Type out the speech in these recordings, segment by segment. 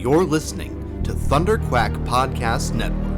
You're listening to Thunderquack Podcast Network.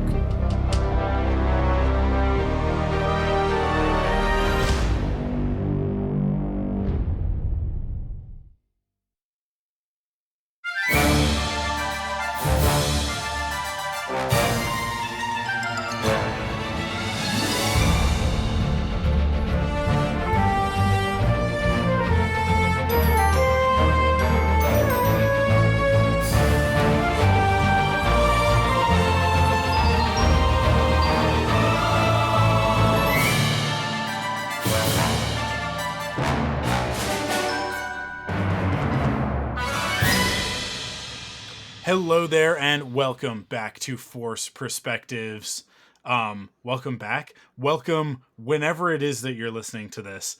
Hello there, and welcome back to Force Perspectives. Welcome back. Welcome whenever it is that you're listening to this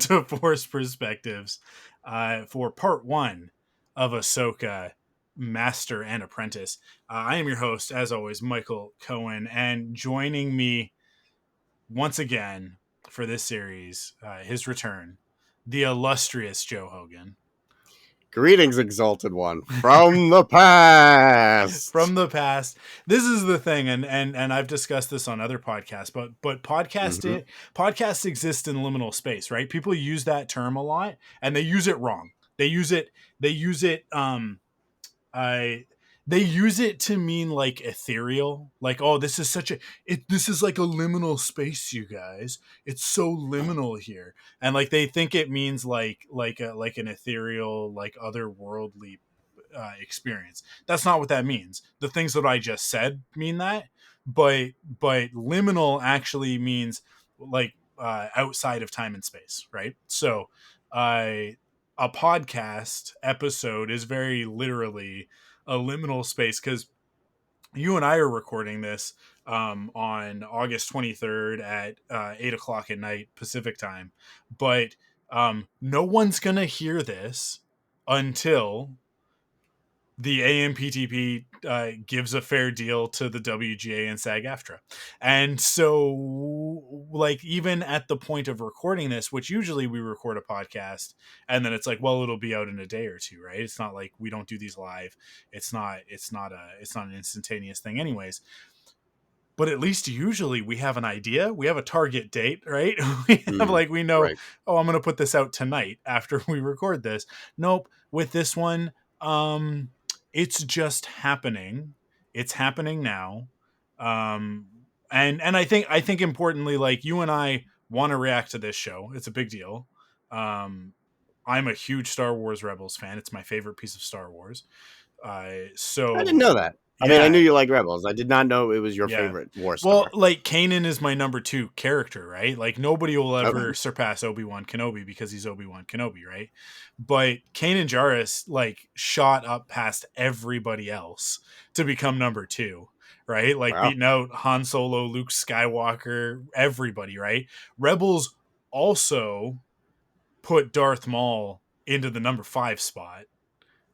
to Force Perspectives for part one of Ahsoka, Master and Apprentice. I am your host, as always, Michael Cohen, and joining me once again for this series, his return, the illustrious Joe Hogan. Greetings, Exalted One, from the past. From the past. This is the thing, and I've discussed this on other podcasts, but podcasts exist in liminal space, right? People use that term a lot, and they use it wrong. They use it they use it to mean like ethereal, like, oh, this is this is like a liminal space, you guys. It's so liminal here, and like they think it means like an ethereal, like otherworldly experience. That's not what that means. The things that I just said mean that, but liminal actually means like outside of time and space, right? So, a podcast episode is very literally a liminal space, because you and I are recording this on August 23rd at 8 o'clock at night Pacific time, but no one's gonna hear this until the AMPTP gives a fair deal to the WGA and SAG-AFTRA. And so, like, even at the point of recording this, which usually we record a podcast and then it's like, well, it'll be out in a day or two, right? It's not like we don't do these live. It's not an instantaneous thing anyways. But at least usually we have an idea. We have a target date, right? We know, right. Oh, I'm going to put this out tonight after we record this. Nope. With this one, it's just happening. It's happening now. And I think importantly, like, you and I want to react to this show. It's a big deal. I'm a huge Star Wars Rebels fan. It's my favorite piece of Star Wars. So I didn't know that. I mean, I knew you like Rebels. I did not know it was your favorite War Star. Well, like, Kanan is my number 2 character, right? Like, nobody will ever surpass Obi-Wan Kenobi because he's Obi-Wan Kenobi, right? But Kanan Jarrus, like, shot up past everybody else to become number 2, right? Like, beating out Han Solo, Luke Skywalker, everybody, right? Rebels also put Darth Maul into the number 5 spot,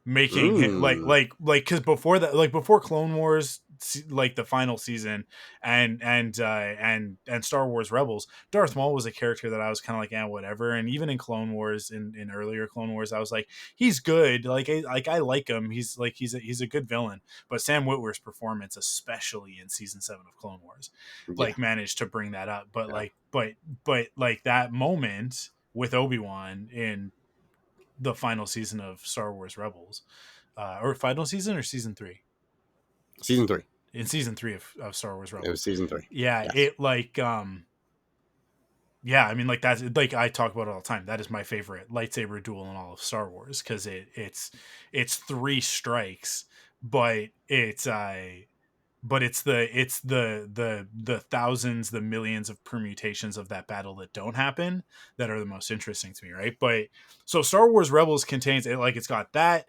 making him like because before that, like before Clone Wars, like the final season, and Star Wars Rebels, Darth Maul was a character that I was kind of like, yeah, whatever. And even in Clone Wars, in earlier Clone Wars, I was like, he's good, like I like him, he's a good villain. But Sam Witwer's performance, especially in season 7 of Clone Wars, like, managed to bring that up. But but like that moment with Obi-Wan in the final season of Star Wars Rebels, or final season, or season 3? Season 3. In season 3 of Star Wars Rebels. It was season 3. Yeah, yes. It like yeah, I mean, like, that's, like, I talk about it all the time. That is my favorite lightsaber duel in all of Star Wars, because it's 3 strikes, but it's the thousands, the millions of permutations of that battle that don't happen that are the most interesting to me, right? But so Star Wars Rebels contains it, like, it's got I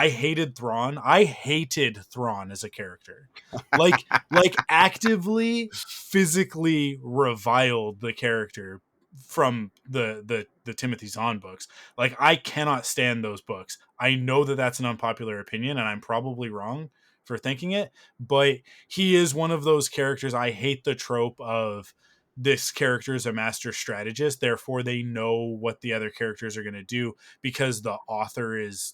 hated Thrawn. I hated Thrawn as a character. Like actively, physically reviled the character from the Timothy Zahn books. Like, I cannot stand those books. I know that that's an unpopular opinion, and I'm probably wrong for thinking it, but he is one of those characters. I hate the trope of this character is a master strategist, therefore they know what the other characters are going to do, because the author is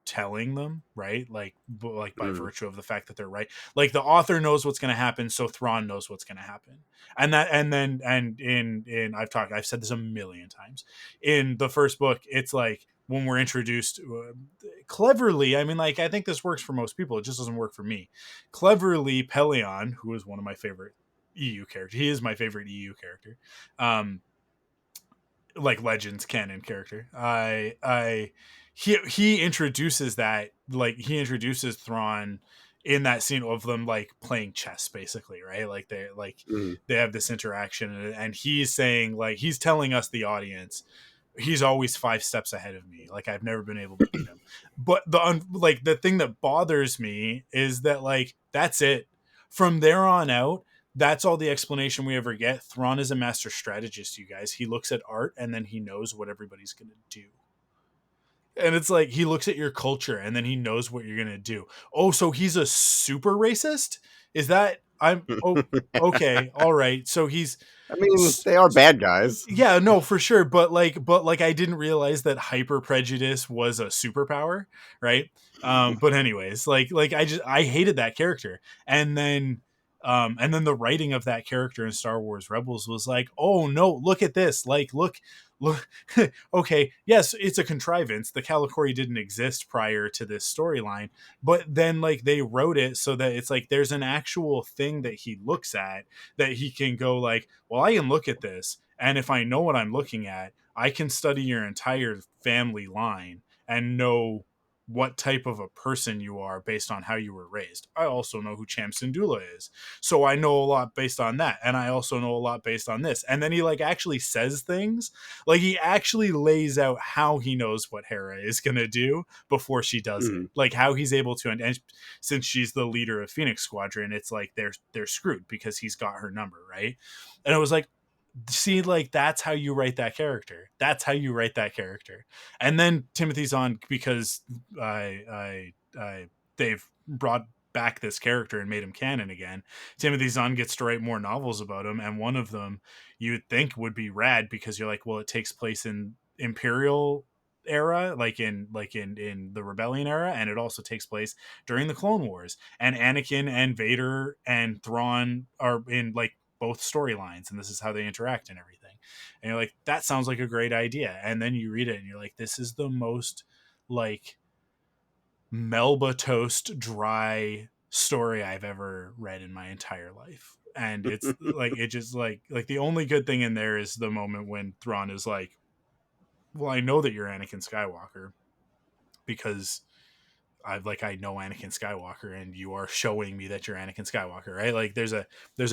telling them, right? Like by virtue of the fact that they're right. Like the author knows what's going to happen, so Thrawn knows what's going to happen. And I've said this a million times. In the first book, it's like when we're introduced cleverly, I mean, like, I think this works for most people. It just doesn't work for me. Cleverly, Pelion, who is one of my favorite EU characters, he is my favorite EU character. Like Legends canon character. He introduces that, like, he introduces Thrawn in that scene of them like playing chess, basically, right? Like they have this interaction, and he's saying, like, he's telling us, the audience, he's always 5 steps ahead of me. Like, I've never been able to beat him. But the thing that bothers me is that, like, that's it. From there on out, that's all the explanation we ever get. Thrawn is a master strategist, you guys. He looks at art and then he knows what everybody's going to do. And it's like, he looks at your culture and then he knows what you're going to do. Oh, so he's a super racist? Is that, okay. All right. So he's, I mean, they are bad guys. Yeah, no, for sure. But I didn't realize that hyper prejudice was a superpower, right? But anyways, I hated that character. And then the writing of that character in Star Wars Rebels was like, oh no, look at this. Like, look, okay, yes, it's a contrivance. The Calicori didn't exist prior to this storyline, but then, like, they wrote it so that it's like there's an actual thing that he looks at, that he can go like, well, I can look at this, and if I know what I'm looking at, I can study your entire family line and know what type of a person you are based on how you were raised. I also know who Cham Syndulla is, so I know a lot based on that, and I also know a lot based on this. And then he, like, actually says things, like, he actually lays out how he knows what Hera is gonna do before she does it, like how he's able to. And since she's the leader of Phoenix Squadron, it's like they're screwed because he's got her number, right? And it was like, see, like, that's how you write that character. That's how you write that character. And then Timothy Zahn, because they've brought back this character and made him canon again, Timothy Zahn gets to write more novels about him, and one of them you'd think would be rad, because you're like, well, it takes place in Imperial era, like in the Rebellion era, and it also takes place during the Clone Wars, and Anakin and Vader and Thrawn are in, like, both storylines, and this is how they interact and everything. And you're like, that sounds like a great idea. And then you read it and you're like, this is the most, like, Melba toast dry story I've ever read in my entire life. And it's like, it just like the only good thing in there is the moment when Thrawn is like, well, I know that you're Anakin Skywalker because I know Anakin Skywalker, and you are showing me that you're Anakin Skywalker, right? Like, there's a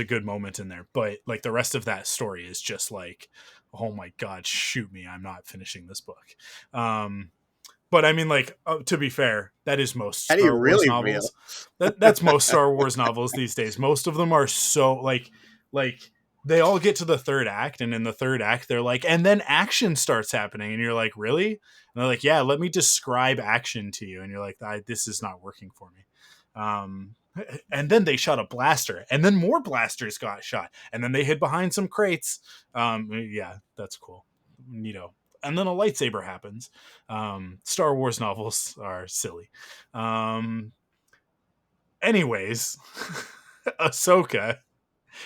good moment in there, but, like, the rest of that story is just like, oh my God, shoot me, I'm not finishing this book. But I mean, like, to be fair, that is most Star Wars novels. That's most Star Wars novels these days. Most of them are so like they all get to the third act, and in the third act they're like, and then action starts happening, and you're like, really? And they're like, yeah, let me describe action to you, and you're like, this is not working for me. And then they shot a blaster, and then more blasters got shot, and then they hid behind some crates. Yeah, that's cool, neato. And then a lightsaber happens. Star Wars novels are silly. Anyways, Ahsoka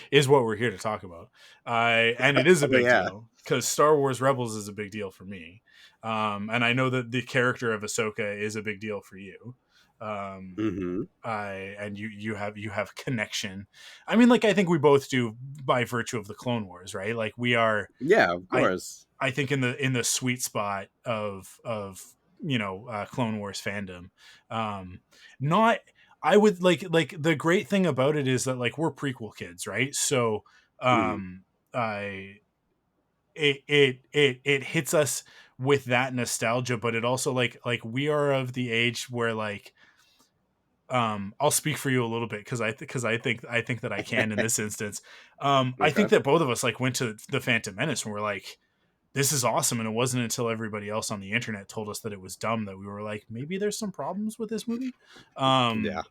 is what we're here to talk about. And it is a big deal, because Star Wars Rebels is a big deal for me. And I know that the character of Ahsoka is a big deal for you. And you have connection. I mean, like, I think we both do by virtue of the Clone Wars, right? Like, we are. Yeah, of course. I think in the sweet spot of Clone Wars fandom. Not I would like the great thing about it is that, like, we're prequel kids, right? So it hits us with that nostalgia, but it also like we are of the age where, like, I'll speak for you a little bit, because I think that I can in this instance. I think that both of us, like, went to the Phantom Menace and we're like, this is awesome, and it wasn't until everybody else on the internet told us that it was dumb that we were like, maybe there's some problems with this movie. Yeah.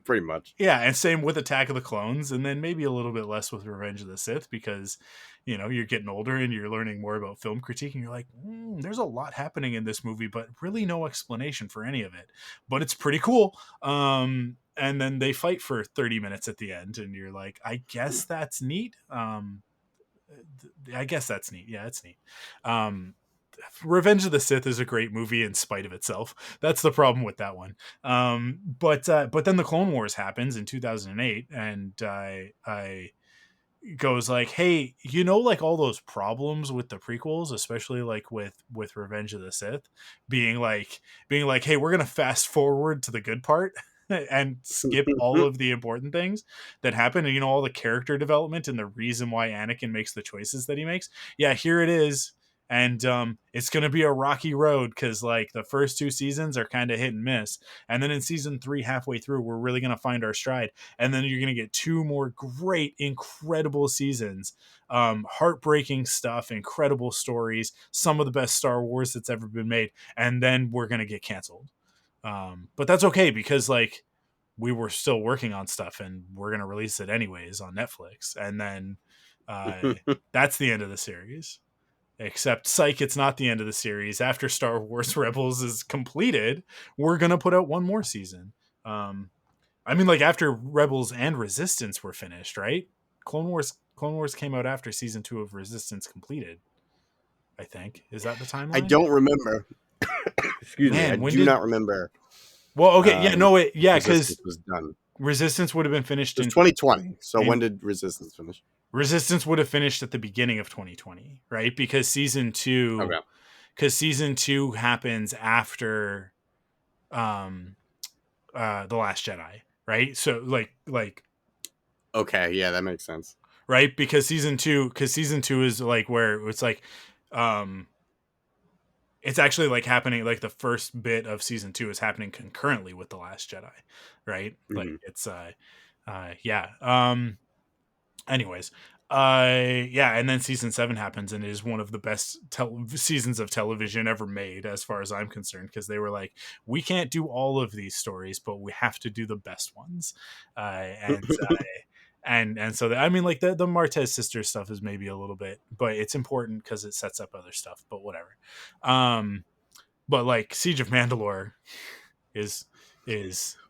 Pretty much. Yeah, and same with Attack of the Clones, and then maybe a little bit less with Revenge of the Sith because, you're getting older and you're learning more about film critique, and you're like, there's a lot happening in this movie, but really no explanation for any of it. But it's pretty cool. And then they fight for 30 minutes at the end, and you're like, I guess that's neat. I guess that's neat. Yeah, it's neat. Revenge of the Sith is a great movie in spite of itself. That's the problem with that one. But then the Clone Wars happens in 2008, and I goes like, hey, like all those problems with the prequels, especially like with Revenge of the Sith, being like, hey, we're gonna fast forward to the good part and skip all of the important things that happen, and all the character development and the reason why Anakin makes the choices that he makes. Yeah, here it is. And it's going to be a rocky road because like the first 2 seasons are kind of hit and miss, and then in season 3 halfway through we're really going to find our stride, and then you're going to get 2 more great incredible seasons, heartbreaking stuff, incredible stories, some of the best Star Wars that's ever been made, and then we're going to get canceled. But that's okay because like we were still working on stuff and we're going to release it anyways on Netflix, and then that's the end of the series. Except, psych, it's not the end of the series. After Star Wars Rebels is completed, we're going to put out one more season. I mean, like, after Rebels and Resistance were finished, right? Clone Wars came out after season 2 of Resistance completed, I think. Is that the timeline? I don't remember. Excuse me. I do not remember. Well, okay. Yeah, no, because was done. Resistance would have been finished in 2020. So when did Resistance finish? Resistance would have finished at the beginning of 2020, right? Because season 2, okay. Because season 2 happens after The Last Jedi, right? So like okay, yeah, that makes sense. Right? Because season 2 is like where it's like it's actually like happening, like the first bit of season 2 is happening concurrently with The Last Jedi, right? Mm-hmm. Like it's yeah. Anyways, yeah, and then season 7 happens, and it is one of the best seasons of television ever made, as far as I'm concerned, because they were like, we can't do all of these stories, but we have to do the best ones, and so I mean, like the Martez sisters stuff is maybe a little bit, but it's important because it sets up other stuff. But whatever. But like Siege of Mandalore is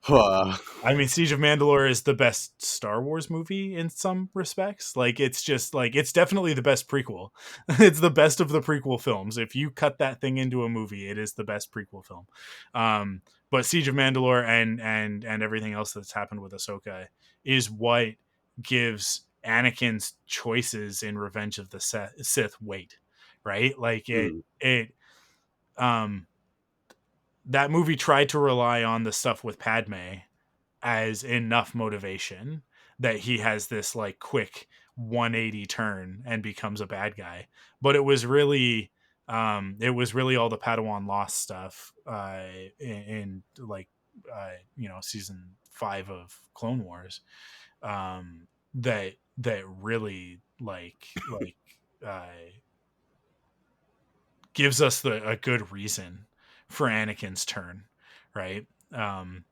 I mean, Siege of Mandalore is the best Star Wars movie in some respects. Like, it's just like, it's definitely the best prequel. It's the best of the prequel films. If you cut that thing into a movie, it is the best prequel film. But Siege of Mandalore and everything else that's happened with Ahsoka is what gives Anakin's choices in Revenge of the Sith weight, right? Like that movie tried to rely on the stuff with Padme as enough motivation that he has this like quick 180 turn and becomes a bad guy. But it was really all the Padawan Lost stuff in like season 5 of Clone Wars that really like gives us a good reason for Anakin's turn, right? And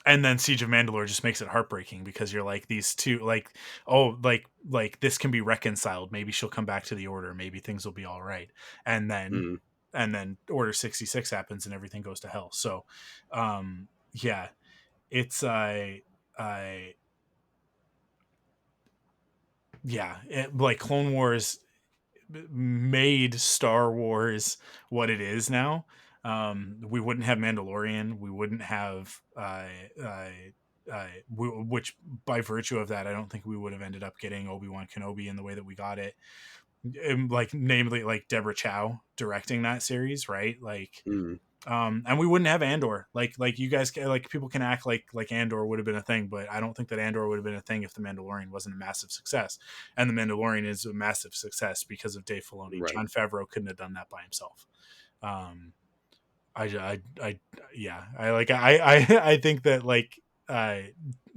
then Siege of Mandalore just makes it heartbreaking because you're like, these two, like, oh, like this can be reconciled. Maybe she'll come back to the Order. Maybe things will be all right. And then Order 66 happens and everything goes to hell. So, yeah, it's like Clone Wars made Star Wars what it is now. We wouldn't have Mandalorian. We wouldn't have which by virtue of that, I don't think we would have ended up getting Obi-Wan Kenobi in the way that we got it. And like, namely, like Deborah Chow directing that series, right? Like, and we wouldn't have Andor. Like you guys, like people can act like Andor would have been a thing, but I don't think that Andor would have been a thing if The Mandalorian wasn't a massive success. And The Mandalorian is a massive success because of Dave Filoni. Right. Jon Favreau couldn't have done that by himself. I think that like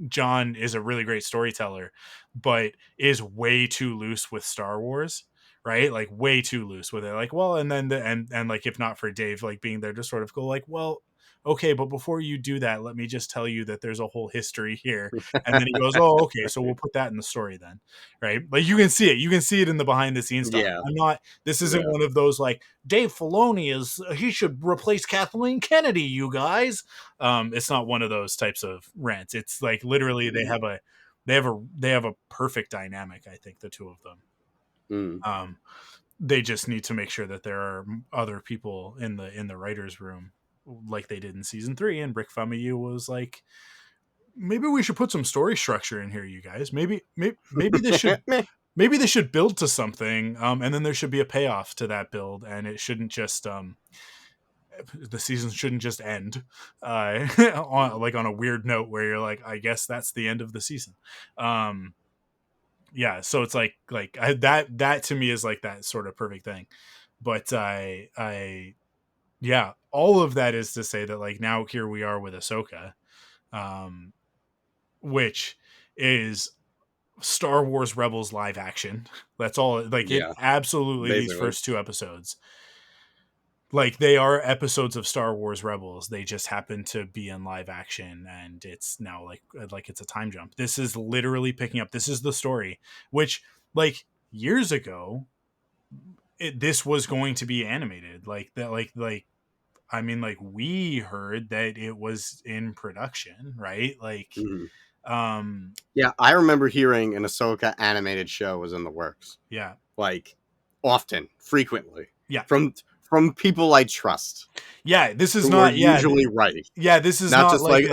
John is a really great storyteller, but is way too loose with Star Wars. Right, like way too loose with it. Like, well, and then and like, if not for Dave like being there to sort of go like, well, okay, but before you do that, let me just tell you that there's a whole history here. And then he goes, oh, okay, so we'll put that in the story then, right? Like you can see it. You can see it in the behind the scenes stuff. Yeah. This isn't one of those like Dave Filoni he should replace Kathleen Kennedy, you guys. It's not one of those types of rants. It's like literally they have a perfect dynamic, I think, the two of them. They just need to make sure that there are other people in the writers' room like they did in season 3. And Rick Famuyiwa was like, maybe we should put some story structure in here, you guys. Maybe this should build to something, and then there should be a payoff to that build, and it shouldn't just the season shouldn't just end on a weird note where you're like, I guess that's the end of the season. Yeah, so it's like that to me is like that sort of perfect thing. But yeah, all of that is to say that like now here we are with Ahsoka, which is Star Wars Rebels live action. That's all. Like it absolutely basically. These first 2 episodes, like they are episodes of Star Wars Rebels. They just happen to be in live action, and it's now like it's a time jump. This is literally picking up. This is the story, which like years ago, this was going to be animated. Like that. I mean, like we heard that it was in production, right? Like, yeah, I remember hearing an Ahsoka animated show was in the works. Yeah, like often, frequently. Yeah, from people I trust. Yeah, this is not usually right. Yeah, this is not just like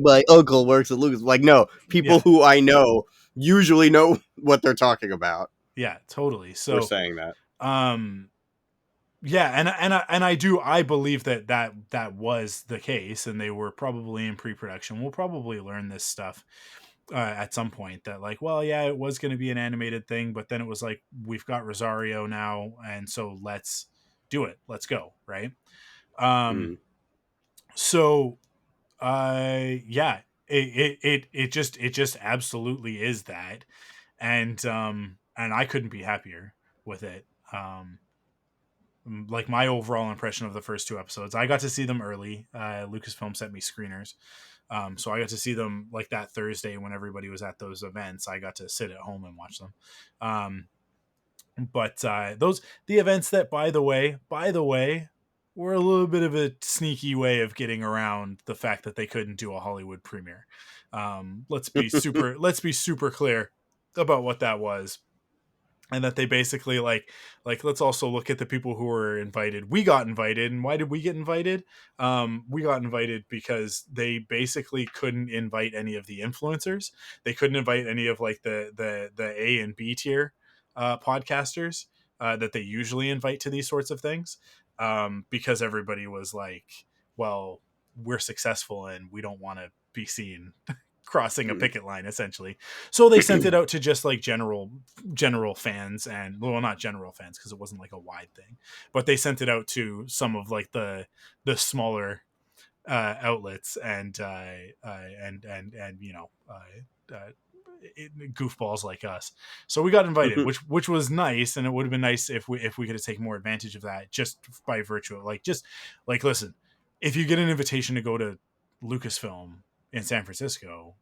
my uncle works at Lucas. Like no, people who I know usually know what they're talking about. Yeah, totally. So we're saying that. Yeah, I believe that was the case, and they were probably in pre-production. We'll probably learn this stuff at some point that like, well, yeah, it was going to be an animated thing, but then it was like, we've got Rosario now, and so let's do it. Let's go, right? So yeah, it just absolutely is that, and I couldn't be happier with it. Like my overall impression of the first 2 episodes, I got to see them early. Lucasfilm sent me screeners, so I got to see them like that Thursday when everybody was at those events. I got to sit at home and watch them. But the events that, by the way, were a little bit of a sneaky way of getting around the fact that they couldn't do a Hollywood premiere. Let's be super clear about what that was. And that they basically like let's also look at the people who were invited. We got invited, and why did we get invited? We got invited because they basically couldn't invite any of the influencers. They couldn't invite any of like the A and B tier podcasters that they usually invite to these sorts of things, because everybody was like, well, we're successful and we don't want to be seen crossing a picket line, essentially. So they sent it out to just like general fans, and well, not general fans because it wasn't like a wide thing, but they sent it out to some of like the smaller outlets and you know, goofballs like us. So we got invited, which was nice, and it would have been nice if we could have taken more advantage of that just by virtue of like listen, if you get an invitation to go to Lucasfilm in San Francisco,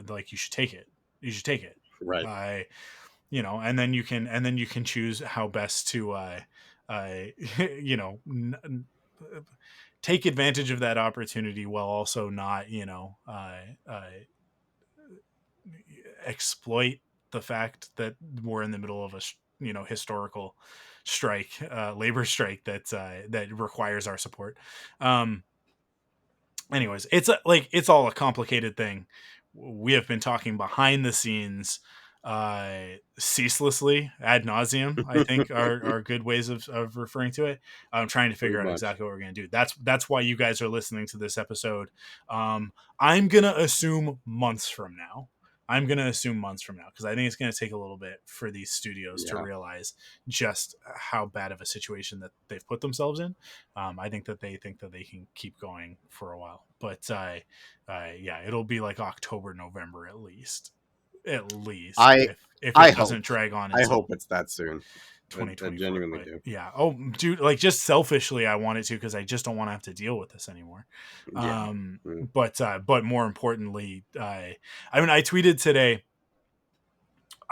like you should take it. Right. You know, and then you can choose how best to you know, take advantage of that opportunity while also not, you know, exploit the fact that we're in the middle of a, you know, historical strike, labor strike that requires our support. Anyways, it's all a complicated thing. We have been talking behind the scenes ceaselessly, ad nauseum, I think are good ways of referring to it. I'm trying to figure out exactly what we're going to do. That's why you guys are listening to this episode. I'm going to assume months from now. Because I think it's going to take a little bit for these studios to realize just how bad of a situation that they've put themselves in. I think that they can keep going for a while, but yeah, it'll be like October, November at least. If it doesn't drag on. I hope it's that soon. I 2024. genuinely But do. yeah, oh, dude, like just selfishly, I want it to because I just don't want to have to deal with this anymore. Yeah. Mm. But more importantly, I mean, I tweeted today.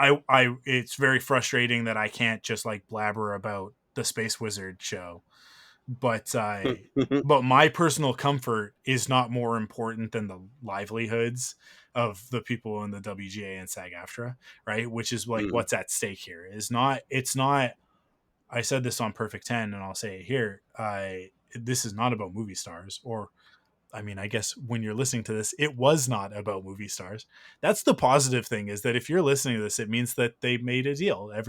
It's very frustrating that I can't just like blabber about the Space Wizard show, but but my personal comfort is not more important than the livelihoods of the people in the WGA and SAG-AFTRA, right? Which is like Mm. what's at stake here. Is not it's not. I said this on Perfect 10, and I'll say it here. This is not about movie stars, or I mean, I guess when you're listening to this, it was not about movie stars. That's the positive thing, is that if you're listening to this, it means that they made a deal. It's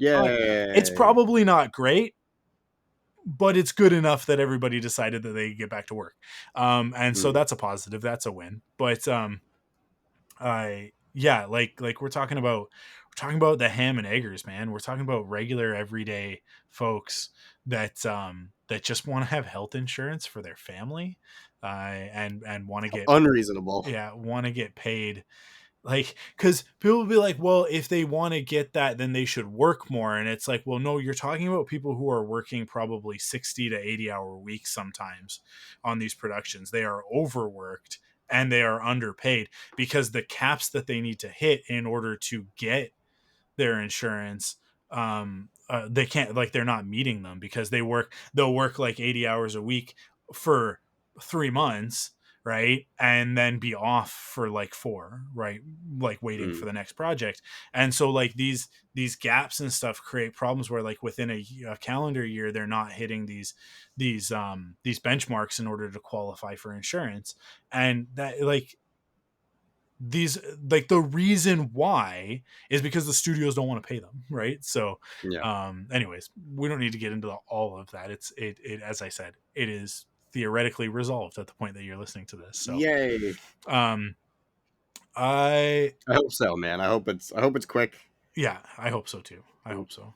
Yay. probably not great, but it's good enough that everybody decided that they get back to work. And so Mm. that's a positive. That's a win. But I yeah, like we're talking about the ham and eggers, man. We're talking about regular everyday folks that just want to have health insurance for their family, and want to get Unreasonable. want to get paid, like, because people will be like, well, if they want to get that, then they should work more. And it's like, well, no, you're talking about people who are working probably 60 to 80-hour weeks sometimes on these productions. They are overworked and they are underpaid because the caps that they need to hit in order to get their insurance, they can't, like, they're not meeting them because they'll work like 80 hours a week for 3 months, right, and then be off for like 4, right, like waiting for Mm. the next project. And so like these gaps and stuff create problems where like within a calendar year they're not hitting these benchmarks in order to qualify for insurance. And that, like, these, like, the reason why is because the studios don't want to pay them, right? So Yeah. anyways, we don't need to get into all of that. It as I said, it is theoretically resolved at the point that you're listening to this. So Yay. um I I hope so, man. I hope it's quick. yeah, I hope so too. I Mm. hope so.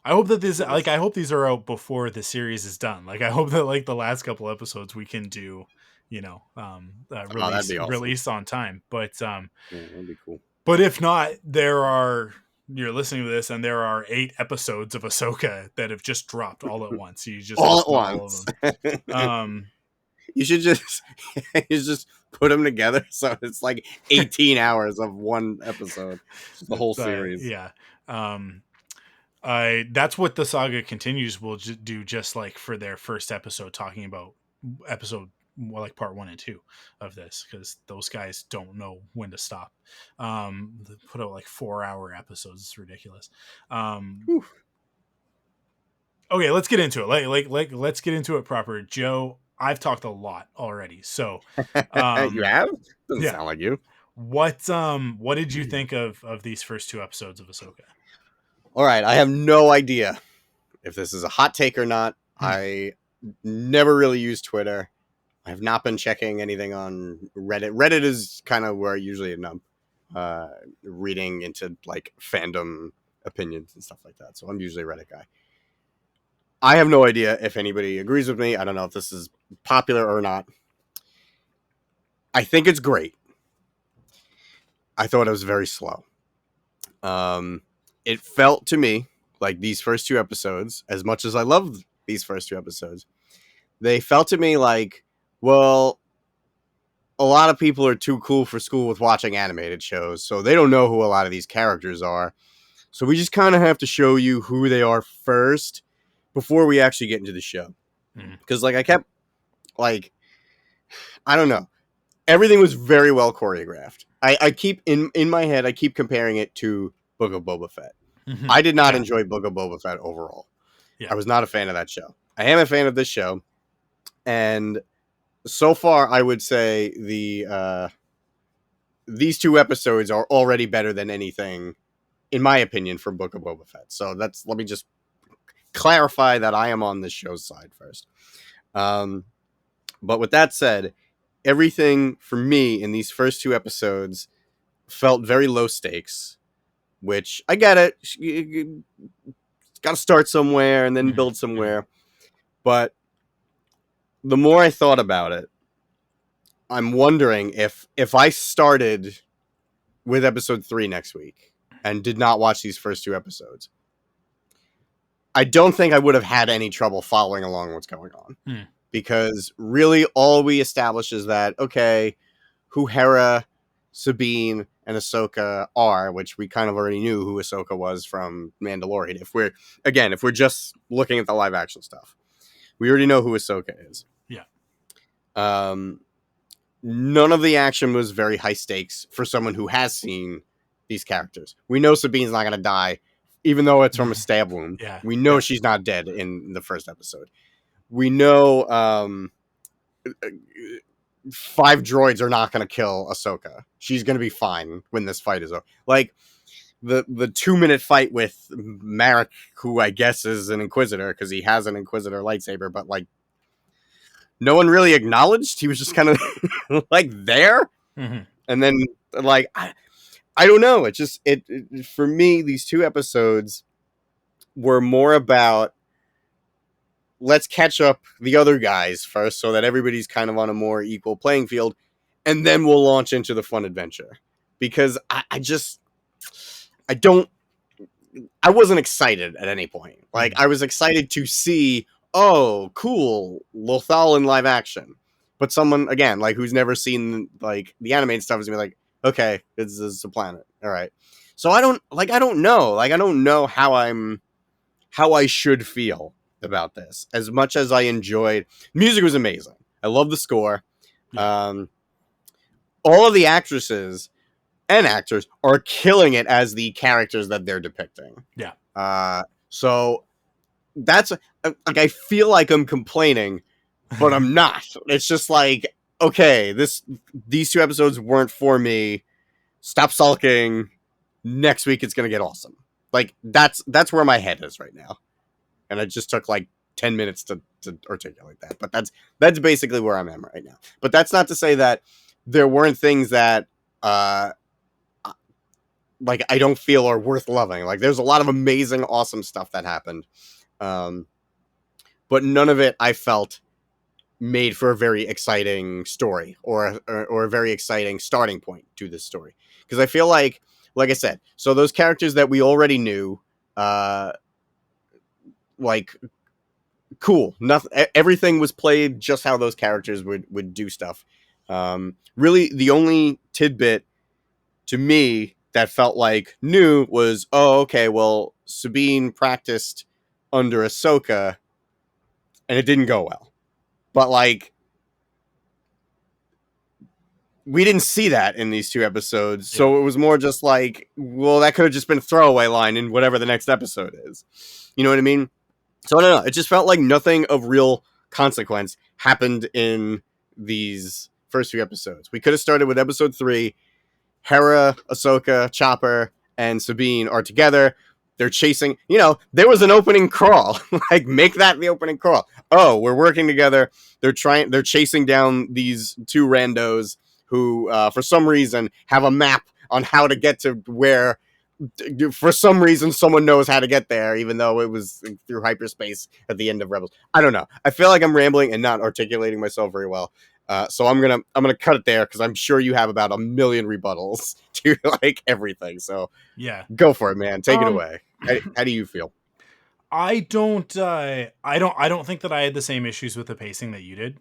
I hope that this, like, Yes. I hope these are out before the series is done. Like, I hope that like the last couple episodes we can do, Oh, that'd be awesome. release on time. Yeah, that'd be cool. But if not, you're listening to this and there are 8 episodes of Ahsoka that have just dropped all at once. You just All at listen to all of once. them. Um, You should just put them together so it's like 18 hours of one episode, the whole series. yeah. Um, that's what the saga continues will do, just like for their first episode, talking about episode, well, like part 1 and 2 of this, because those guys don't know when to stop. They put out like 4-hour episodes. It's ridiculous. Whew. Okay, let's get into it. Let's get into it proper. Joe, I've talked a lot already. So You have? Doesn't yeah. sound like you. What did you think of these first 2 episodes of Ahsoka? All right, I have no idea if this is a hot take or not. Hmm. I never really use Twitter. I have not been checking anything on Reddit. Reddit is kind of where I usually end up reading into like fandom opinions and stuff like that. So I'm usually a Reddit guy. I have no idea if anybody agrees with me. I don't know if this is popular or not. I think it's great. I thought it was very slow. It felt to me like these first 2 episodes, as much as I loved these first 2 episodes, they felt to me like, well, a lot of people are too cool for school with watching animated shows, so they don't know who a lot of these characters are. So we just kind of have to show you who they are first before we actually get into the show. Because, like, I kept, like, I don't know. Everything was very well choreographed. I keep, in my head, I keep comparing it to Book of Boba Fett. Mm-hmm. I did not enjoy Book of Boba Fett overall. Yeah. I was not a fan of that show. I am a fan of this show. And so far, I would say these 2 episodes are already better than anything, in my opinion, from Book of Boba Fett. So let me just clarify that I am on this show's side first. But with that said, everything for me in these first 2 episodes felt very low stakes, which I get it. You got to start somewhere and then build somewhere. But the more I thought about it, I'm wondering if I started with episode 3 next week and did not watch these first 2 episodes, I don't think I would have had any trouble following along what's going on. Because really all we establish is that, okay, who Hera, Sabine, and Ahsoka are, which we kind of already knew who Ahsoka was from Mandalorian. If we're just looking at the live action stuff, we already know who Ahsoka is. Yeah. None of the action was very high stakes for someone who has seen these characters. We know Sabine's not going to die, even though it's from a stab wound. Yeah. We know she's not dead in the first episode. We know 5 droids are not going to kill Ahsoka. She's going to be fine when this fight is over. Like the 2-minute fight with Marek, who I guess is an Inquisitor because he has an Inquisitor lightsaber, but like no one really acknowledged. He was just kind of like there, and then like I don't know. It for me, these 2 episodes were more about, let's catch up the other guys first so that everybody's kind of on a more equal playing field, and then we'll launch into the fun adventure. Because I wasn't excited at any point. Like, I was excited to see, oh, cool, Lothal in live action. But someone, again, like, who's never seen, like, the animated stuff is going to be like, okay, this is a planet. All right. So I don't know. Like, I don't know how I should feel about this. As much as I enjoyed, music was amazing. I love the score. Yeah. All of the actresses and actors are killing it as the characters that they're depicting. Yeah. So that's like, I feel like I'm complaining, but I'm not. It's just like, okay, these 2 episodes weren't for me. Stop sulking. Next week it's gonna get awesome. Like that's where my head is right now. And it just took like 10 minutes to articulate that. But that's basically where I'm at right now. But that's not to say that there weren't things that like I don't feel are worth loving. Like there's a lot of amazing, awesome stuff that happened. But none of it I felt made for a very exciting story or a very exciting starting point to this story. Because I feel like I said, so those characters that we already knew, like, cool. Nothing. Everything was played just how those characters would do stuff. Really, the only tidbit to me that felt like new was, oh, okay, well, Sabine practiced under Ahsoka, and it didn't go well. But like, we didn't see that in these 2 episodes, so it was more just like, well, that could have just been a throwaway line in whatever the next episode is. You know what I mean? So I don't know. It just felt like nothing of real consequence happened in these first 2 episodes. We could have started with episode 3. Hera, Ahsoka, Chopper, and Sabine are together. They're chasing, there was an opening crawl. Like, make that the opening crawl. Oh, we're working together. They're chasing down these 2 randos who, for some reason, have a map on how to get to where, for some reason, someone knows how to get there, even though it was through hyperspace at the end of Rebels. I don't know. I feel like I'm rambling and not articulating myself very well. So I'm gonna cut it there because I'm sure you have about a million rebuttals to like everything. So yeah, go for it, man. Take it away. How do you feel? I don't think that I had the same issues with the pacing that you did.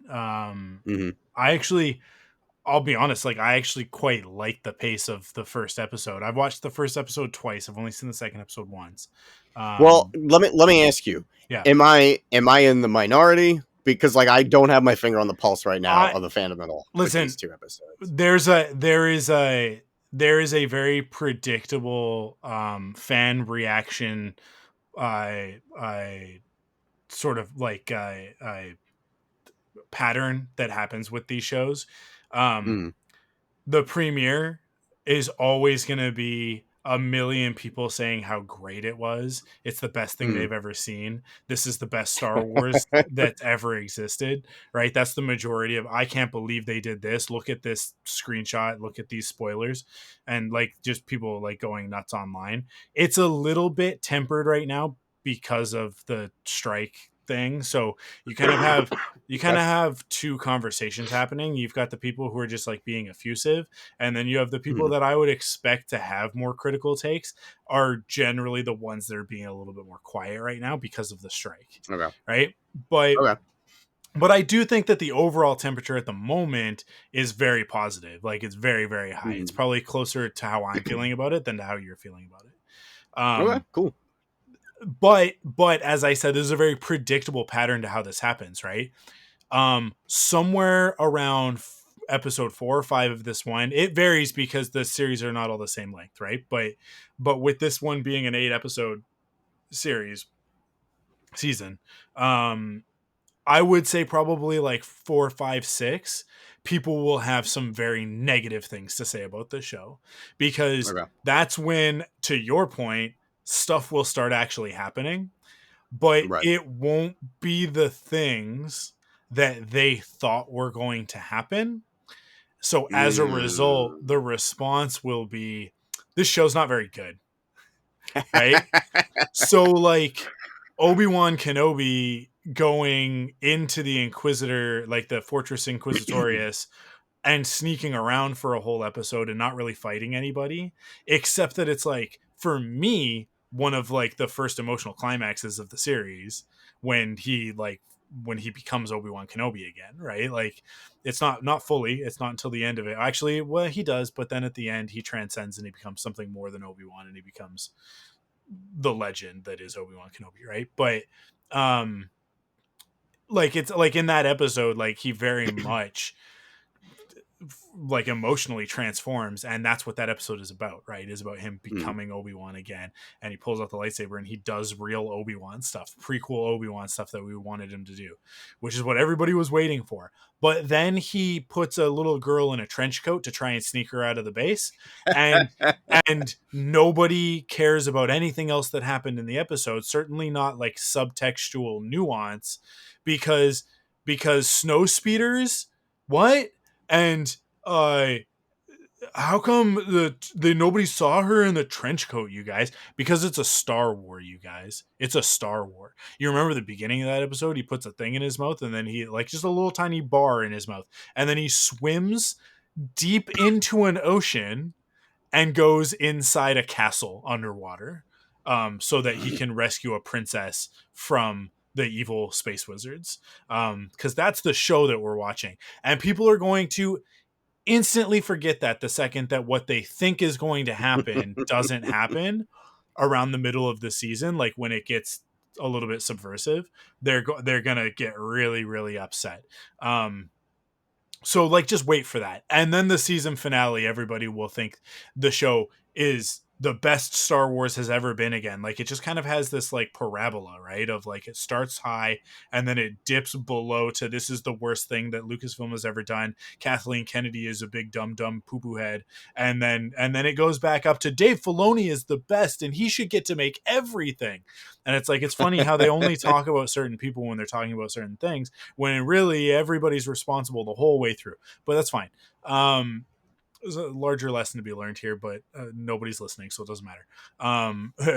I'll be honest, like I actually quite like the pace of the first episode. I've watched the first episode twice. I've only seen the second episode once. Well, let me ask you. Yeah. Am I in the minority? Because like I don't have my finger on the pulse right now of the fandom at all. Listen, with these 2 episodes. There is a very predictable fan reaction. I sort of like pattern that happens with these shows. The premiere is always going to be a million people saying how great it was. It's the best thing they've ever seen. This is the best Star Wars that's ever existed, right? That's the majority of, I can't believe they did this. Look at this screenshot. Look at these spoilers. And like just people like going nuts online. It's a little bit tempered right now because of the strike thing. So you kind of have two conversations happening. You've got the people who are just like being effusive, and then you have the people Mhm. that I would expect to have more critical takes are generally the ones that are being a little bit more quiet right now because of the strike. Okay. Right. But Okay. I do think that the overall temperature at the moment is very positive. Like it's very, very high. It's Mhm. probably closer to how I'm feeling about it than to how you're feeling about it. Okay. Cool. But as I said, there's a very predictable pattern to how this happens, right? Somewhere around episode 4 or 5 of this one, it varies because the series are not all the same length, right? But with this one being an 8 episode series season, I would say probably like 4, 5, 6 people will have some very negative things to say about the show, because Okay. that's when, to your point, stuff will start actually happening, but Right. it won't be the things that they thought were going to happen. So as a result, the Mm. response will be, this show's not very good, right? So like Obi-Wan Kenobi going into the Inquisitor, like the Fortress Inquisitorius, and sneaking around for a whole episode and not really fighting anybody, except that it's like, for me, one of like the first emotional climaxes of the series, when he becomes Obi-Wan Kenobi again, right? Like it's not fully, it's not until the end of it. Actually, well, he does, but then at the end he transcends and he becomes something more than Obi-Wan, and he becomes the legend that is Obi-Wan Kenobi, right? But um like it's like in that episode, like he very much like emotionally transforms, and that's what that episode is about, right? Is about him Mhm. becoming Obi-Wan again, and he pulls out the lightsaber and he does real Obi-Wan stuff, prequel Obi-Wan stuff that we wanted him to do, which is what everybody was waiting for. But then he puts a little girl in a trench coat to try and sneak her out of the base, and nobody cares about anything else that happened in the episode, certainly not like subtextual nuance, because snow speeders, what? And uh how come the nobody saw her in the trench coat, you guys? Because it's a Star War, you guys. It's a Star War. You remember the beginning of that episode? He puts a thing in his mouth, and then he, like, just a little tiny bar in his mouth, and then he swims deep into an ocean and goes inside a castle underwater, so that he can rescue a princess from the evil space wizards. Because that's the show that we're watching, and people are going to instantly forget that the second that what they think is going to happen doesn't happen around the middle of the season, like when it gets a little bit subversive, they're gonna get really, really upset. So like just wait for that, and then the season finale, everybody will think the show is the best Star Wars has ever been again. Like it just kind of has this like parabola, right? Of like it starts high and then it dips below to, this is the worst thing that Lucasfilm has ever done. Kathleen Kennedy is a big dumb poo poo head, and then it goes back up to, Dave Filoni is the best and he should get to make everything. And it's like, it's funny how they only talk about certain people when they're talking about certain things, when really everybody's responsible the whole way through. But that's fine. There's a larger lesson to be learned here, but nobody's listening, so it doesn't matter.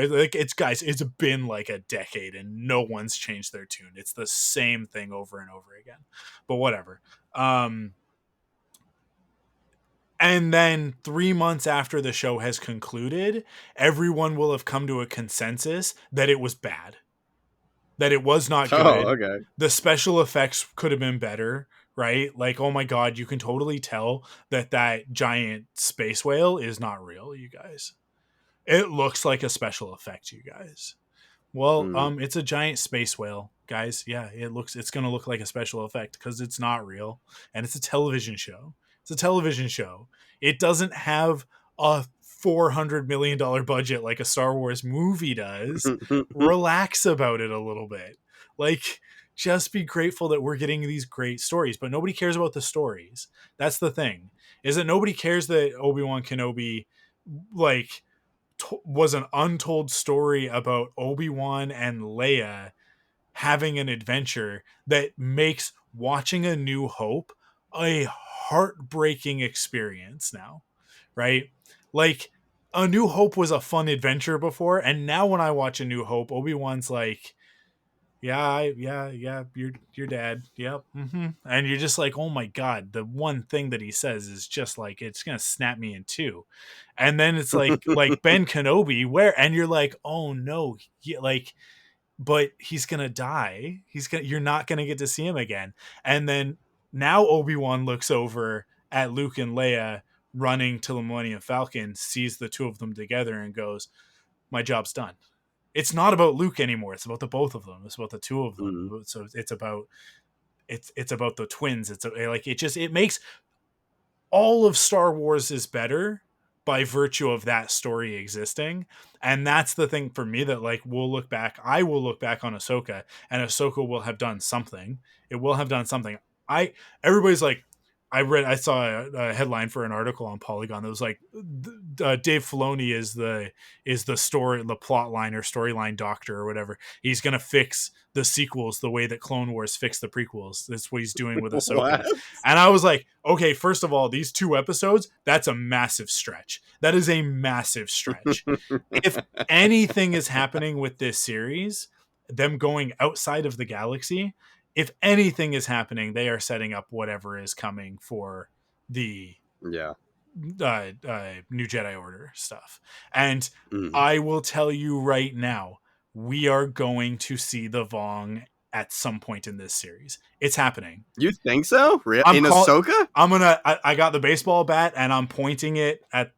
Like it's, guys, it's been like a decade and no one's changed their tune. It's the same thing over and over again. But whatever. And then 3 months after the show has concluded, everyone will have come to a consensus that it was bad, that it was not Oh, good. okay. The special effects could have been better, right? Like, oh my God, you can totally tell that that giant space whale is not real, you guys. It looks like a special effect, you guys. Well, Mm. it's a giant space whale, guys. Yeah, it's going to look like a special effect because it's not real, and it's a television show. It's a television show. It doesn't have a $400 million budget like a Star Wars movie does. Relax about it a little bit. Like, just be grateful that we're getting these great stories, but nobody cares about the stories. That's the thing. Is that nobody cares that Obi-Wan Kenobi, like, was an untold story about Obi-Wan and Leia having an adventure that makes watching A New Hope a heartbreaking experience now, right? Like, A New Hope was a fun adventure before, and now when I watch A New Hope, Obi-Wan's like, yeah, your dad. Yep. And you're just like, oh my god, the one thing that he says is just like it's gonna snap me in two. And then it's like Ben Kenobi, where and you're like, oh no, like, but he's gonna die. You're not gonna get to see him again. And then now Obi-Wan looks over at Luke and Leia running to the Millennium Falcon, sees the two of them together, and goes, my job's done. It's not about Luke anymore. It's about the both of them. It's about the two of them. Mm. So it's about the twins. It's like it makes all of Star Wars is better by virtue of that story existing. And that's the thing for me that like I will look back on Ahsoka, and Ahsoka will have done something. It will have done something. Everybody's like, I saw a headline for an article on Polygon that was like, Dave Filoni is the plot line or storyline doctor or whatever. He's gonna fix the sequels the way that Clone Wars fixed the prequels. That's what he's doing with Ahsoka. What? And I was like, okay, first of all, these 2 episodes, that's a massive stretch. That is a massive stretch. If anything is happening with this series, them going outside of the galaxy, if anything is happening, they are setting up whatever is coming for the Yeah. New Jedi Order stuff. And Mm. I will tell you right now, we are going to see the Vong at some point in this series. It's happening. You think so? I'm In call- Ahsoka? I got the baseball bat and I'm pointing it at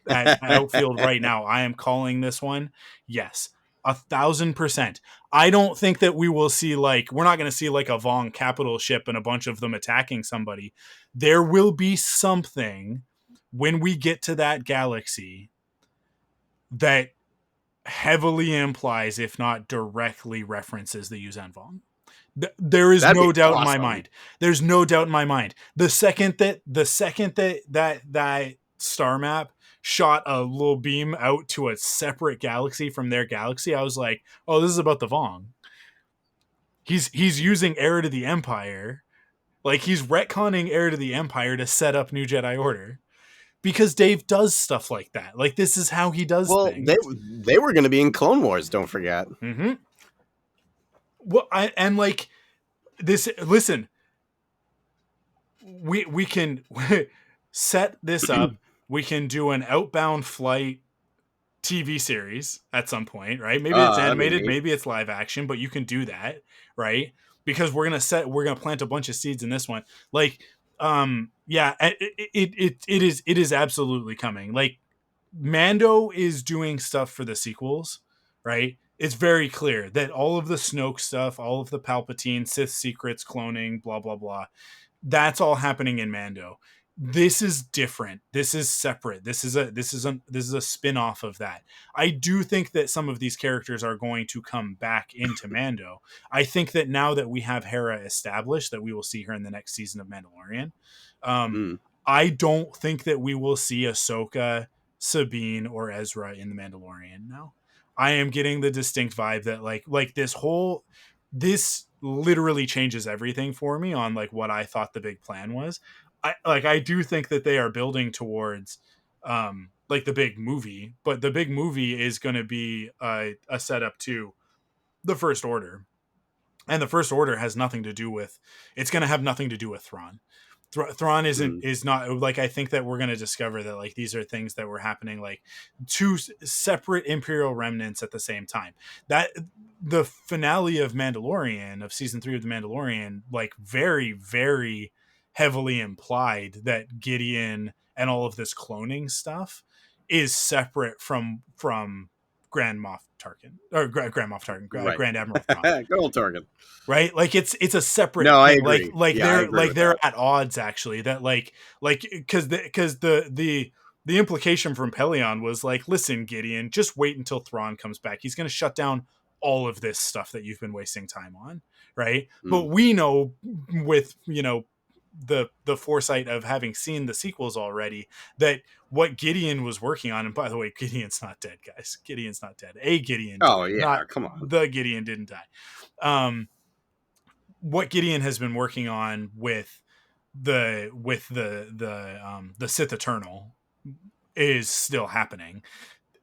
outfield right now. I am calling this one. Yes. 1,000%. I don't think that we're not going to see like a Vong capital ship and a bunch of them attacking somebody. There will be something when we get to that galaxy that heavily implies, if not directly references, the Yuuzhan Vong. There is That'd no be doubt in my awesome. mind. There's no doubt in my mind. The second that star map shot a little beam out to a separate galaxy from their galaxy, I was like, oh, this is about the Vong. He's using Heir to the Empire. Like, he's retconning Heir to the Empire to set up New Jedi Order. Because Dave does stuff like that. Like, this is how he does Well, things. they were going to be in Clone Wars, don't forget. Mm-hmm. Well, and like this. Listen, we can set this up. We can do an Outbound Flight TV series at some point, right? Maybe it's That'd be animated, neat. maybe it's live action, but you can do that, right? Because we're gonna plant a bunch of seeds in this one. Like, yeah, it is absolutely coming. Like, Mando is doing stuff for the sequels, right? It's very clear that all of the Snoke stuff, all of the Palpatine, Sith secrets, cloning, blah blah blah, that's all happening in Mando. This is different. This is separate. This is a spin-off of that. I do think that some of these characters are going to come back into Mando. I think that now that we have Hera established, that we will see her in the next season of Mandalorian. Mm. I don't think that we will see Ahsoka, Sabine, or Ezra in the Mandalorian now. I am getting the distinct vibe that like this literally changes everything for me on like what I thought the big plan was. I do think that they are building towards like the big movie, but the big movie is going to be a setup to the First Order, and the First Order has nothing to do with. It's going to have nothing to do with Thrawn. Thrawn is not like, I think that we're going to discover that like these are things that were happening, like two separate Imperial remnants at the same time. That the finale of Mandalorian, of season 3 of the Mandalorian, like very very heavily implied that Gideon and all of this cloning stuff is separate from Grand Moff Tarkin, or Grand Moff Tarkin, Right. Grand Admiral Thrawn. Good old Tarkin. Right, like it's a separate No, I thing. agree. Like Yeah, I agree with they're that. at odds, actually, that like because the implication from Pelion was like, listen, Gideon, just wait until Thrawn comes back. He's going to shut down all of this stuff that you've been wasting time on, right? But we know, with the foresight of having seen the sequels already, that what Gideon was working on, and by the way, Gideon's not dead, guys. Gideon's not dead. Gideon Oh died, yeah, not come on. the Gideon didn't die. What Gideon has been working on with the Sith Eternal is still happening.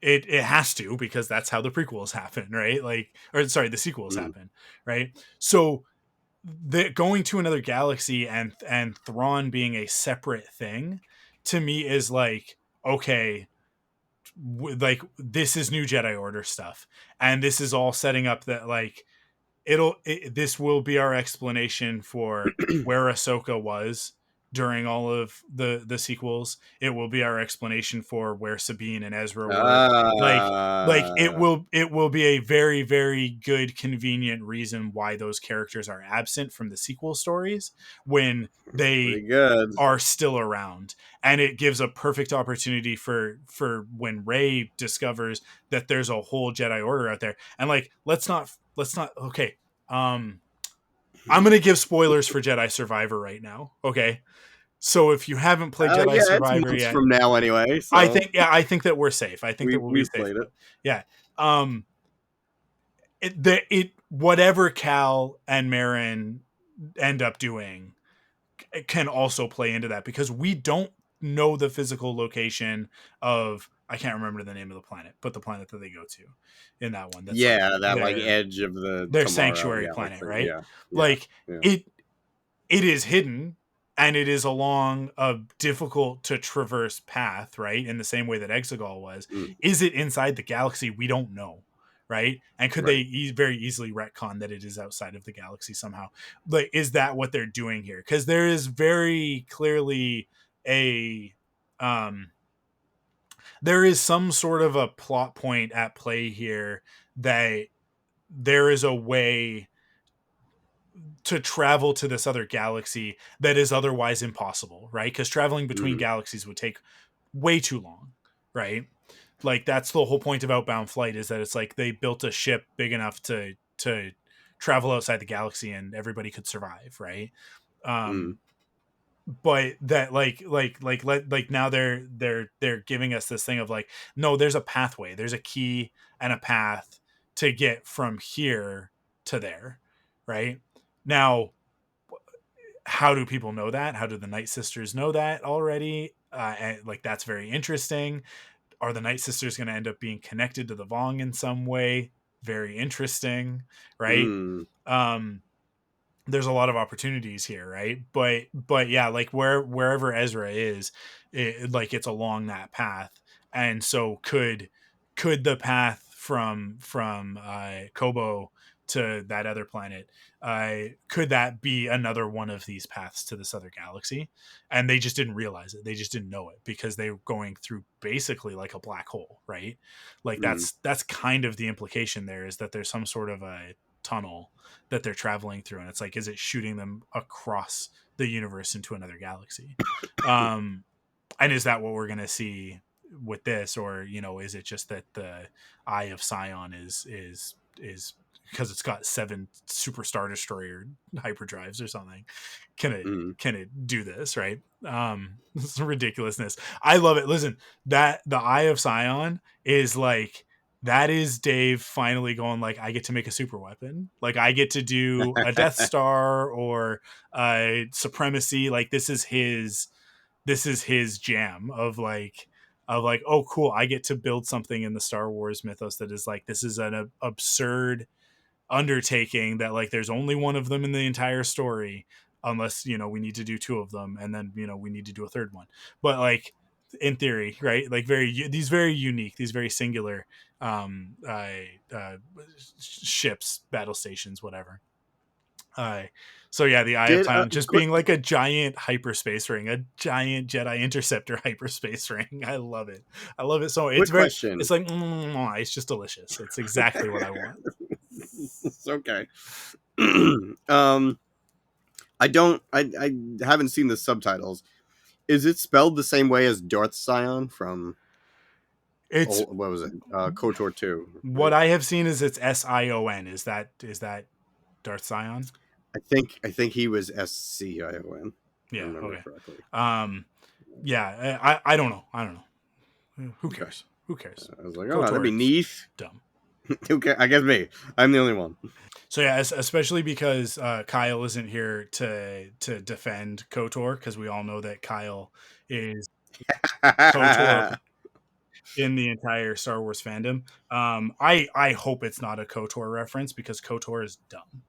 it has to, because that's how the prequels happen, right? Like, or sorry, the sequels Mm. happen, right? So going to another galaxy and Thrawn being a separate thing to me is like, okay, like this is new Jedi Order stuff, and this is all setting up that like this will be our explanation for where Ahsoka was during all of the sequels. It will be our explanation for where Sabine and Ezra were. Like Ah, it will be a very, very good, convenient reason why those characters are absent from the sequel stories when they pretty good. are still around, and it gives a perfect opportunity for when Rey discovers that there's a whole Jedi Order out there. And like, let's not okay, I'm gonna give spoilers for Jedi Survivor right now, okay? So if you haven't played Jedi Yeah, it's Survivor months yet, from now anyway, so I think that we're safe. I think that we'll be we've safe. played it. Yeah. um it whatever Cal and Marin end up doing can also play into that, because we don't know the physical location of, I can't remember the name of the planet, but the planet that they go to in that one, that's like Yeah, that like edge of the their tomorrow sanctuary planet, galaxy. right? Yeah, yeah, Like yeah. it is hidden, and it is along a difficult to traverse path, right? In the same way that Exegol was. Mm, Is it inside the galaxy? We don't know, right? And could they right. very easily retcon that it is outside of the galaxy somehow? Like, is that what they're doing here? Because there is very clearly a um there is some sort of a plot point at play here, that there is a way to travel to this other galaxy that is otherwise impossible, right? Because traveling between Mm, galaxies would take way too long, right? Like that's the whole point of Outbound Flight, is that it's like they built a ship big enough to travel outside the galaxy and everybody could survive, right? mm, But that like now they're giving us this thing of like, no, there's a pathway, there's a key and a path to get from here to there, right? Now, how do people know that? How do the Night Sisters know that already? And, like, that's very interesting. Are the Night Sisters going to end up being connected to the Vong in some way? Very interesting, right? mm, Um, there's a lot of opportunities here, right? But yeah, like wherever Ezra is, like it's along that path, and so could the path from Kobo to that other planet, could that be another one of these paths to this other galaxy? And they just didn't realize it. They just didn't know it because they were going through basically like a black hole, right? Like mm. that's kind of the implication there, is that there's some sort of a tunnel that they're traveling through, and it's like, is it shooting them across the universe into another galaxy? um and is that what we're going to see with this, or is it just that the Eye of Sion is because it's got 7 super star destroyer hyperdrives or something, can it Mm. can it do this, right? This ridiculousness. I love it. Listen, that the Eye of Sion is like, that is Dave finally going like, I get to make a super weapon, like I get to do a Death Star or Supremacy. Like this is his jam of like, oh cool, I get to build something in the Star Wars mythos that is like, this is an absurd undertaking that like there's only one of them in the entire story, unless we need to do 2 of them, and then we need to do a third one. But like, in theory, right, like these very unique, these very singular um uh, uh ships, battle stations, whatever. uh so yeah, the Eye of Did Sion just being like a giant hyperspace ring, a giant Jedi interceptor hyperspace ring. I love it. I love it so. quick It's question? like, it's just delicious. It's exactly what I want. It's okay. um, I don't. I haven't seen the subtitles. Is it spelled the same way as Darth Sion from It's old, what was it? KOTOR 2, what right? I have seen is it's Sion. Is that Darth Sion? I think he was SCION, if I Yeah. remember Okay. correctly. Um. Yeah. I don't know. I don't know. Who Okay. cares? Who cares? I was like, oh, that'd be KOTOR is neat. dumb. Okay, I guess me. I'm the only one. So yeah, especially because Kyle isn't here to defend KOTOR, because we all know that Kyle is KOTOR in the entire Star Wars fandom. I hope it's not a KOTOR reference because KOTOR is dumb.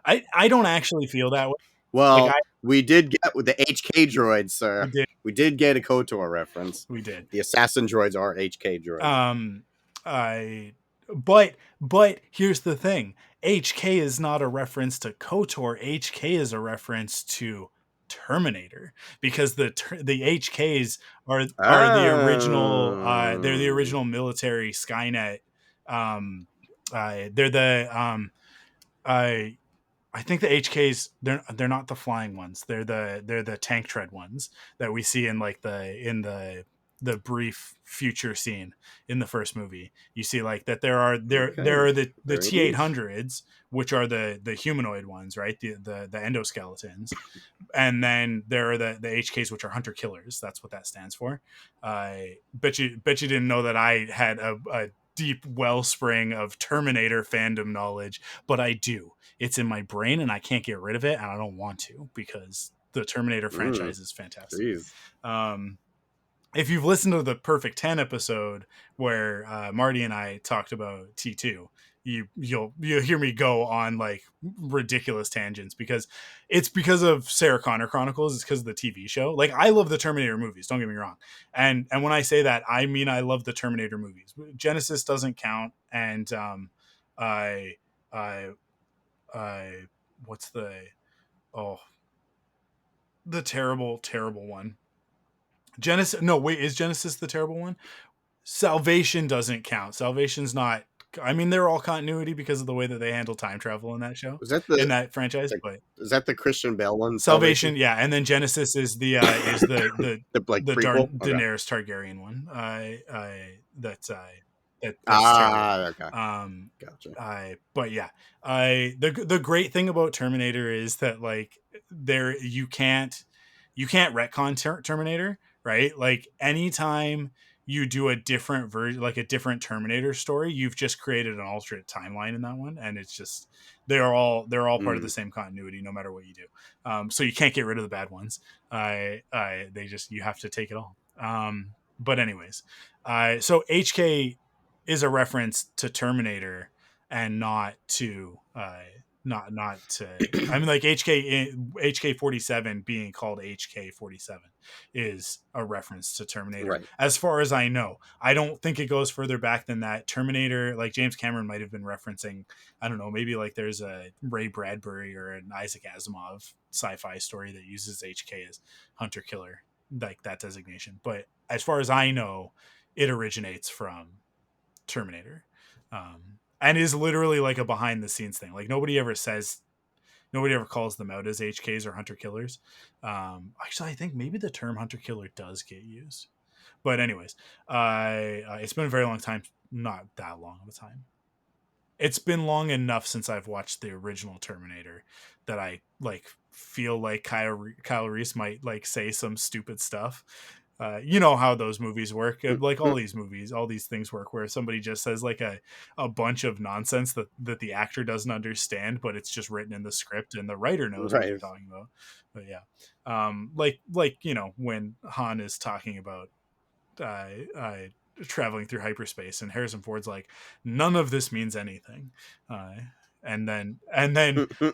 I don't actually feel that way. Like Well, we did get with the HK droids, we sir. did We did get a KOTOR reference. we did. The assassin droids are HK droids. I but here's the thing. HK is not a reference to KOTOR. HK is a reference to Terminator because the HKs are the original they're the Oh. original military Skynet. They're the I think the HKs they're not the flying ones. They're the tank tread ones that we see in like the brief future scene in the first movie. You see like that there Okay. are the Very niche. T-800s, which are the humanoid ones, right? The endoskeletons. And then there are the HKs, which are hunter killers. That's what that stands for. I bet you didn't know that I had a deep wellspring of Terminator fandom knowledge, but I do. It's in my brain and I can't get rid of it, and I don't want to because the Terminator franchise is fantastic. Jeez. Um, if you've listened to the Perfect 10 episode where Marty and I talked about T2, you'll hear me go on like ridiculous tangents because it's because of Sarah Connor Chronicles. It's because of the TV show. Like I love the Terminator movies. Don't get me wrong. And when I say that, I mean I love the Terminator movies. Genesis doesn't count. And I I I what's oh the terrible one. Genesis. No, wait, is Genesis the terrible one? Salvation doesn't count. Salvation's not. I mean, they're all continuity because of the way that they handle time travel in that show, Was that in that franchise. the But is that the Christian Bale one? Salvation, yeah, and then Genesis is The like the prequel. Okay. Daenerys Targaryen one. That's terrible. Okay. Um, Gotcha. but yeah, the great thing about Terminator is that like there you can't retcon Terminator, right? Like anytime you do a different version, like a different Terminator story, you've just created an alternate timeline in that one, and it's just they're all part of the same continuity, no matter what you do. So you can't get rid of the bad ones. They just you have to take it all. But anyways, so HK is a reference to Terminator and not to not to I mean like HK 47 being called HK 47 is a reference to Terminator. Right. As far as I know, I don't think it goes further back than that. Terminator, like James Cameron might have been referencing, I don't know, maybe like there's a Ray Bradbury or an Isaac Asimov sci-fi story that uses HK as hunter killer, like that designation. But as far as I know, it originates from Terminator. And is literally like a behind the scenes thing. Like nobody ever calls them out as HKs or hunter killers. Actually, I think maybe the term hunter killer does get used. But anyways, it's been a very long time, not that long of a time. It's been long enough since I've watched the original Terminator that I like feel like Kyle Reese might like say some stupid stuff. You know how those movies work, like all these movies, all these things work, where somebody just says like a bunch of nonsense that the actor doesn't understand, but it's just written in the script and the writer knows what they're Right. talking about. But yeah, you know when Han is talking about uh, traveling through hyperspace, and Harrison Ford's like, none of this means anything. And then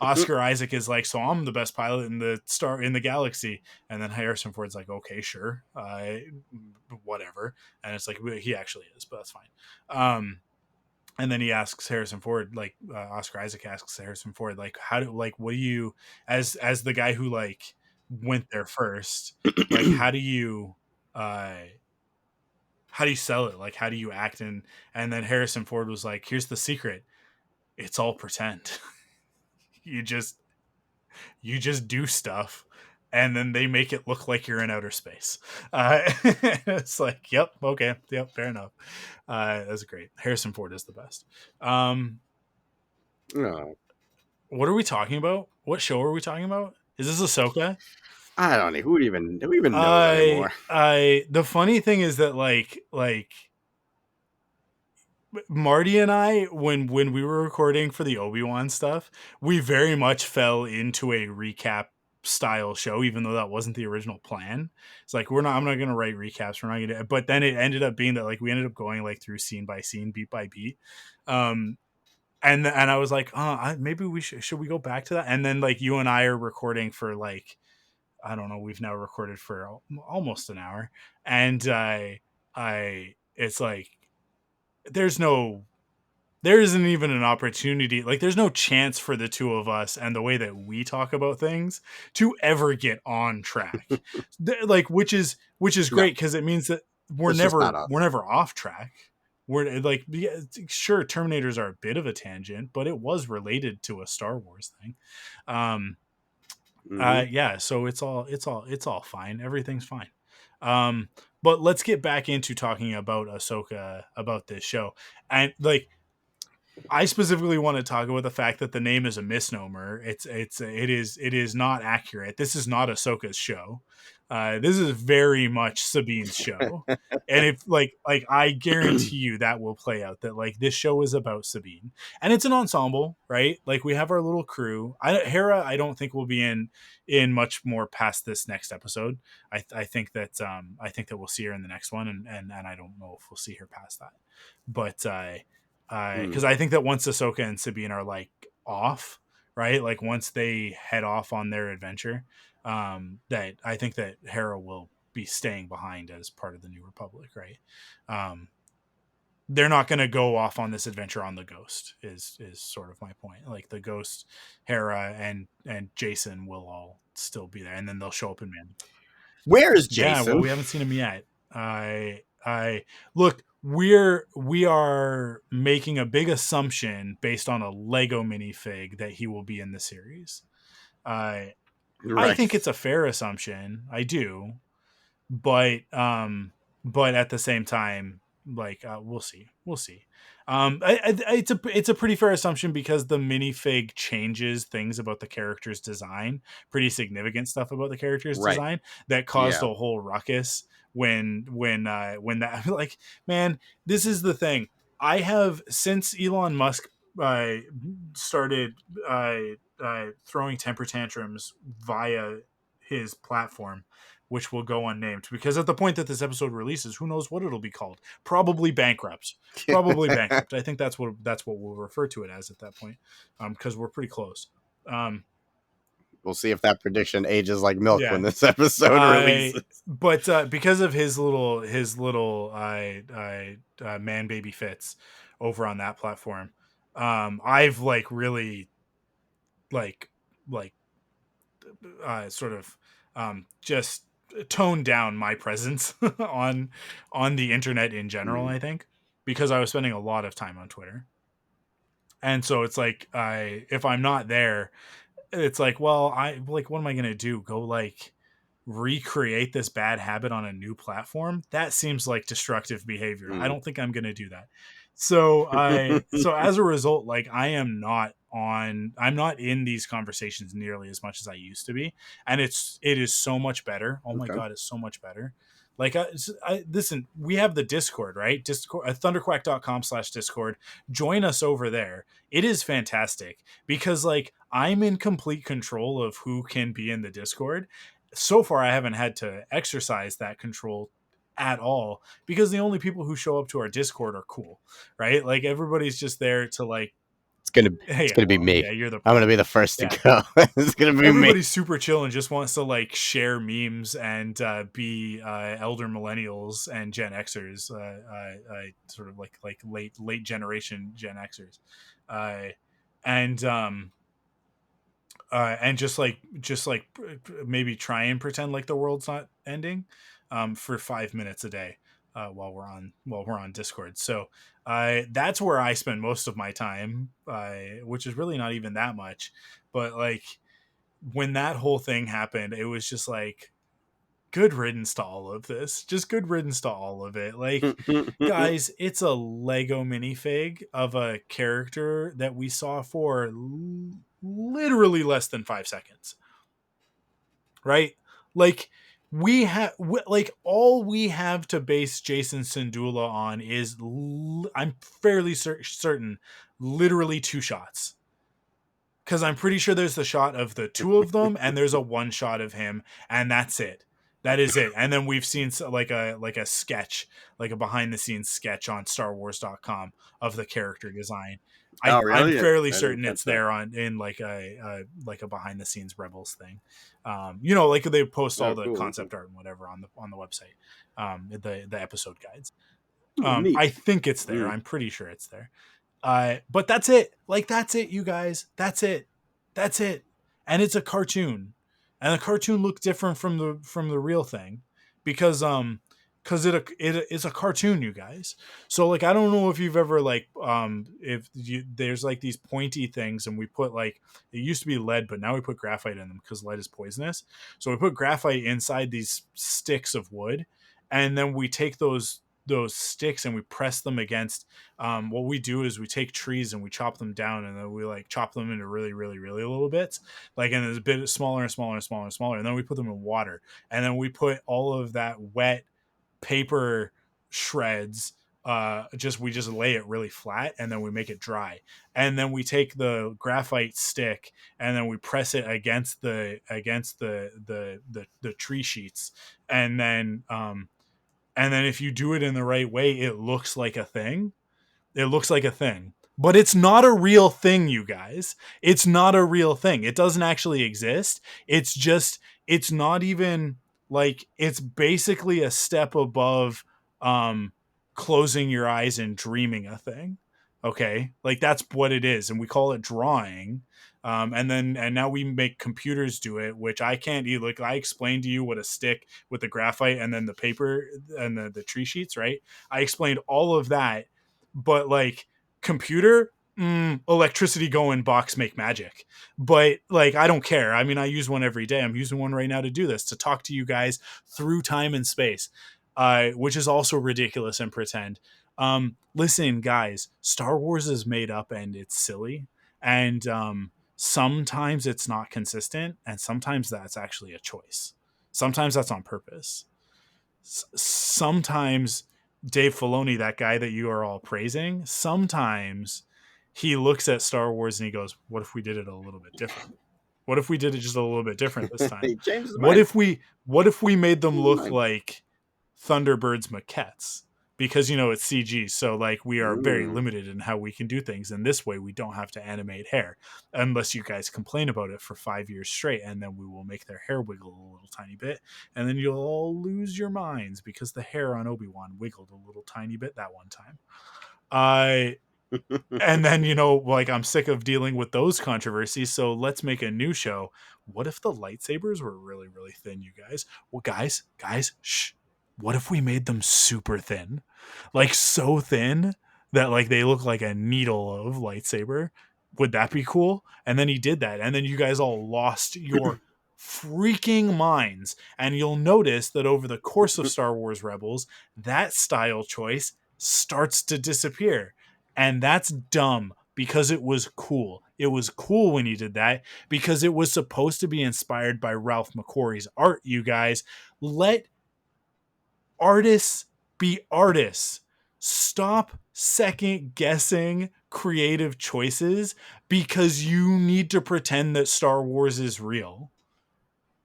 Oscar Isaac is like, so I'm the best pilot in the galaxy. And then Harrison Ford's like, okay, sure, whatever. And it's like he actually is, but that's fine. And then he asks Harrison Ford, like Oscar Isaac asks Harrison Ford, like, what do you, as the guy who like went there first, like, how do you sell it? Like, how do you act? And then Harrison Ford was like, here's the secret. It's all pretend. you just do stuff and then they make it look like you're in outer space. It's like, yep, okay, yep, fair enough. That's great. Harrison Ford is the best. No. What are we talking about? What show are we talking about? Is this Ahsoka? I don't know who even knows anymore. The funny thing is that like Marty and I, when we were recording for the Obi-Wan stuff, we very much fell into a recap style show, even though that wasn't the original plan. It's like I'm not gonna write recaps. We're not gonna. But then it ended up being that like we ended up going like through scene by scene, beat by beat. And I was like, oh, maybe we should we go back to that? And then like you and I are recording for like, I don't know, we've now recorded for almost an hour, and it's like there's no there isn't even an opportunity, like there's no chance for the two of us and the way that we talk about things to ever get on track. Like which is No, great because it means that it's just not us. we're never off track. We're like, yeah, sure, Terminators are a bit of a tangent, but it was related to a Star Wars thing. Yeah, so it's all fine. Everything's fine. But let's get back into talking about Ahsoka, about this show. And like I specifically want to talk about the fact that the name is a misnomer. It is not accurate. This is not Ahsoka's show. This is very much Sabine's show. And if like I guarantee you that will play out, that like this show is about Sabine, and it's an ensemble, right? Like we have our little crew. Hera, I don't think will be in much more past this next episode. I think that we'll see her in the next one, and I don't know if we'll see her past that, but because I think that once Ahsoka and Sabine are like off, right, like once they head off on their adventure, that I think that Hera will be staying behind as part of the New Republic, right? They're not going to go off on this adventure on the Ghost. Is sort of my point. Like the Ghost, Hera and Jason will all still be there, and then they'll show up in Man. Where is Yeah, well, Jason? we haven't seen him yet. I look. We are making a big assumption based on a Lego minifig that he will be in the series. I think it's a fair assumption. I do, but at the same time, like we'll see. It's a pretty fair assumption because the minifig changes things about the character's design, pretty significant stuff about the character's Right. design that caused Yeah. a whole ruckus when that like, man, this is the thing. I have, since Elon Musk started throwing temper tantrums via his platform, which will go unnamed, because at the point that this episode releases, who knows what it'll be called? Probably bankrupt. Probably bankrupt. I think that's what we'll refer to it as at that point, because we're pretty close. We'll see if that prediction ages like milk when Yeah. this episode releases. But because of his little man baby fits over on that platform, I've like really like sort of just toned down my presence on the internet in general. I think because I was spending a lot of time on Twitter, and so it's like if I'm not there, it's like, well, what am I gonna do? Go like recreate this bad habit on a new platform? That seems like destructive behavior. I don't think I'm going to do that. So so as a result, like I'm not in these conversations nearly as much as I used to be, and it is so much better. Oh my God, it's so much better. Like listen, we have the Discord, right? Discord, thunderquack.com/Discord. Join us over there. It is fantastic because like I'm in complete control of who can be in the Discord. So far, I haven't had to exercise that control at all because the only people who show up to our Discord are cool, right? Like everybody's just there to like, It's gonna be me. yeah, you're the I'm gonna be the first to go. It's gonna be everybody's me. super chill and just wants to like share memes and be elder millennials and Gen Xers, sort of like late generation Gen Xers, and and just like maybe try and pretend like the world's not ending for 5 minutes a day while we're on Discord. So that's where I spend most of my time, which is really not even that much. But like when that whole thing happened, it was just like, good riddance to all of this. Just good riddance to all of it. Like, guys, it's a Lego minifig of a character that we saw for literally less than 5 seconds. Right? Like, we have like all we have to base Jason Syndulla on is I'm fairly certain literally 2 shots. because I'm pretty sure there's the shot of the two of them, and there's a one shot of him, and that's it. That is it. And then we've seen like a sketch, like a behind the scenes sketch on StarWars.com of the character design. Oh, I'm really? fairly I didn't certain catch it's that. there in like a behind the scenes Rebels thing. You know, like they post all Oh, the cool. concept art and whatever on the website, the episode guides. Neat. I think it's there. Mm. I'm pretty sure it's there. But that's it. Like that's it, you guys. That's it. That's it. And it's a cartoon, and the cartoon looks different from the real thing, because it is a cartoon, you guys. So like I don't know if you've ever like if you, there's like these pointy things, and we put like it used to be lead, but now we put graphite in them because lead is poisonous. So we put graphite inside these sticks of wood, and then we take those sticks and we press them against what we do is we take trees and we chop them down, and then we like chop them into really really really little bits, like, and it's a bit smaller and smaller and smaller and smaller, and then we put them in water, and then we put all of that wet paper shreds, we just lay it really flat, and then we make it dry, and then we take the graphite stick and then we press it against the tree sheets, and then if you do it in the right way, it looks like a thing. It looks like a thing. But it's not a real thing, you guys. It's not a real thing. It doesn't actually exist. It's just, it's not even like, it's basically a step above um closing your eyes and dreaming a thing. Okay? Like that's what it is, and we call it drawing. And now we make computers do it, which I can't do. Like I explained to you what a stick with the graphite and then the paper and the tree sheets, right? I explained all of that, but like computer, electricity going, box make magic. But like I don't care. I mean, I use one every day. I'm using one right now to do this, to talk to you guys through time and space, which is also ridiculous and pretend. Listen guys, Star Wars is made up and it's silly, and sometimes it's not consistent, and sometimes that's actually a choice. Sometimes that's on purpose. Sometimes Dave Filoni, that guy that you are all praising, sometimes he looks at Star Wars and he goes, "What if we did it a little bit different? What if we did it just a little bit different this time? He changed his What mind. if we made them Changed his look mind. like Thunderbird's maquettes?" Because it's CG, so like we are very Mm. limited in how we can do things. And this way, we don't have to animate hair, unless you guys complain about it for 5 years straight, and then we will make their hair wiggle a little tiny bit, and then you'll all lose your minds because the hair on Obi-Wan wiggled a little tiny bit that one time. I and then like I'm sick of dealing with those controversies, so let's make a new show. What if the lightsabers were really really thin, you guys? Well, guys, shh. What if we made them super thin? Like so thin that like they look like a needle of lightsaber? Would that be cool? And then he did that, and then you guys all lost your freaking minds. And you'll notice that over the course of Star Wars Rebels, that style choice starts to disappear. And that's dumb because it was cool. It was cool when you did that because it was supposed to be inspired by Ralph McQuarrie's art, you guys. Let artists be artists. Stop second guessing creative choices because you need to pretend that Star Wars is real.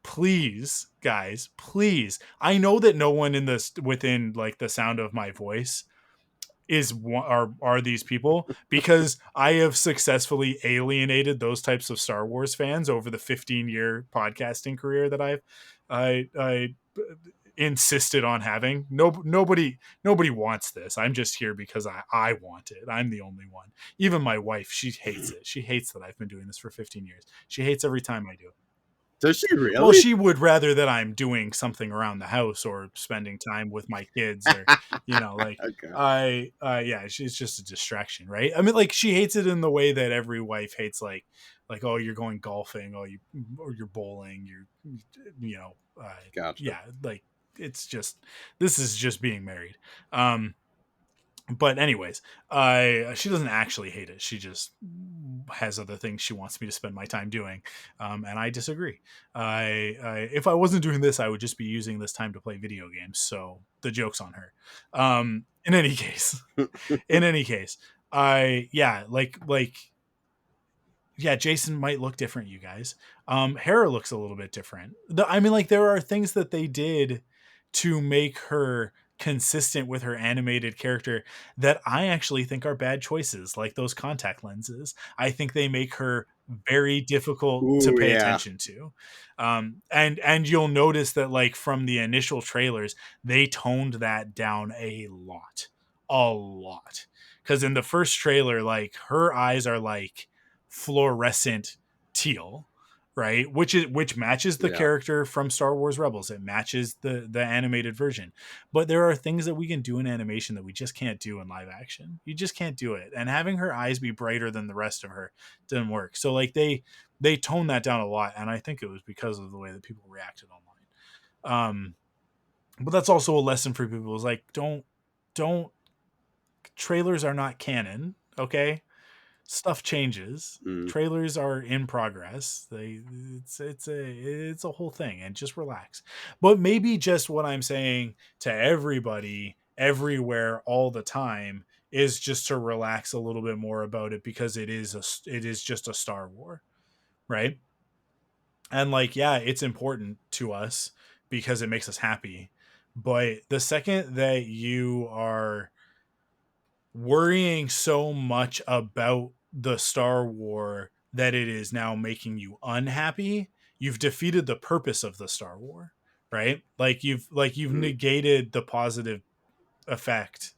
Please, guys, please. I know that no one in this within like the sound of my voice are these people, because I have successfully alienated those types of Star Wars fans over the 15-year podcasting career that I insisted on having. Nobody wants this. I'm just here because I want it. I'm the only one. Even my wife, she hates it. She hates that I've been doing this for 15 years. She hates every time I do it. Does she Well, really? she would rather that I'm doing something around the house or spending time with my kids, or like Okay. yeah, she's just a distraction, right? I mean, like she hates it in the way that every wife hates like, oh, you're going golfing, or you're bowling, you know, uh, Gotcha. yeah, like it's just, this is just being married. But anyways, she doesn't actually hate it. She just has other things she wants me to spend my time doing, and I disagree. If I wasn't doing this, I would just be using this time to play video games. So the joke's on her. In any case, in any case, I yeah, like yeah, Jason might look different, you guys. Hera looks a little bit different. I mean, like, there are things that they did to make her consistent with her animated character that I actually think are bad choices, like those contact lenses. I think they make her very difficult to Ooh, pay yeah. attention to. And you'll notice that, like, from the initial trailers, they toned that down a lot. Because in the first trailer, like, her eyes are like fluorescent teal, right? Which matches the Yeah. character from Star Wars Rebels. It matches the animated version. But there are things that we can do in animation that we just can't do in live action. You just can't do it. And having her eyes be brighter than the rest of her didn't work. So, like, they toned that down a lot, and I think it was because of the way that people reacted online. But that's also a lesson for people, is like, don't trailers are not canon, okay? Stuff changes. Mm. Trailers are in progress. It's a whole thing, and just relax. But maybe just what I'm saying to everybody everywhere all the time is just to relax a little bit more about it, because it is just a Star War, right? And, like, yeah, it's important to us because it makes us happy. But the second that you are worrying so much about the Star War that it is now making you unhappy, you've defeated the purpose of the Star War, right? Like you've Mm. negated the positive effect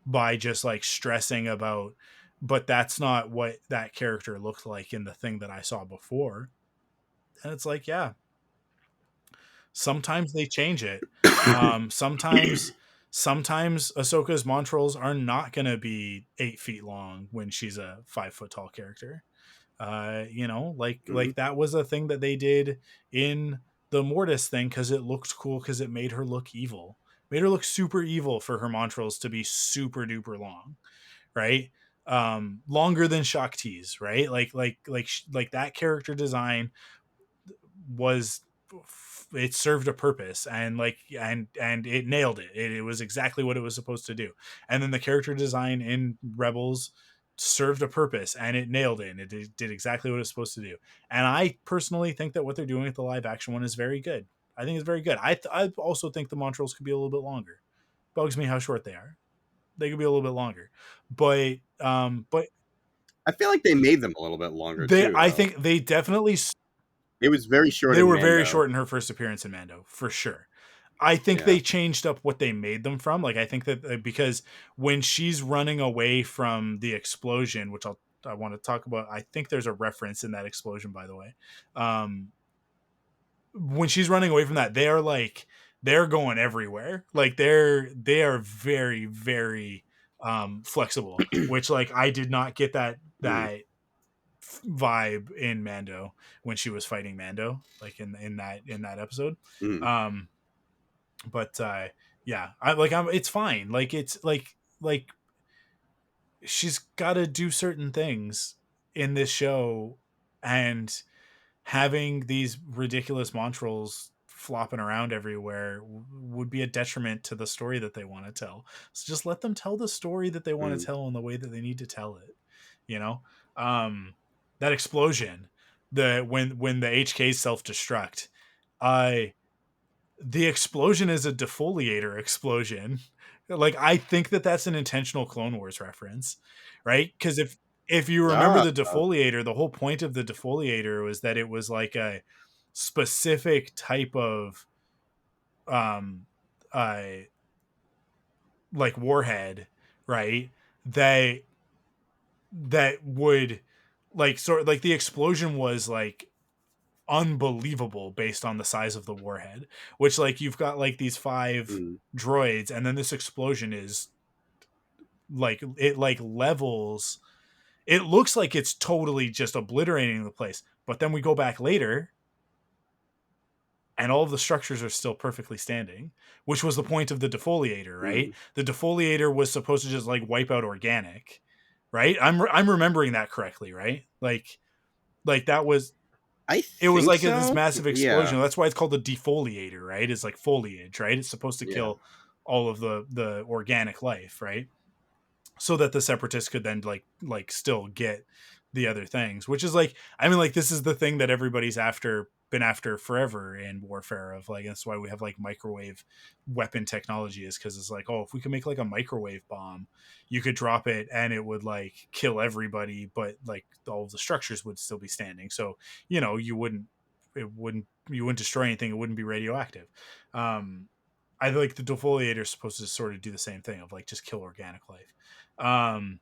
by just, like, stressing about, but that's not what that character looked like in the thing that I saw before. And it's like, yeah, sometimes they change it. Sometimes Ahsoka's Montrals are not going to be 8 feet long when she's a 5 foot tall character. Mm. Like that was a thing that they did in the Mortis thing, because it looked cool, because it made her look evil, made her look super evil for her Montrals to be super duper long, right? Longer than Shakti's, right? Like that character design was, it served a purpose, and, like, and it nailed it. It was exactly what it was supposed to do. And then the character design in Rebels served a purpose, and it nailed it, and it did exactly what it was supposed to do. And I personally think that what they're doing with the live action one is very good. I think it's very good. I also think the Montrals could be a little bit longer. Bugs me how short they are. They could be a little bit longer, but I feel like they made them a little bit longer they too, I though. think they definitely, It was very short they in were very Mando. short in her first appearance in Mando, for sure. I think Yeah. they changed up what they made them from. Like, I think that, because when she's running away from the explosion, which I want to talk about, I think there's a reference in that explosion, by the way. When she's running away from that, they're going everywhere. Like, they are very, very flexible, which, like, I did not get Mm. that vibe in Mando when she was fighting Mando, like, in that episode. Mm. Um, but yeah, I'm it's fine. Like, it's like she's got to do certain things in this show, and having these ridiculous Montrals flopping around everywhere would be a detriment to the story that they want to tell. So just let them tell the story that they want to Mm. tell in the way that they need to tell it. You know, um, that explosion, when the HKs self destruct, I the explosion is a defoliator explosion. Like, I think that that's an intentional Clone Wars reference, right? Because if you remember Ah. the defoliator, the whole point of the defoliator was that it was like a specific type of um uh like warhead, right? That would, like, sort of, like, the explosion was, like, unbelievable based on the size of the warhead, which, like, you've got, like, these five Mm. droids, and then this explosion is, like, it, like, levels, it looks like it's totally just obliterating the place, but then we go back later and all of the structures are still perfectly standing, which was the point of the defoliator, right? Mm. The defoliator was supposed to just, like, wipe out organic, right? I'm remembering that correctly, right? Like that was, I it was think like this so. massive Yeah. explosion. That's why it's called the defoliator, right? It's like foliage, right? It's supposed to Yeah. kill all of the organic life, right? So that the separatists could then, like still get the other things, which is like, I mean, like, this is the thing that everybody's been after forever in warfare, of like, that's why we have like microwave weapon technology, is because it's like, oh, if we could make like a microwave bomb, you could drop it and it would like kill everybody, but like all of the structures would still be standing. So, you wouldn't destroy anything. It wouldn't be radioactive. um I like the defoliator is supposed to sort of do the same thing, of like just kill organic life. um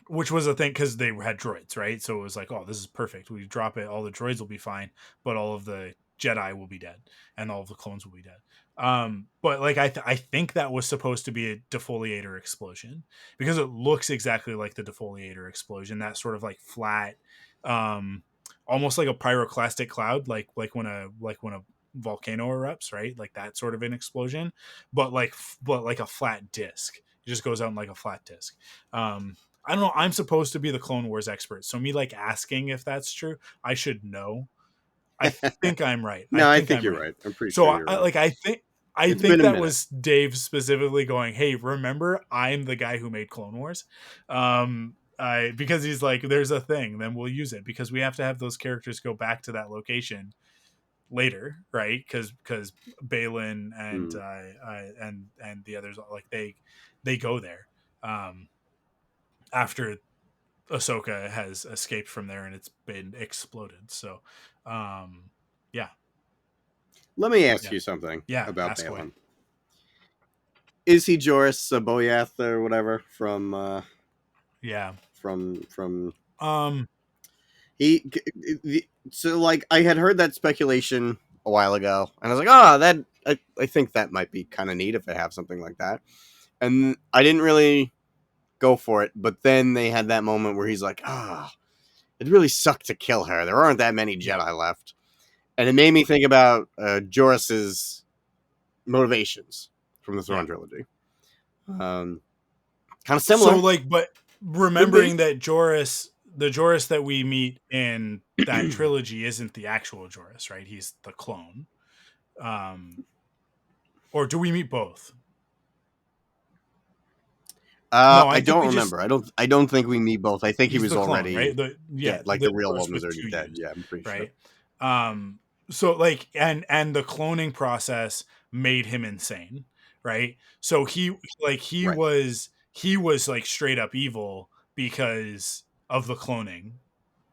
which was a thing because they had droids, right? So it was like, oh, this is perfect. We drop it, all the droids will be fine, but all of the Jedi will be dead, and all of the clones will be dead. But like, I think that was supposed to be a defoliator explosion, because it looks exactly like the defoliator explosion. That sort of like flat, um, almost like a pyroclastic cloud, like when a volcano erupts, right? Like that sort of an explosion, but like a flat disc. It just goes out in like a flat disc. I don't know. I'm supposed to be the Clone Wars expert, so me like asking if that's true, I should know. I think I'm right. I No, I think think I'm you're right. right. I'm pretty So sure you're right. I It's been think a that minute. was Dave specifically going, "Hey, remember, I'm the guy who made Clone Wars." Because he's like, "There's a thing, then we'll use it, because we have to have those characters go back to that location later, right? Because Balin and Hmm. and the others, like, they go there um after Ahsoka has escaped from there and it's been exploded. So, um, yeah, Let me ask yeah, you something yeah. about Ask away. Balin. Is he Joris Boyath or whatever Yeah. from Um. he? So like I had heard that speculation a while ago, and I was like, oh, that I think that might be kind of neat if they have something like that. And I didn't really go for it, but then they had that moment where he's like, ah, it really sucked to kill her. There aren't that many Yeah. Jedi left, and it made me think about Joris's motivations from the Yeah. Thrawn trilogy. Um, kind of So, similar, like, but could be. remembering that the Joris that we meet in that trilogy isn't the actual Joris, right? He's the clone. Um. Or do we meet both? No, I I think don't we just remember. I don't think we meet both. I think he he's was the clone, right? already Yeah, dead. Like the the real Joris one was with already two dead. U's, Yeah, I'm pretty sure. right? So like, and the cloning process made him insane, right? So Right. he was like straight up evil because of the cloning.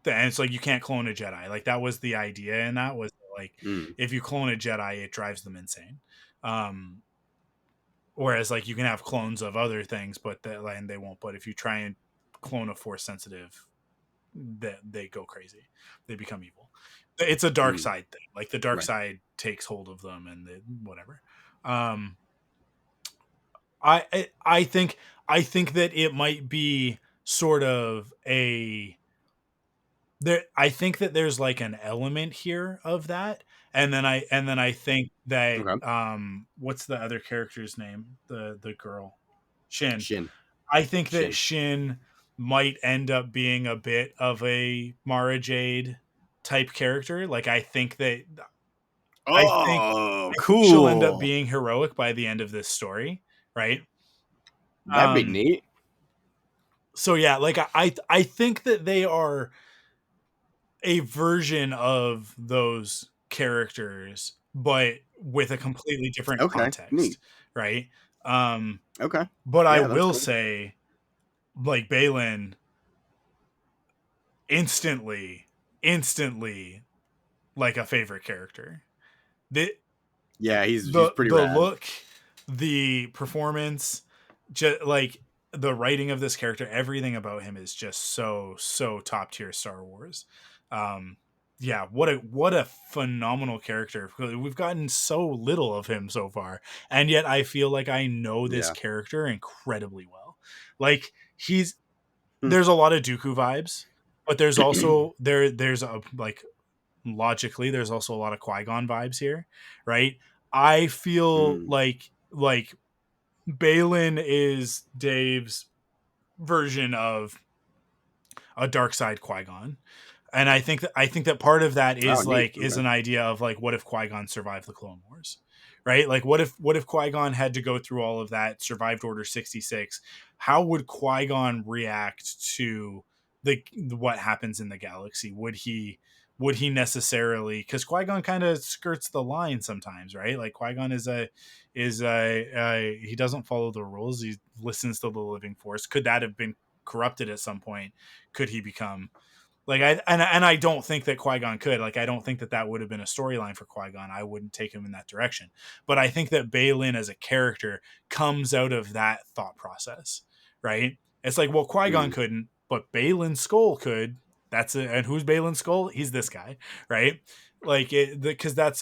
And it's like, you can't clone a Jedi. Like, that was the idea, and that was like, Mm, if you clone a Jedi, it drives them insane. Um, Whereas like, you can have clones of other things, and they won't. But if you try and clone a force sensitive, that they go crazy, they become evil. It's a dark mm, side thing. Like, the dark right. side takes hold of them, and whatever. Um, I think that it might be sort of a there. I think that there's like an element here of that, and then I think that Okay. what's the other character's name? The girl, Shin. Shin. I think that Shin. Shin might end up being a bit of a Mara Jade type character. Like, I think Oh, she'll end up cool. being heroic by the end of this story, right? That'd be Um neat. so yeah, like, I think that they are a version of those characters, but with a completely different Okay. context, Neat. right? Okay. But I Yeah, that's will cool. say, like, Balin, instantly like a favorite character. The Yeah, he's pretty the rad. look, the performance, just like the writing of this character, everything about him is just so top tier Star Wars. Um, yeah, what a phenomenal character. We've gotten so little of him so far, and yet I feel like I know this Yeah. character incredibly well. Like, Hmm. there's a lot of Dooku vibes, but there's also there's a, like, logically, there's also a lot of Qui-Gon vibes here, right? I feel Mm. like Balin is Dave's version of a dark side Qui-Gon. And I think that part of that Oh, neat. is Okay. an idea of like, what if Qui-Gon survived the Clone Wars? Right? Like, what if Qui-Gon had to go through all of that, survived Order 66? How would Qui-Gon react to the what happens in the galaxy. Would he necessarily, because Qui-Gon kind of skirts the line sometimes, right? Like Qui-Gon he doesn't follow the rules. He listens to the living force. Could that have been corrupted at some point? Could he become like I don't think that Qui-Gon could. Like I don't think that that would have been a storyline for Qui-Gon. I wouldn't take him in that direction. But I think that Baylan as a character comes out of that thought process, right? It's like, well, Qui-Gon couldn't, but Baylan Skoll could. And who's Baylan Skoll? He's this guy, right? Like it, because that's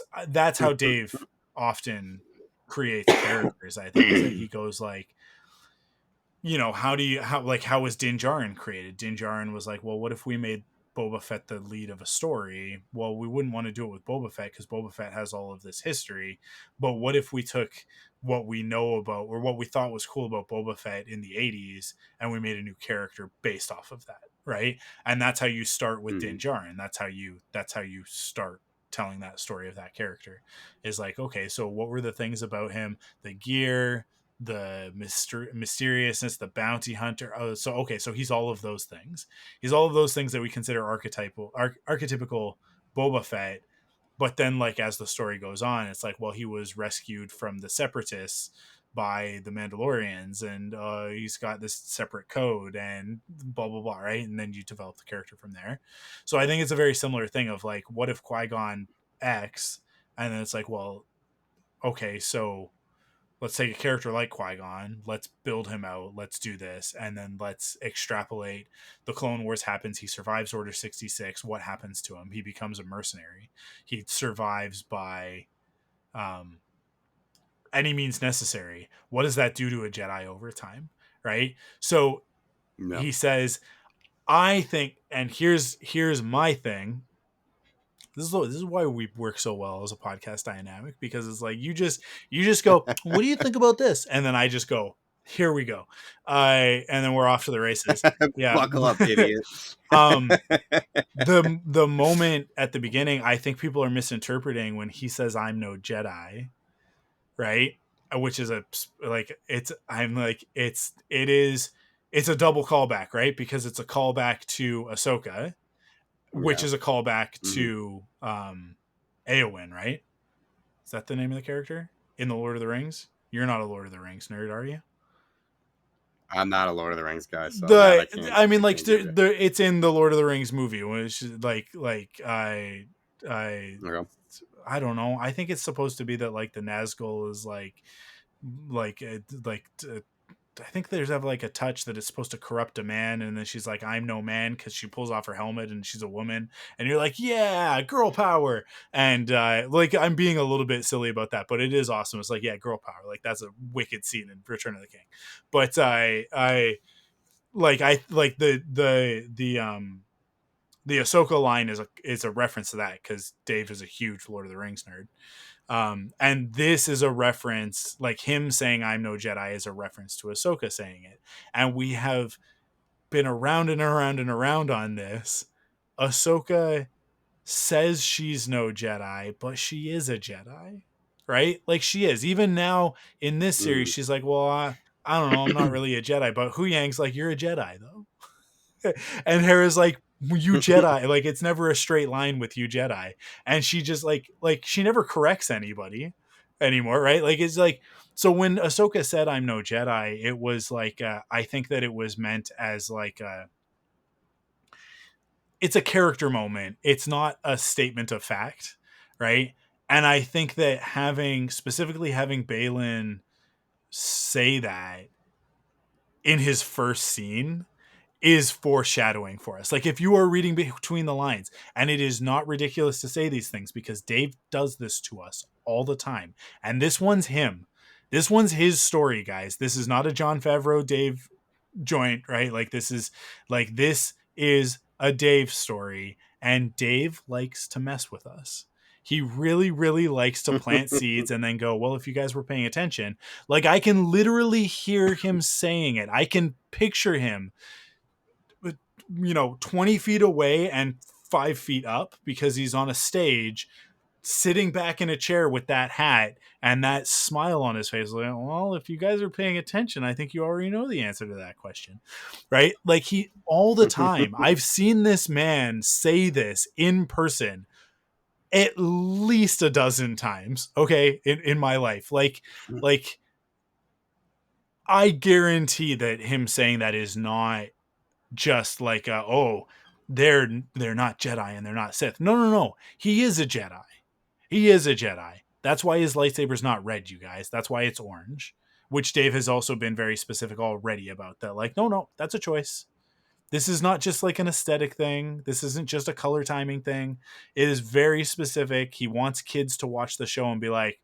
how Dave often creates characters. I think is that he goes like, how was Din Djarin created? Din Djarin was like, well, what if we made Boba Fett the lead of a story? Well, we wouldn't want to do it with Boba Fett because Boba Fett has all of this history. But what if we took what we know about, or what we thought was cool about Boba Fett in the 80s, and we made a new character based off of that, right? And that's how you start with Din Djarin. That's how you start telling that story of that character. Is like, okay, so what were the things about him? The gear, the mysteriousness, the bounty hunter. Oh, so okay, so he's all of those things. He's all of those things that we consider archetypical Boba Fett. But then, like as the story goes on, it's like, well, he was rescued from the Separatists by the Mandalorians, and he's got this separate code, and blah blah blah, right? And then you develop the character from there. So I think it's a very similar thing of like, what if Qui-Gon X, and then it's like, well, okay, so let's take a character like Qui-Gon, let's build him out, let's do this, and then let's extrapolate. The Clone Wars happens, he survives Order 66. What happens to him? He becomes a mercenary. He survives by any means necessary. What does that do to a Jedi over time, right? So he says, I think, and here's my thing. This is why we work so well as a podcast dynamic, because it's like you just go, what do you think about this? And then I just go, here we go. And then we're off to the races. Yeah. Buckle up, idiot. The moment at the beginning, I think people are misinterpreting when he says I'm no Jedi, right? Which is it's a double callback, right? Because it's a callback to Ahsoka, which is a callback to Eowyn, right? Is that the name of the character in the Lord of the Rings? You're not a Lord of the Rings nerd, are you? I'm not a Lord of the Rings guy, so it's in the Lord of the Rings movie, which I don't know. I think it's supposed to be that like the Nazgul is I think there's like a touch that it's supposed to corrupt a man, and then she's like, I'm no man, because she pulls off her helmet and she's a woman, and you're like, yeah, girl power. And I'm being a little bit silly about that, but it is awesome. It's like, yeah, girl power. Like that's a wicked scene in Return of the King. But the Ahsoka line is a reference to that, because Dave is a huge Lord of the Rings nerd. And this is a reference, like him saying I'm no Jedi is a reference to Ahsoka saying it. And we have been around and around and around on this. Ahsoka says she's no Jedi, but she is a Jedi, right? Like she is. Even now in this series, she's like, well, I don't know, I'm not really a Jedi, but Hu Yang's like, you're a Jedi though. And Hera's like, you Jedi. Like it's never a straight line with you Jedi. And she just like she never corrects anybody anymore, right? Like it's like, so when Ahsoka said I'm no Jedi, it was like I think that it was meant as like it's a character moment. It's not a statement of fact, right? And I think that specifically having Baylan say that in his first scene is foreshadowing for us. Like if you are reading between the lines, and it is not ridiculous to say these things, because Dave does this to us all the time. And this one's him. This one's his story, guys. This is not a Jon Favreau Dave joint, right? This is a Dave story, and Dave likes to mess with us. He really, really likes to plant seeds and then go, well, if you guys were paying attention, like I can literally hear him saying it. I can picture him 20 feet away and 5 feet up, because he's on a stage sitting back in a chair with that hat and that smile on his face. Like, well, if you guys are paying attention, I think you already know the answer to that question, right? Like he all the time. I've seen this man say this in person at least a dozen times. Okay, in my life, like I guarantee that him saying that is not just like oh they're not Jedi and they're not Sith. No, no, no. He is a Jedi. He is a Jedi. That's why his lightsaber's not red, you guys. That's why it's orange, which Dave has also been very specific already about that. Like, no, no, that's a choice. This is not just like an aesthetic thing. This isn't just a color timing thing. It is very specific. He wants kids to watch the show and be like,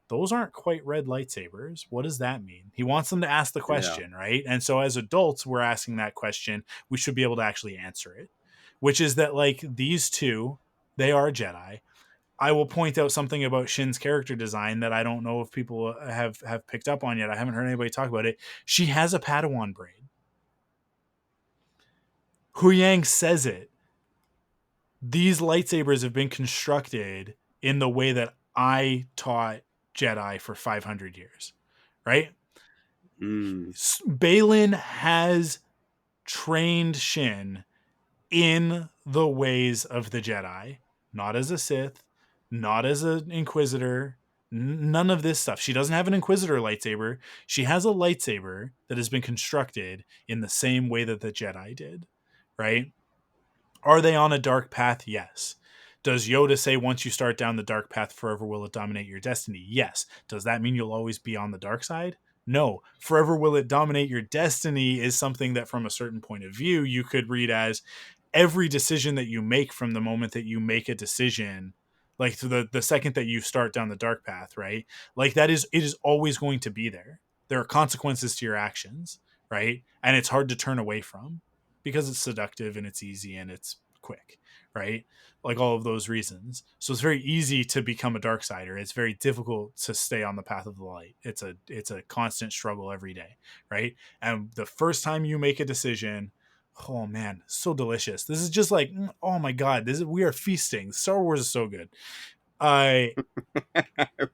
those aren't quite red lightsabers. What does that mean? He wants them to ask the Yeah. question, right? And so as adults, we're asking that question. We should be able to actually answer it, which is that like these two, they are Jedi. I will point out something about Shin's character design that I don't know if people have picked up on yet. I haven't heard anybody talk about it. She has a Padawan braid. Huyang says it. These lightsabers have been constructed in the way that I taught Jedi for 500 years, right? Mm. Balin has trained Shin in the ways of the Jedi, not as a Sith, not as an Inquisitor, none of this stuff. She doesn't have an Inquisitor lightsaber. She has a lightsaber that has been constructed in the same way that the Jedi did, right? Are they on a dark path? Yes. Does Yoda say once you start down the dark path, forever will it dominate your destiny? Yes. Does that mean you'll always be on the dark side? No. Forever will it dominate your destiny is something that, from a certain point of view, you could read as every decision that you make from the moment that you make a decision, like the second that you start down the dark path, right? Like it is always going to be there. There are consequences to your actions, right? And it's hard to turn away from because it's seductive and it's easy and it's quick, right? Like all of those reasons. So it's very easy to become a dark sider. It's very difficult to stay on the path of the light. It's a constant struggle every day, right? And the first time you make a decision, oh man, so delicious. This is just like, oh my god, we are feasting. Star Wars is so good.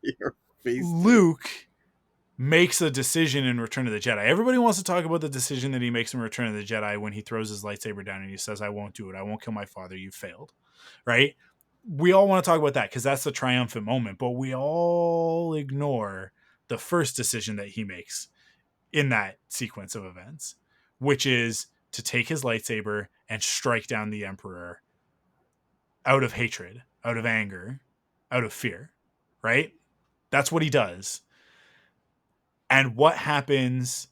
You're feasting. Luke makes a decision in Return of the Jedi. Everybody wants to talk about the decision that he makes in Return of the Jedi when he throws his lightsaber down and he says, I won't do it. I won't kill my father. You failed. Right? We all want to talk about that because that's the triumphant moment, but we all ignore the first decision that he makes in that sequence of events, which is to take his lightsaber and strike down the Emperor out of hatred, out of anger, out of fear. Right? That's what he does. And what happens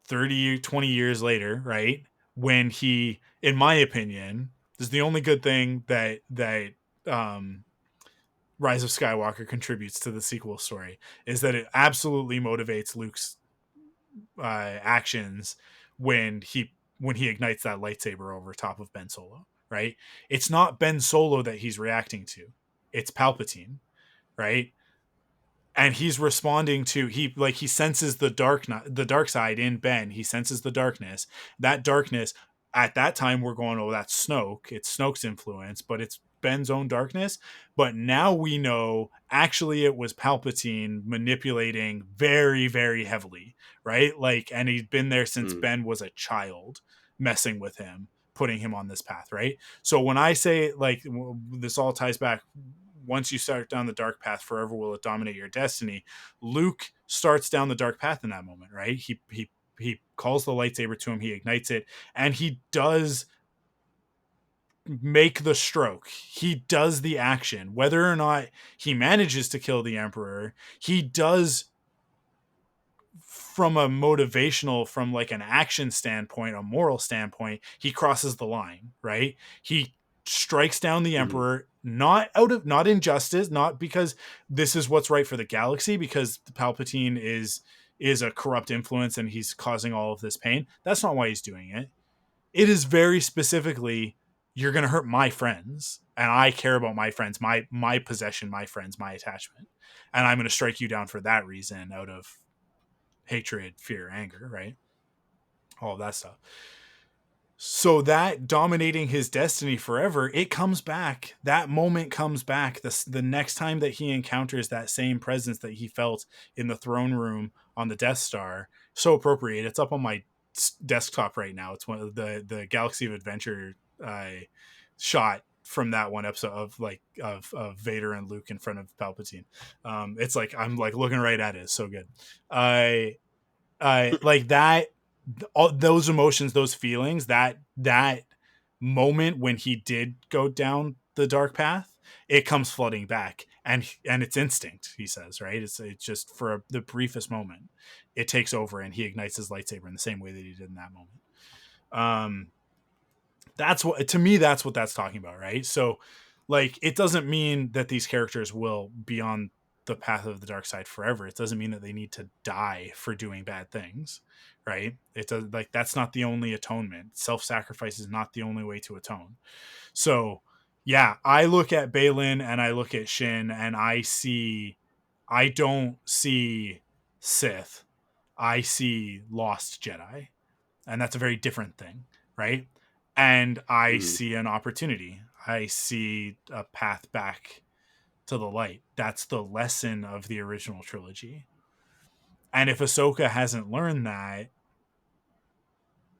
30, 20 years later, right? When he, in my opinion, this is the only good thing that um, Rise of Skywalker contributes to the sequel story, is that it absolutely motivates Luke's actions when he ignites that lightsaber over top of Ben Solo, right? It's not Ben Solo that he's reacting to. It's Palpatine, right? And he's responding to he senses the dark side in Ben. He senses the darkness. That darkness at that time we're going, oh, that's Snoke. It's Snoke's influence, but it's Ben's own darkness. But now we know actually it was Palpatine manipulating very, very heavily, right? Like, and he'd been there since Ben was a child, messing with him, putting him on this path, right? So when I say like this all ties back, once you start down the dark path, forever will it dominate your destiny. Luke starts down the dark path in that moment, right? He calls the lightsaber to him, he ignites it, and he does make the stroke. He does the action. Whether or not he manages to kill the Emperor, he does, from a motivational, from like an action standpoint, a moral standpoint, he crosses the line, right? He strikes down the Emperor, not injustice, not because this is what's right for the galaxy, because Palpatine is a corrupt influence and he's causing all of this pain. That's not why he's doing it. It is very specifically, you're going to hurt my friends, and I care about my friends, my possession, my friends, my attachment, and I'm going to strike you down for that reason, out of hatred, fear, anger, right? All of that stuff. So that dominating his destiny forever, it comes back. That moment comes back. The next time that he encounters that same presence that he felt in the throne room on the Death Star, so appropriate. It's up on my desktop right now. It's one of the Galaxy of Adventure shot from that one episode of Vader and Luke in front of Palpatine. It's like I'm like looking right at it. It's so good. I like that, all those emotions, those feelings, that moment when he did go down the dark path, it comes flooding back, and it's instinct, he says, right? It's just for the briefest moment it takes over, and he ignites his lightsaber in the same way that he did in that moment. That's what, to me, that's what that's talking about, right? So like, it doesn't mean that these characters will be on the path of the dark side forever. It doesn't mean that they need to die for doing bad things, right? It does, like, that's not the only atonement. Self-sacrifice is not the only way to atone. So yeah, I look at Balin and I look at Shin, and I don't see Sith, I see lost Jedi, and that's a very different thing, right? And I see an opportunity. I see a path back to the light. That's the lesson of the original trilogy. And if Ahsoka hasn't learned that,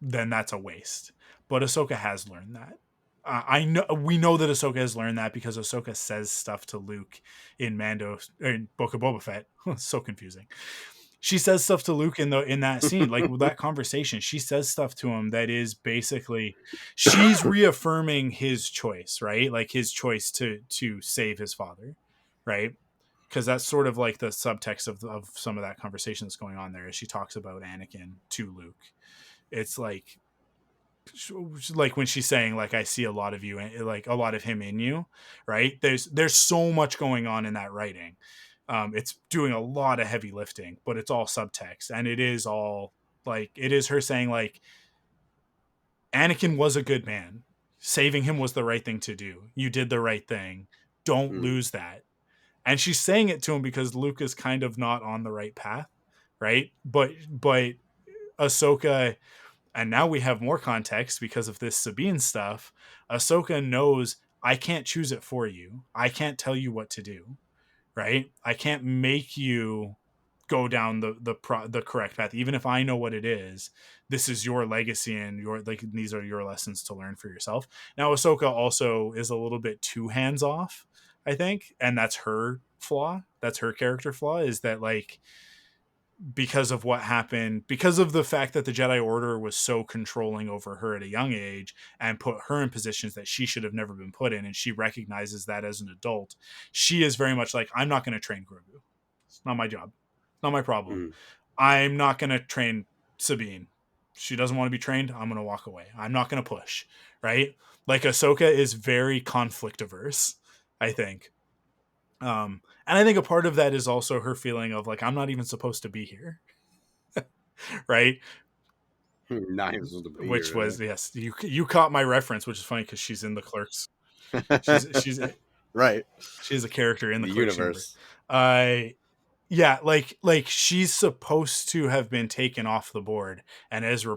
then that's a waste. But Ahsoka has learned that. I know, we know that Ahsoka has learned that because Ahsoka says stuff to Luke in Mando, in Book of Boba Fett. So confusing. She says stuff to Luke in that scene, like with that conversation. She says stuff to him that is basically, she's reaffirming his choice, right? Like his choice to save his father, right? Because that's sort of like the subtext of some of that conversation that's going on there. As she talks about Anakin to Luke, it's like when she's saying, like, I see a lot of you, like a lot of him in you, right? There's so much going on in that writing. It's doing a lot of heavy lifting, but it's all subtext, and it is all like, it is her saying, like, Anakin was a good man, saving him was the right thing to do, you did the right thing, don't lose that. And she's saying it to him because Luke is kind of not on the right path, right? But Ahsoka, and now we have more context because of this Sabine stuff. Ahsoka knows, I can't choose it for you. I can't tell you what to do, right? I can't make you go down the correct path, even if I know what it is. This is your legacy, and your, like, these are your lessons to learn for yourself. Now, Ahsoka also is a little bit too hands off, I think, and that's her flaw. That's her character flaw, is that, like, because of what happened, because of the fact that the Jedi Order was so controlling over her at a young age and put her in positions that she should have never been put in, and she recognizes that as an adult, she is very much like, I'm not going to train Grogu. It's not my job. It's not my problem. I'm not going to train Sabine. She doesn't want to be trained. I'm going to walk away. I'm not going to push, right? Like, Ahsoka is very conflict averse, I think. And I think a part of that is also her feeling of, like, I'm not even supposed to be here. Right? Not even supposed to be Which here, was, yes, you caught my reference, which is funny because she's in the Clerks. She's right. She's a character in the Clerks universe. Universe. Yeah, like she's supposed to have been taken off the board, and Ezra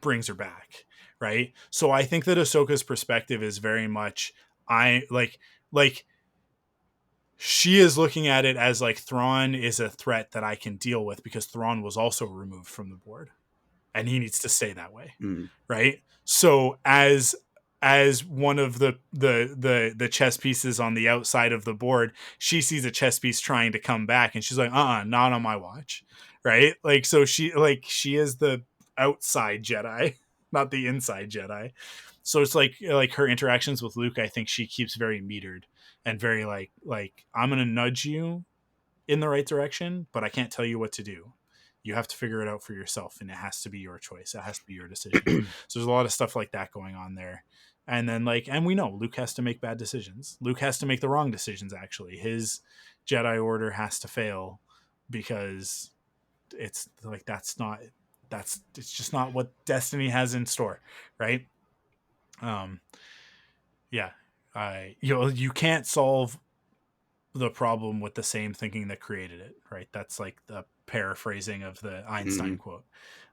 brings her back, right? So I think that Ahsoka's perspective is very much, I like she is looking at it as, like, Thrawn is a threat that I can deal with because Thrawn was also removed from the board, and he needs to stay that way, right? So as one of the chess pieces on the outside of the board, she sees a chess piece trying to come back, and she's like, not on my watch, right? Like, so she is the outside Jedi, not the inside Jedi. So it's like her interactions with Luke, I think she keeps very metered and very like, I'm gonna nudge you in the right direction, but I can't tell you what to do. You have to figure it out for yourself, and it has to be your choice. It has to be your decision. So there's a lot of stuff like that going on there. And then, like, and we know Luke has to make bad decisions. Luke has to make the wrong decisions, actually. His Jedi Order has to fail because it's like, it's just not what destiny has in store, right? Yeah. You can't solve the problem with the same thinking that created it, right? That's like the paraphrasing of the Einstein quote,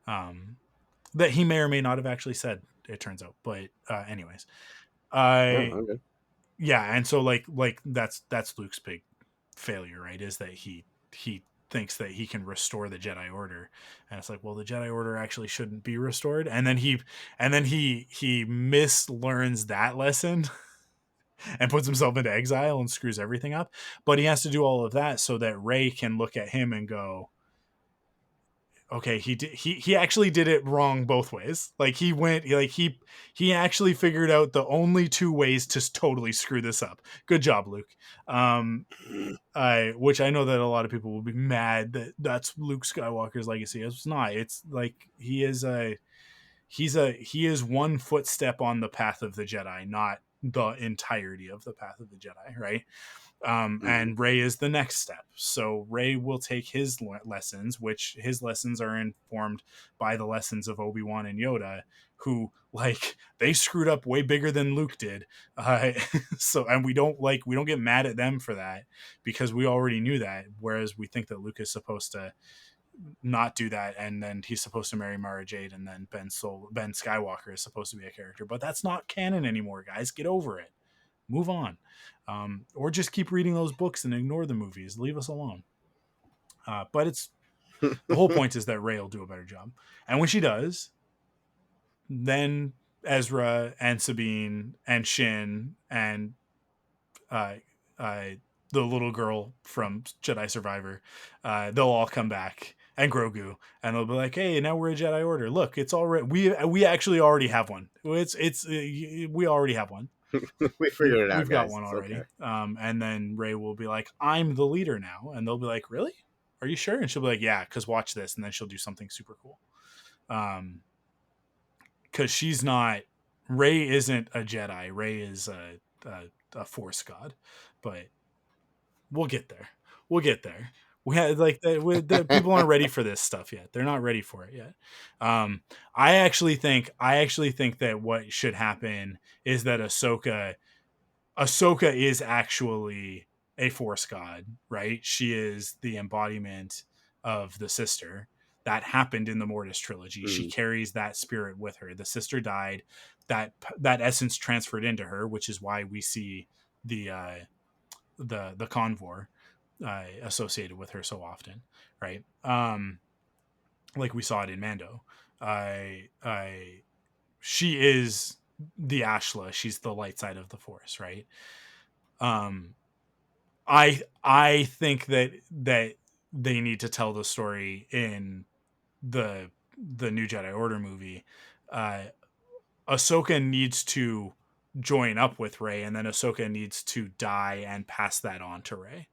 that he may or may not have actually said. it turns out. But anyways, Oh, I okay. yeah, and so like that's Luke's big failure, right? Is that he thinks that he can restore the Jedi Order, and it's like, well, the Jedi Order actually shouldn't be restored, and then he mislearns that lesson and puts himself into exile and screws everything up. But he has to do all of that so that Rey can look at him and go, okay, he actually did it wrong both ways. Like he actually figured out the only two ways to totally screw this up. Good job, Luke. Um, which I know that a lot of people will be mad that that's Luke Skywalker's legacy. It's not. It's like he is one footstep on the path of the Jedi, not the entirety of the path of the Jedi, right? Mm. And Rey is the next step. So Rey will take his lessons, which his lessons are informed by the lessons of Obi-Wan and Yoda, who like they screwed up way bigger than Luke did. So and we don't get mad at them for that because we already knew that. Whereas we think that Luke is supposed to not do that, and then he's supposed to marry Mara Jade, and then Ben Skywalker is supposed to be a character, but that's not canon anymore, guys. Get over it. Move on, or just keep reading those books and ignore the movies. Leave us alone. But it's the whole point is that Rey will do a better job, and when she does, then Ezra and Sabine and Shin and uh, uh, the little girl from Jedi Survivor, they'll all come back, and Grogu, and they'll be like, "Hey, now we're a Jedi Order. Look, it's already we actually already have one. We already have one. We figured it out, We've got guys. one It's okay. already." And then Rey will be like, "I'm the leader now," and they'll be like, "Really? Are you sure?" And she'll be like, "Yeah, because watch this," and then she'll do something super cool. Because she's not. Rey isn't a Jedi. Rey is a Force god, but we'll get there. We'll get there. We had like the people aren't ready for this stuff yet. They're not ready for it yet. Um, I actually think that what should happen is that Ahsoka is actually a Force god, right? She is the embodiment of the sister. That happened in the Mortis trilogy. She Mm. carries that spirit with her. The sister died. That essence transferred into her, which is why we see the the convor associated with her so often, right? Like we saw it in Mando. I She is the Ashla. She's the light side of the Force, right? Um, I think that they need to tell the story in the new Jedi Order movie. Uh, Ahsoka needs to join up with Rey, and then Ahsoka needs to die and pass that on to Rey.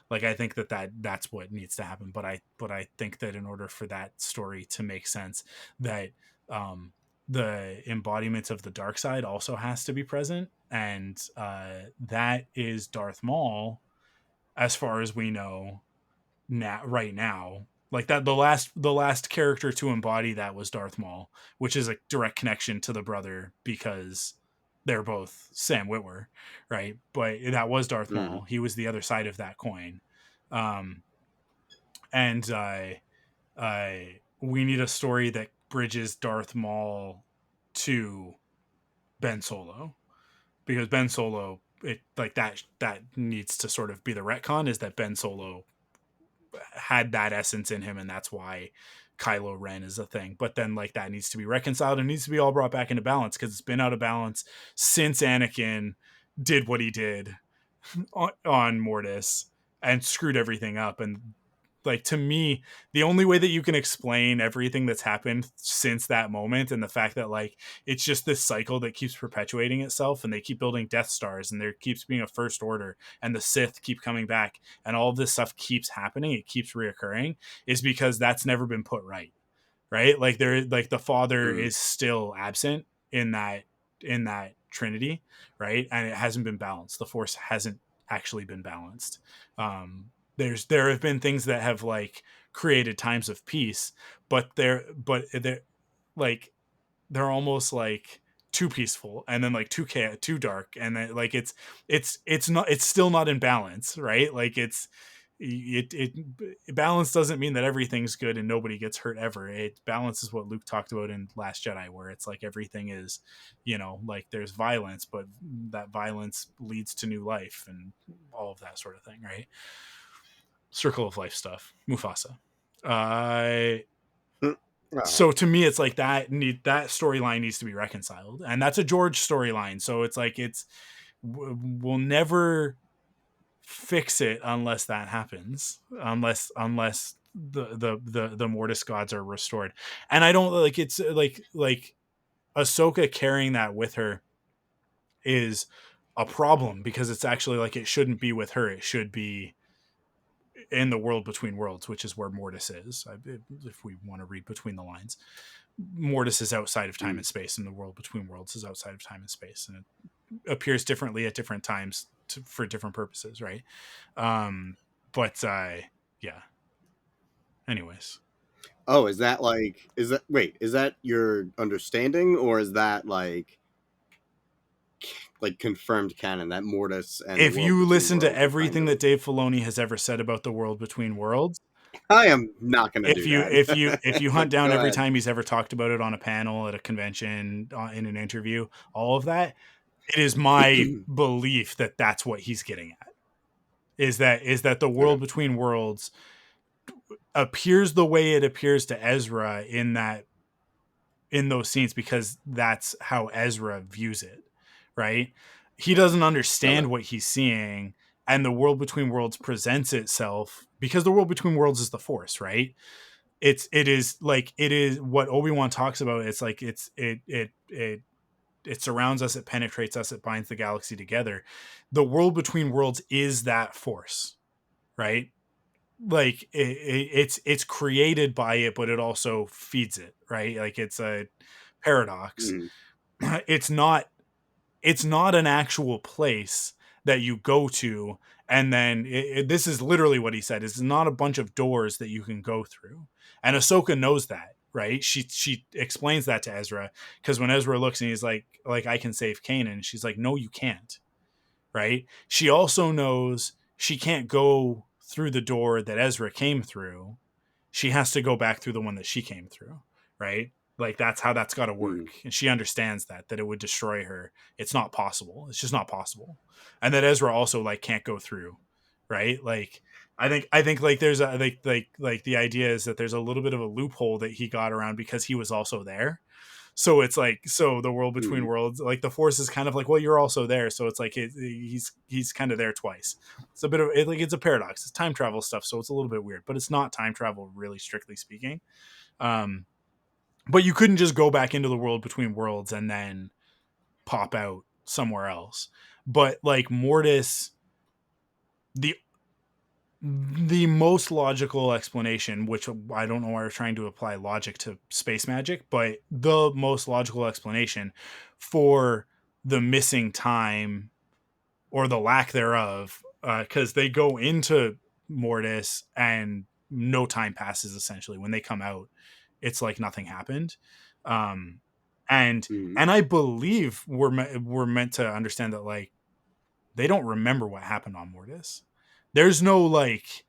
Like I think that's what needs to happen. But I think that in order for that story to make sense, that um, the embodiment of the dark side also has to be present, and that is Darth Maul, as far as we know now, right now. Like that, the last character to embody that was Darth Maul, which is a direct connection to the brother because they're both Sam Witwer, right? But that was Darth Mm. Maul. He was the other side of that coin, um, and we need a story that bridges Darth Maul to Ben Solo, because Ben Solo, it like that needs to sort of be the retcon, is that Ben Solo had that essence in him, and that's why Kylo Ren is a thing. But then like that needs to be reconciled and needs to be all brought back into balance, because it's been out of balance since Anakin did what he did on Mortis and screwed everything up. And like to me, the only way that you can explain everything that's happened since that moment, and the fact that like it's just this cycle that keeps perpetuating itself, and they keep building Death Stars, and there keeps being a First Order, and the Sith keep coming back, and all of this stuff keeps happening, it keeps reoccurring, is because that's never been put right. Right? Like like the father Mm. is still absent in that trinity, right? And it hasn't been balanced. The Force hasn't actually been balanced. There have been things that have like created times of peace, but they're like they're almost like too peaceful, and then like too dark, and then like it's still not in balance, right? Like balance doesn't mean that everything's good and nobody gets hurt ever. It balance is what Luke talked about in Last Jedi, where it's like everything is, like there's violence, but that violence leads to new life and all of that sort of thing, right? Circle of life stuff. Mufasa. Oh. So to me, it's like that storyline needs to be reconciled, and that's a George storyline. So it's like we'll never fix it unless that happens, unless the Mortis gods are restored. And I don't like it's like Ahsoka carrying that with her is a problem, because it's actually like it shouldn't be with her. It should be in the world between worlds, which is where Mortis is. If we want to read between the lines, Mortis is outside of time Mm. and space, and the world between worlds is outside of time and space, and it appears differently at different times for different purposes, right? Um, but yeah. Anyways, Oh, is that like is that your understanding, or is that like confirmed canon that Mortis and the if world you between listen to worlds are kind everything of? that Dave Filoni has ever said about the world between worlds, I am not going to if do you that. if you hunt But down go every ahead. time he's ever talked about it on a panel, at a convention, in an interview, all of that, it is my belief that that's what he's getting at. Is that the Okay. world between worlds appears the way it appears to Ezra in those scenes, because that's how Ezra views it, right? He doesn't Okay. understand what he's seeing, and the world between worlds presents itself because the world between worlds is the Force, right? It is what Obi-Wan talks about. It's like it surrounds us, it penetrates us, it binds the galaxy together. The world between worlds is that Force, right? Like it's created by it, but it also feeds it, right? Like it's a paradox. Mm. it's not it's not an actual place that you go to, and then this is literally what he said. It's not a bunch of doors that you can go through, and Ahsoka knows that, right? She explains that to Ezra, because when Ezra looks and he's like I can save Kanan, she's like, no, you can't, right? She also knows she can't go through the door that Ezra came through. She has to go back through the one that she came through, right? Like that's how that's got to Mm. work. And she understands that it would destroy her. It's not possible. It's just not possible. And that Ezra also like can't go through, right? Like I think like there's a like the idea is that there's a little bit of a loophole that he got around because he was also there. So it's like, so the world between Mm. worlds, like the Force is kind of like, well, you're also there, so it's like he's kind of there twice. It's a bit of like it's a paradox. It's time travel stuff, so it's a little bit weird, but it's not time travel really strictly speaking. Um, but you couldn't just go back into the world between worlds and then pop out somewhere else. But like Mortis, the the most logical explanation, which I don't know why we're trying to apply logic to space magic, but the most logical explanation for the missing time or the lack thereof, because they go into Mortis and no time passes essentially. When they come out, it's like nothing happened. Um, and Mm. and I believe we're meant to understand that like they don't remember what happened on Mortis. There's no like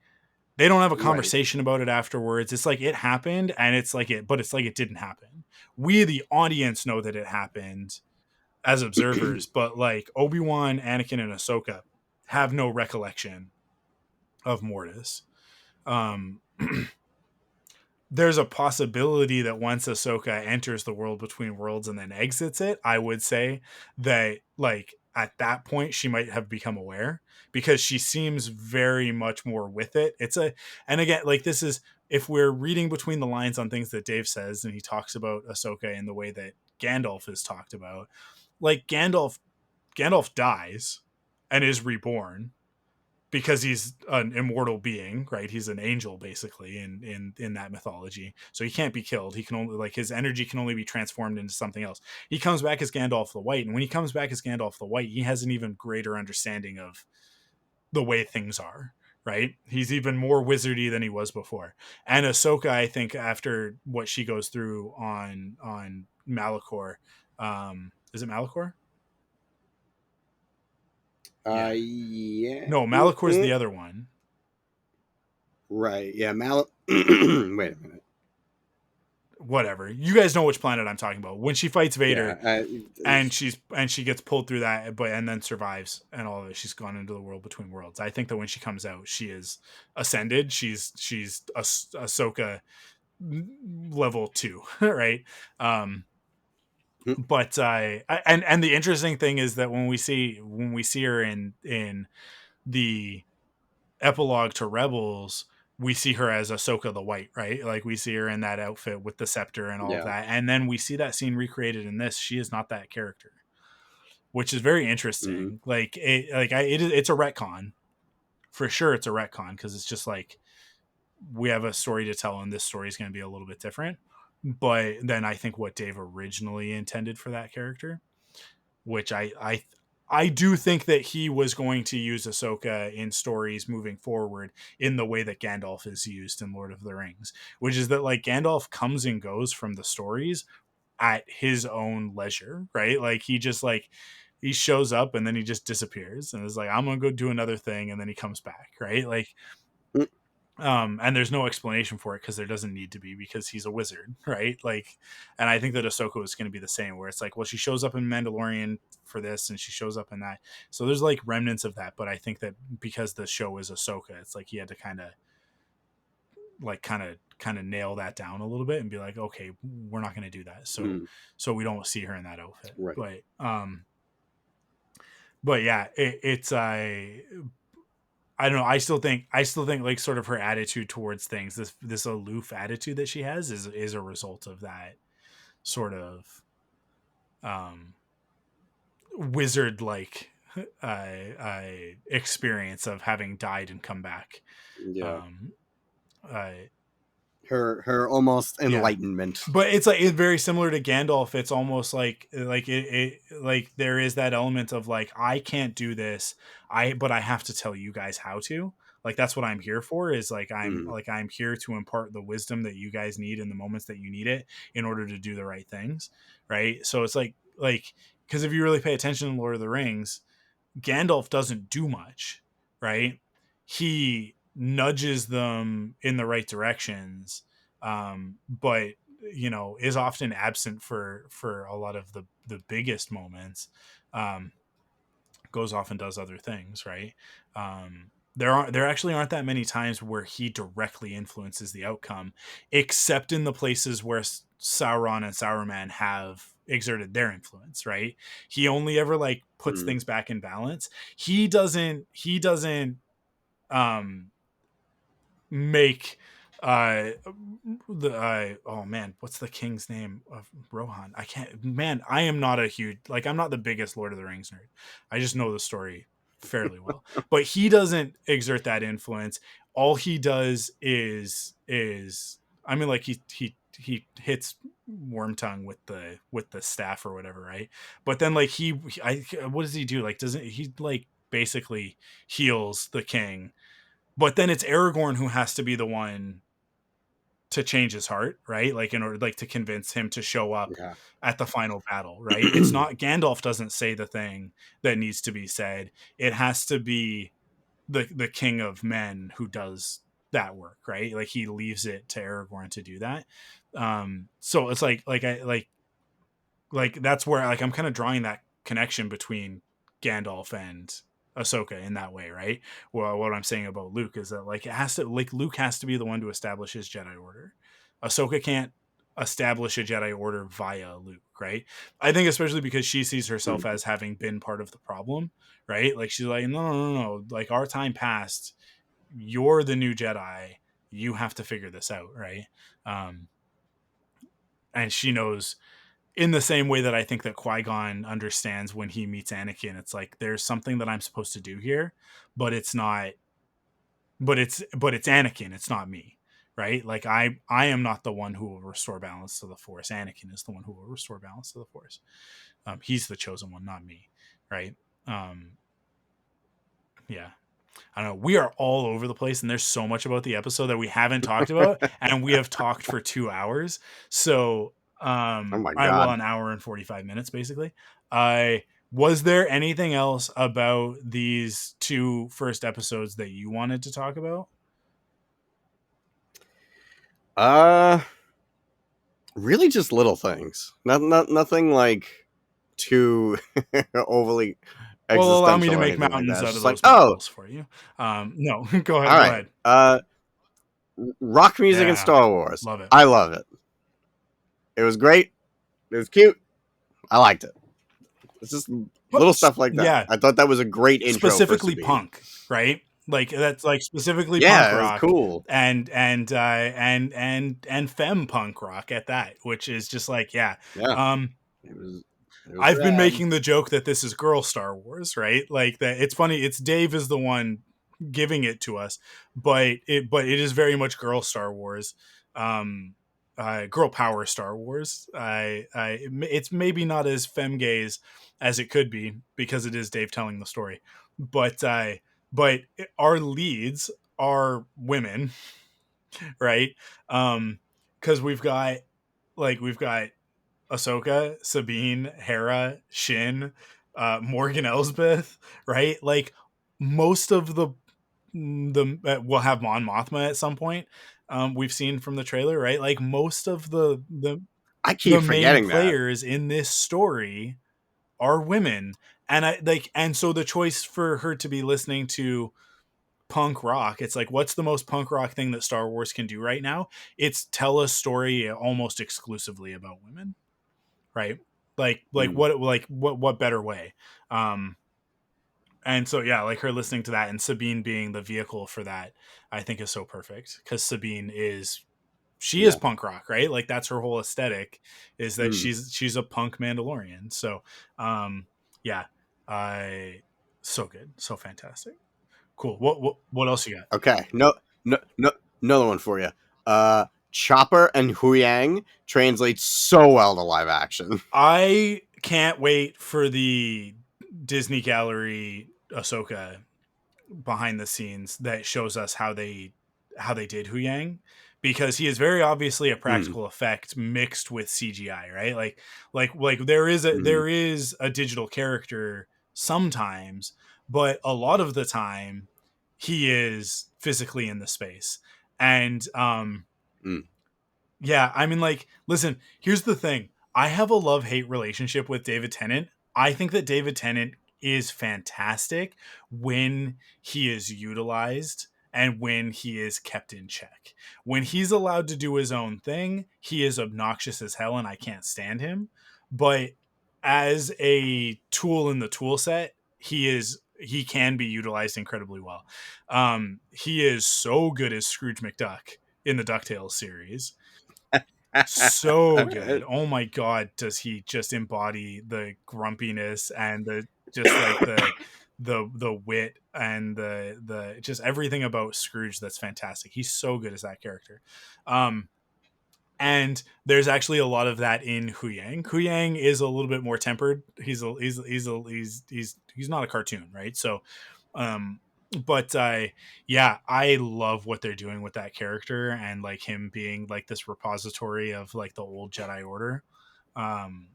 they don't have a Right. conversation about it afterwards. It's like it happened, and it's like but it's like it didn't happen. We, the audience, know that it happened as observers, but like Obi-Wan, Anakin, and Ahsoka have no recollection of Mortis. Um, there's a possibility that once Ahsoka enters the world between worlds and then exits it, I would say that like at that point she might have become aware, because she seems very much more with it. And again, like this is, if we're reading between the lines on things that Dave says, and he talks about Ahsoka in the way that Gandalf is talked about, like Gandalf dies and is reborn because he's an immortal being, right? He's an angel basically in that mythology. So he can't be killed. He can only like his energy can only be transformed into something else. He comes back as Gandalf the White, and when he comes back as Gandalf the White, he has an even greater understanding of the way things are, right? He's even more wizardy than he was before. And Ahsoka, I think, after what she goes through on Malachor, is it Malachor? Yeah. Yeah. No, Malachor's the other one. Right. Yeah. Wait a minute. Whatever. You guys know which planet I'm talking about. When she fights Vader, Yeah. and she gets pulled through that, but and then survives and all of it. She's gone into the world between worlds. I think that when she comes out, she is ascended. She's Ahsoka level 2, right? Um, but and the interesting thing is that when we see her in the epilogue to Rebels, we see her as Ahsoka the White, right? Like we see her in that outfit with the scepter and all of Yeah. that, and then we see that scene recreated in this. She is not that character, which is very interesting. Like it's a retcon for sure. It's a retcon because it's just like we have a story to tell, and this story is going to be a little bit different. But then I think what Dave originally intended for that character, which I do think that he was going to use Ahsoka in stories moving forward in the way that Gandalf is used in Lord of the Rings, which is that like Gandalf comes and goes from the stories at his own leisure, right? Like he just like he shows up and then he just disappears and is like, I'm gonna go do another thing, and then he comes back, right? Like and there's no explanation for it because there doesn't need to be, because he's a wizard, right? Like, and I think that Ahsoka is going to be the same, where it's like, well, she shows up in Mandalorian for this and she shows up in that, so there's like remnants of that. But I think that because the show is Ahsoka, it's like he had to kind of nail that down a little bit and be like, okay, we're not going to do that, so we don't see her in that outfit. Right. But yeah, it's I don't know. I still think like sort of her attitude towards things, this aloof attitude that she has, is a result of that sort of um wizard like experience of having died and come back. Yeah. Um uh Her almost yeah. enlightenment. But it's like it's very similar to Gandalf. It's almost like like there is that element of like, I can't do this, but I have to tell you guys how to. Like that's what I'm here for, is like I'm here to impart the wisdom that you guys need in the moments that you need it in order to do the right things, right? So it's like because if you really pay attention in Lord of the Rings, Gandalf doesn't do much, right? He nudges them in the right directions, but is often absent for a lot of the biggest moments. Um, Goes off and does other things, right? There actually aren't that many times where he directly influences the outcome, except in the places where Sauron and Sauron have exerted their influence, right? He only ever like puts things back in balance. He doesn't make the oh man, what's the king's name of Rohan? I can't, man, I am not a huge, like, I'm not the biggest Lord of the Rings nerd. I just know the story fairly well. But he doesn't exert that influence. All he does is I mean, like, he hits Wormtongue with the staff or whatever, right? But then like what does he do? Like, doesn't he like basically heals the king, but then it's Aragorn who has to be the one to change his heart, right? Like in order like to convince him to show up Yeah. at the final battle, right? It's not Gandalf doesn't say the thing that needs to be said. It has to be the king of men who does that work, right? Like he leaves it to Aragorn to do that. So it's like that's where like I'm kind of drawing that connection between Gandalf and Ahsoka in that way, right? Well, what I'm saying about Luke is that like it has to, like, Luke has to be the one to establish his Jedi Order. Ahsoka can't establish a Jedi Order via Luke, right? I think especially because she sees herself as having been part of the problem, right? Like she's like, no, like our time passed. You're the new Jedi. You have to figure this out, right? Um, and she knows in the same way that I think that Qui-Gon understands when he meets Anakin. It's like there's something that I'm supposed to do here, but it's not. But it's Anakin. It's not me, right? Like I am not the one who will restore balance to the Force. Anakin is the one who will restore balance to the Force. He's the chosen one, not me, right? Um, yeah. I don't know. We are all over the place, and there's so much about the episode that we haven't talked about, and we have talked for 2 hours. So, Oh my I well, god. an hour and 45 minutes, basically. I Was there anything else about these two first episodes that you wanted to talk about? Uh, really, just little things. Nothing like too overly Well, allow me to existential or make anything like mountains that. It's out of just like, those oh, molehills for you. No, go all ahead. Go right. ahead. Rock music in Yeah, Star Wars. love it. I love it. It was great. It was cute. I liked it. It's just But little stuff like that. yeah, I thought that was a great intro for specifically Sabine. punk, right? Like that's like specifically punk Yeah, it was rock cool. and femme punk rock at that, which is just like yeah. Yeah, Um, it was. It was I've been rad. making the joke that this is girl Star Wars, right? Like that. It's funny. It's Dave is the one giving it to us, but it is very much girl Star Wars, girl power Star Wars. It's maybe not as femme gaze as it could be because it is Dave telling the story, but but our leads are women, right? Because we've got Ahsoka, Sabine, Hera, Shin, Morgan Elsbeth, right? Like most of the we'll have Mon Mothma at some point. We've seen from the trailer, right? Like most of I the keep main forgetting that. players in this story are women, and so the choice for her to be listening to punk rock, it's like what's the most punk rock thing that Star Wars can do right now? It's tell a story almost exclusively about women, right? Mm, What better way? Um, and so yeah, like her listening to that and Sabine being the vehicle for that, I think is so perfect because Sabine she is yeah. punk rock, right? Like that's her whole aesthetic is that Mm, she's a punk Mandalorian. So yeah, I so good, so fantastic, cool. What else you got? okay. No. Another one for you. Chopper and Huyang translates so well to live action. I can't wait for the Disney Gallery Ahsoka behind the scenes that shows us how they did Hu Yang, because he is very obviously a Mm, practical effect mixed with CGI, right? Like there is a mm, there is a digital character sometimes, but a lot of the time he is physically in the space. And mm, yeah, I mean, like, listen, here's the thing. I have a love hate relationship with David Tennant. I think that David Tennant is fantastic when he is utilized and when he is kept in check. When he's allowed to do his own thing, he is obnoxious as hell and I can't stand him. But as a tool in the tool set, he can be utilized incredibly well. He is so good as Scrooge McDuck in the DuckTales series, so All good. right. Oh my god, does he just embody the grumpiness and the just like the wit and the just everything about Scrooge that's fantastic. He's so good as that character. Um and there's actually a lot of that in Hu Yang. Hu Yang is a little bit more tempered. He's not a cartoon, right? So um but yeah, I love what they're doing with that character and like him being like this repository of like the old Jedi Order, um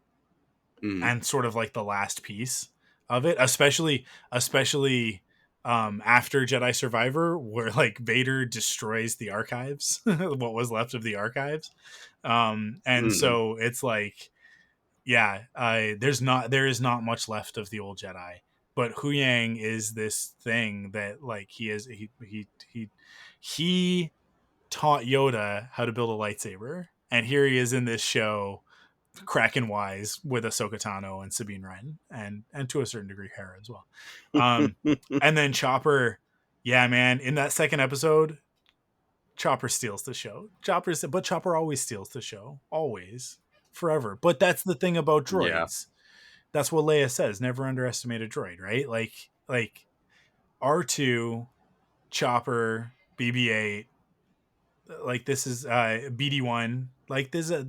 Mm, and sort of like the last piece of it, especially after Jedi Survivor, where like Vader destroys the archives, what was left of the archives. And mm, so it's like yeah, there is not much left of the old Jedi, but Hu Yang is this thing that like he taught Yoda how to build a lightsaber, and here he is in this show, Kraken wise, with Ahsoka Tano and Sabine Wren, and to a certain degree Hera as well. Um, mm. and then Chopper, yeah, man, in that second episode, Chopper steals the show. But Chopper always steals the show, always, forever. But that's the thing about Yeah. droids. That's what Leia says. Never underestimate a droid, right? Like R2, Chopper, BB-8. Like this is BD-1. Like this is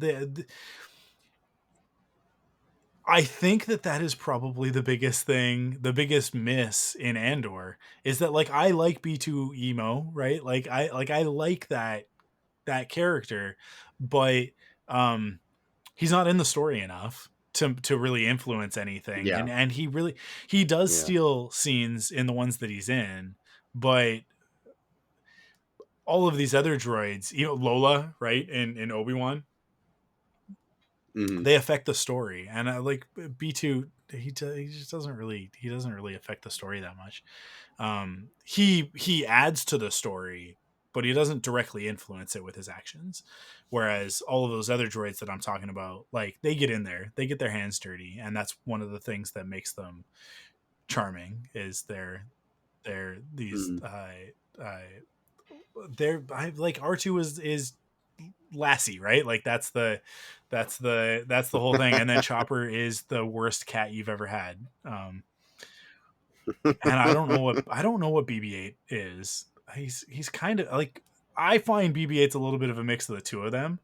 I think that is probably the biggest thing, the biggest miss in Andor is that like I like B2 emo, right? I like that character, but um he's not in the story enough to really influence anything. Yeah. And he does Yeah. steal scenes in the ones that he's in, but all of these other droids, Lola, right, in Obi-Wan, Mhm. they affect the story. And like B2, he just doesn't really affect the story that much. He adds to the story, but he doesn't directly influence it with his actions. Whereas all of those other droids that I'm talking about, like, they get in there, they get their hands dirty, and that's one of the things that makes them charming. Is they're these Mhm. uh they're like R2 is Lassie, right? Like that's the whole thing. And then Chopper is the worst cat you've ever had. And I don't know what BB-8 is. He's kind of like, I find BB-8's a little bit of a mix of the two of them,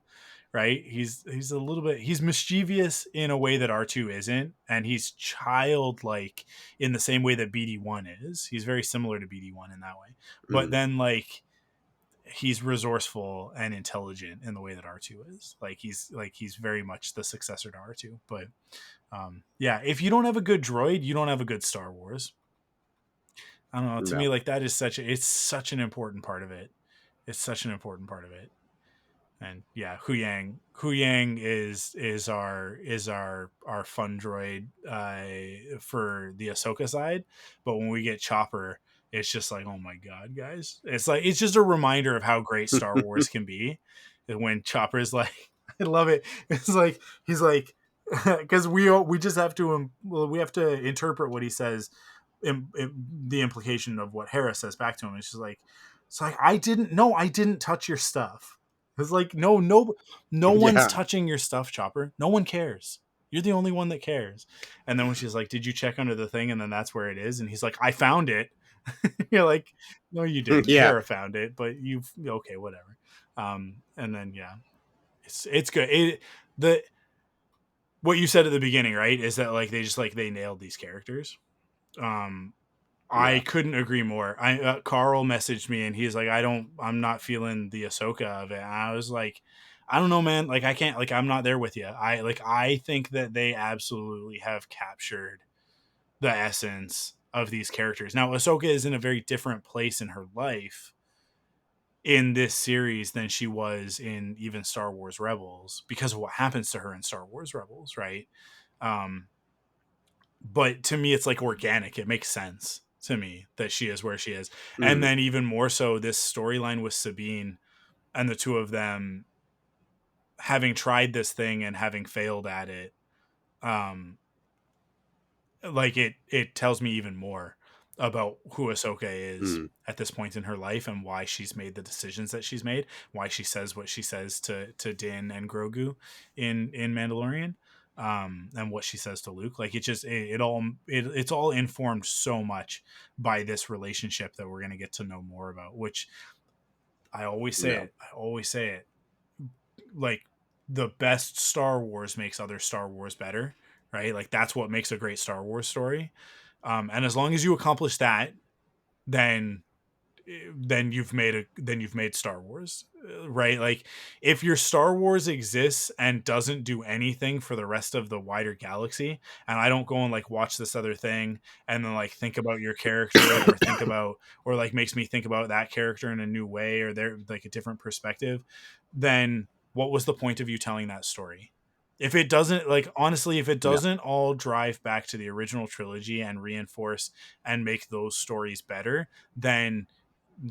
right? He's a little bit, he's mischievous in a way that R2 isn't, and he's childlike in the same way that BD1 is. He's very similar to BD1 in that way. But Mhm. then like he's resourceful and intelligent in the way that R2 is. He's very much the successor to R2. But yeah, if you don't have a good droid, you don't have a good Star Wars. I don't know. To me, No. like, that is it's such an important part of it. It's such an important part of it. And yeah, Hu Yang is our fun droid for the Ahsoka side. But when we get Chopper, it's just like, oh my god, guys! It's like, it's just a reminder of how great Star Wars can be. When Chopper's like, I love it. It's like he's like, because we just have to we have to interpret what he says, the implication of what Hera says back to him. It's like, I didn't touch your stuff. It's like, no one's Yeah. touching your stuff, Chopper. No one cares. You're the only one that cares. And then when she's like, did you check under the thing? And then that's where it is. And he's like, I found it. You're like, no, you didn't. Yeah. Hera found it, but okay, whatever. And then yeah, it's good. The what you said at the beginning, right, is that like they nailed these characters. Um, I Yeah. couldn't agree more. Carl messaged me and he's like, I'm not feeling the Ahsoka of it. And I was like, I don't know, man. Like, I can't, like, I'm not there with you. I think that they absolutely have captured the essence of these characters. Now, Ahsoka is in a very different place in her life in this series than she was in even Star Wars Rebels, because of what happens to her in Star Wars Rebels, right? Um, but to me, it's like organic. It makes sense to me that she is where she is. And Mhm. then even more so, this storyline with Sabine and the two of them having tried this thing and having failed at it. Um, like it tells me even more about who Ahsoka is Mhm. at this point in her life, and why she's made the decisions that she's made, why she says what she says to Din and Grogu in Mandalorian, and what she says to Luke. Like, it's all informed so much by this relationship that we're gonna get to know more about. Which Yeah. I always say it, like, the best Star Wars makes other Star Wars better, right? Like, that's what makes a great Star Wars story. And as long as you accomplish that, then you've made Star Wars, right? Like, if your Star Wars exists and doesn't do anything for the rest of the wider galaxy, and I don't go and like watch this other thing and then like think about your character, or think about, or like makes me think about that character in a new way, or they're like a different perspective, then what was the point of you telling that story? If it doesn't, like, honestly, if it Yeah. doesn't all drive back to the original trilogy and reinforce and make those stories better, then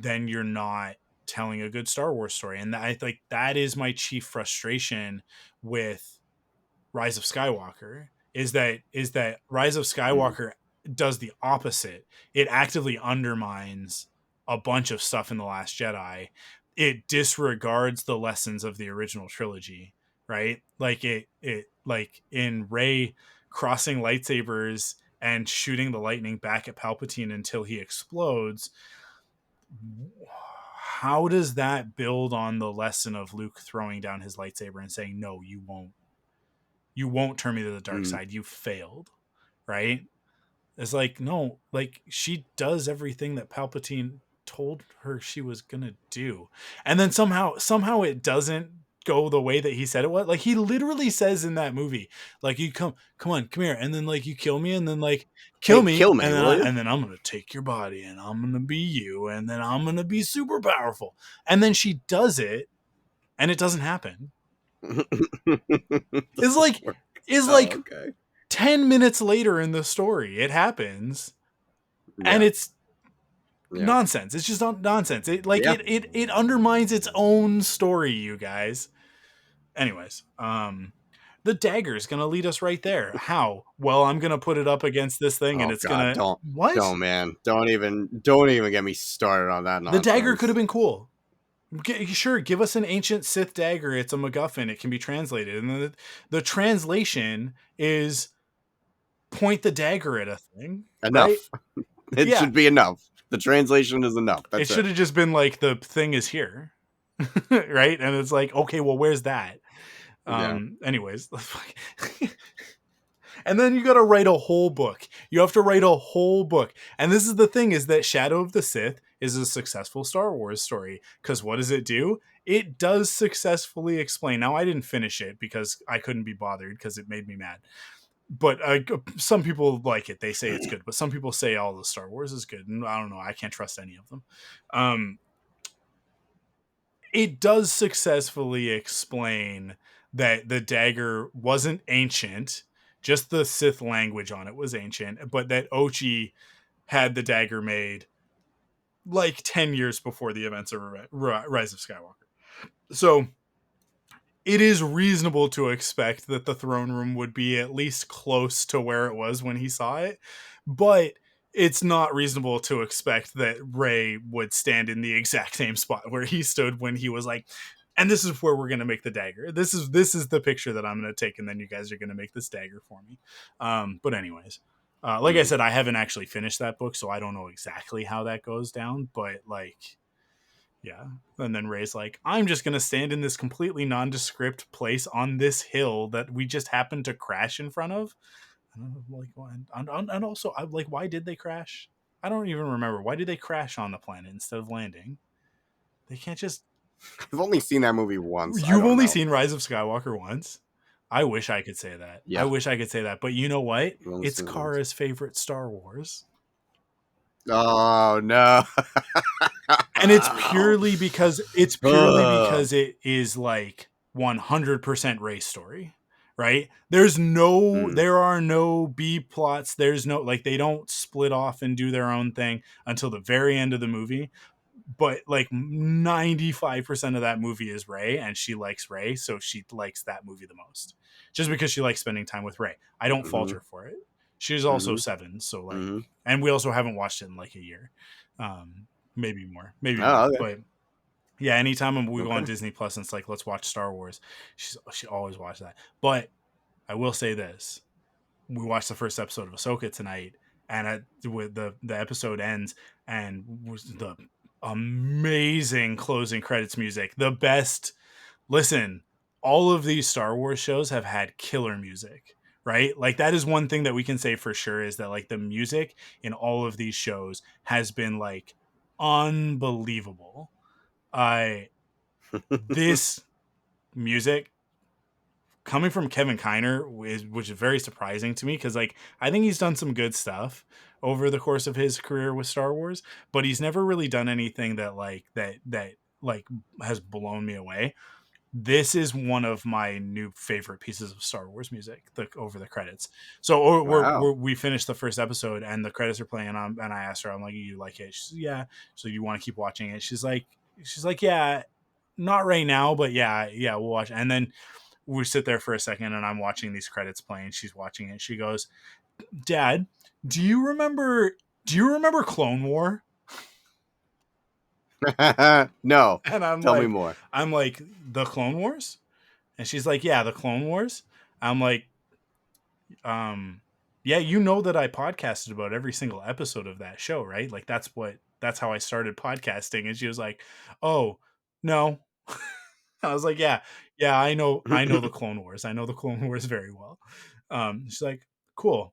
you're not telling a good Star Wars story. And I think that is my chief frustration with Rise of Skywalker, is that Rise of Mhm. Skywalker does the opposite. It actively undermines a bunch of stuff in The Last Jedi. It disregards the lessons of the original trilogy, right? Like, it like in Rey crossing lightsabers and shooting the lightning back at Palpatine until he explodes. How does that build on the lesson of Luke throwing down his lightsaber and saying, no, you won't turn me to the dark Mhm. side, you failed, right? It's like, no, like, she does everything that Palpatine told her she was gonna do, and then somehow it doesn't go the way that he said it was. Like, he literally says in that movie, like, you come here, and then like you kill me, and then like kill Hey, me, kill me, will you? and then I'm gonna take your body, and I'm gonna be you, and then I'm gonna be super powerful. And then she does it, and it doesn't happen. It's like Okay. 10 minutes later in the story, it happens, and Yeah. it's nonsense. It's just nonsense. It like Yeah. it undermines its own story, you guys. Anyways, the dagger is gonna lead us right there. How? Well, I'm gonna put it up against this thing, and Oh it's God, gonna what? don't, man, don't even get me started on that The dagger could have nonsense. been cool. Sure, give us an ancient Sith dagger. It's a MacGuffin. It can be translated, and the translation is point the dagger at a thing, right? Enough. It Yeah, should be enough. The translation is enough. it That's should it. have just been like the thing is here, right? And it's like, okay, well, where's that? Yeah. Anyways, and then you got to write a whole book. You have to write a whole book. And this is the thing, is that Shadow of the Sith is a successful Star Wars story, because what does it do? It does successfully explain. Now, I didn't finish it because I couldn't be bothered because it made me mad. But some people like it. They say it's good. But some people say all the Star Wars is good. And I don't know. I can't trust any of them. It does successfully explain that the dagger wasn't ancient, just the Sith language on it was ancient, but that Ochi had the dagger made like 10 years before the events of Rise of Skywalker. So it is reasonable to expect that the throne room would be at least close to where it was when he saw it, but it's not reasonable to expect that Rey would stand in the exact same spot where he stood when he was like, and this is where we're going to make the dagger. This is the picture that I'm going to take, and then you guys are going to make this dagger for me. But anyways, like I said, I haven't actually finished that book, so I don't know exactly how that goes down, but like, yeah. And then Ray's like, I'm just going to stand in this completely nondescript place on this hill that we just happened to crash in front of. And I'm like, and also, I'm like, why did they crash? I don't even remember. Why did they crash on the planet instead of landing? They can't just. I've only seen that movie once. I You've don't only know. seen Rise of Skywalker once? I wish I could say that. I Yeah. wish I could say that. But you know what? I've only It's seen it once. Kara's favorite Star Wars. Oh no. And it's purely because it is like 100% race story, right? There are no B plots. There's no, like, they don't split off and do their own thing until the very end of the movie. But like 95% of that movie is Rey, and she likes Rey, so she likes that movie the most, just because she likes spending time with Rey. I don't fault her for it. She's also 7, so like, and we also haven't watched it in like a year, maybe more, Okay. but yeah, anytime we go on Disney Plus and it's like, let's watch Star Wars, she always watches that. But I will say this: we watched the first episode of Ahsoka tonight, and the episode ends, and was the amazing closing credits music, the best. Listen, all of these Star Wars shows have had killer music, right? Like, that is one thing that we can say for sure, is that like the music in all of these shows has been like unbelievable. This music coming from Kevin Kiner which is very surprising to me, because like, I think he's done some good stuff over the course of his career with Star Wars, but he's never really done anything that like has blown me away. This is one of my new favorite pieces of Star Wars music, over the credits. So Wow. we finished the first episode and the credits are playing, and I asked her, I'm like, you like it? She's, yeah. So you want to keep watching it? She's like, yeah, not right now, but yeah, we'll watch. And then we sit there for a second, and I'm watching these credits playing. She's watching it. She goes, Dad, do you remember Clone War? No. And Tell me more. I'm like, the Clone Wars? And she's like, yeah, the Clone Wars. I'm like, yeah, you know that I podcasted about every single episode of that show, right? Like, that's how I started podcasting. And she was like, oh, no. I was like, yeah, I know the Clone Wars. I know the Clone Wars very well. She's like, cool.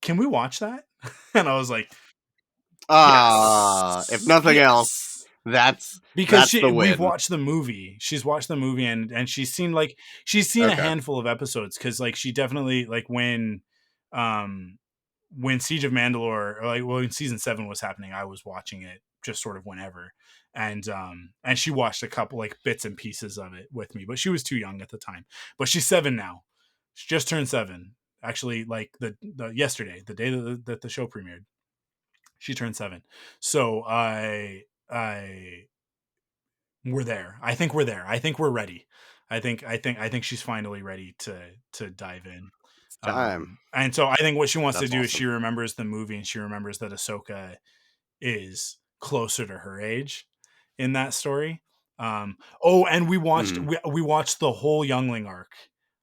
Can we watch that? And I was like, If yes, nothing else, because that's the we've win. watched the movie. She's watched the movie, and she's seen a Okay. handful of episodes, because like she definitely, like um when Siege of Mandalore, or like when season 7 was happening, I was watching it just sort of whenever, and she watched a couple like bits and pieces of it with me, but she was too young at the time. But she's 7 now. She just turned 7, actually, like the yesterday, the day that the show premiered. She turned 7. So I we're there. I think we're there. I think we're ready. I think she's finally ready to dive in. It's time. And so I think what she wants to That's do is awesome. she remembers the movie, and she remembers that Ahsoka is closer to her age in that story. And Mhm. we watched the whole Youngling arc.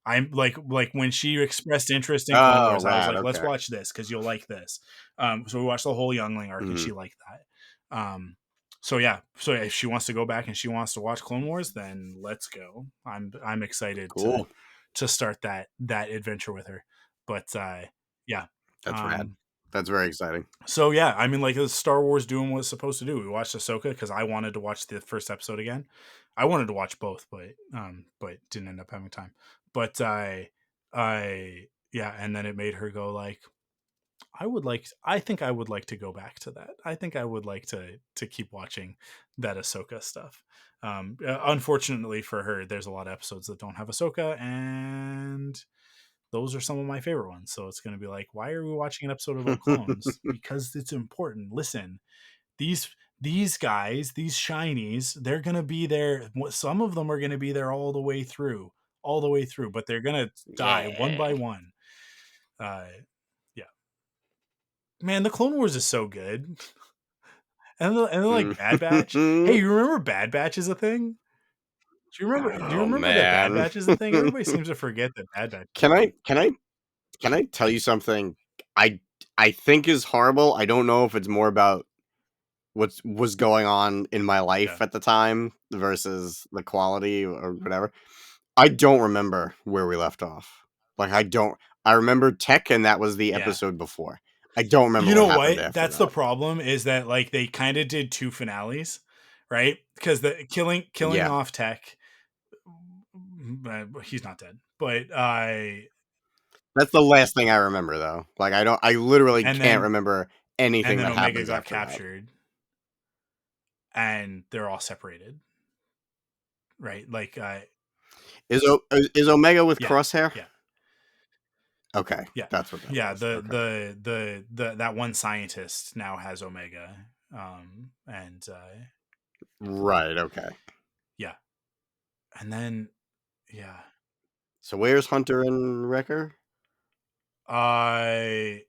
I'm like when she expressed interest in Clone Oh, Wars, I was rad. like, let's Okay. watch this because you'll like this. So we watched the whole Youngling arc, and Mhm. she liked that. So yeah, so if she wants to go back and she wants to watch Clone Wars, then let's go. I'm excited Cool. to start that adventure with her. But yeah. That's rad. Um, That's very exciting. so yeah, I mean, like, is Star Wars doing what it's supposed to do? We watched Ahsoka because I wanted to watch the first episode again. I wanted to watch both, but didn't end up having time. But yeah, and then it made her go like, I think I would like to go back to that. I think I would like to keep watching that Ahsoka stuff. Unfortunately for her, there's a lot of episodes that don't have Ahsoka, and those are some of my favorite ones. So it's going to be like, why are we watching an episode about clones? Because it's important. Listen, these these guys, these shinies, they're going to be there. Some of them are going to be there all the way through, but they're going to die one Yeah. by one. Uh, yeah, man, the Clone Wars is so good. And then like Bad Batch. Hey, you remember Bad Batch is a thing? Do you Oh remember that Bad man. Batch is a thing? Everybody seems to forget that Bad Batch. Can I tell you something I I think is horrible? I don't know if it's more about what was going on in my Yeah. life at the time versus the quality or whatever. I don't remember where we left off. Like I remember Tech, and that was the Yeah. episode before. I don't remember You what know happened what? after That's the that. problem, is that like they kind of did 2 finales, right? Because the killing Yeah. off Tech, he's not dead, but That's the last thing I remember though. Like I literally and can't then remember anything that Omega happens got after that. captured, and they're all separated, right? Like Is Omega with yeah, Crosshair? yeah, Okay, yeah, that's what that yeah. was. Okay. The that one scientist now has Omega, and Right, okay. yeah, and then yeah, So where's Hunter and Wrecker? I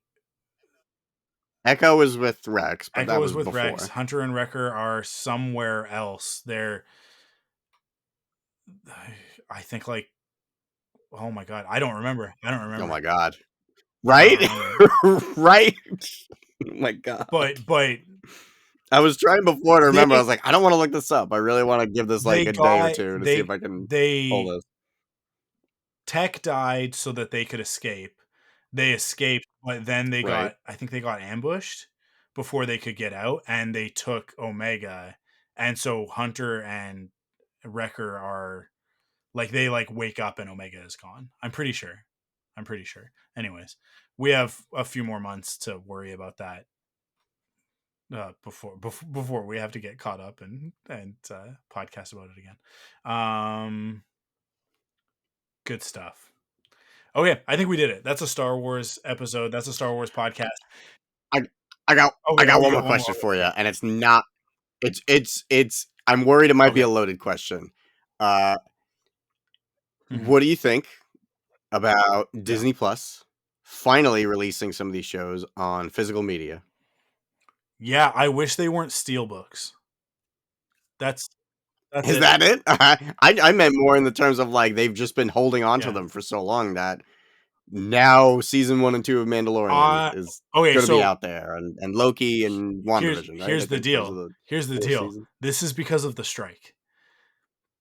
Echo is with Rex, but that Echo is was with Rex. before. Hunter and Wrecker are somewhere else. They're, I think, like, oh my god, I don't remember. I don't Oh remember. my god. I don't Right? remember. Right? Oh my god. But I was trying before to remember. I they was like, I don't want to look this up. I really want to give this like they a day or got two to see if I can pull they this. Tech died so that they could escape. They escaped, but then Right. I think they got ambushed before they could get out, and they took Omega, and so Hunter and Wrecker are like, they like wake up and Omega is gone. I'm pretty sure. I'm pretty sure. Anyways, we have a few more months to worry about that, before we have to get caught up and podcast about it again. Good stuff. Okay, I think we did it. That's a Star Wars episode. That's a Star Wars podcast. I I got I Okay, got you one got more one more. question for you, Okay. and it's not it's I'm worried it might be Okay. a loaded question. Uh Hmm. what do you think about Yeah. Disney Plus finally releasing some of these shows on physical media? Yeah. I wish they weren't steel books. That's that's Is it. that it? I meant more in the terms of like they've just been holding on to Yeah. them for so long that now season 1 and 2 of Mandalorian Uh is okay. going to be So out there, and Loki and WandaVision, right? I here's the think those are deal. the Here's the 4 deal. seasons. This is because of the strike.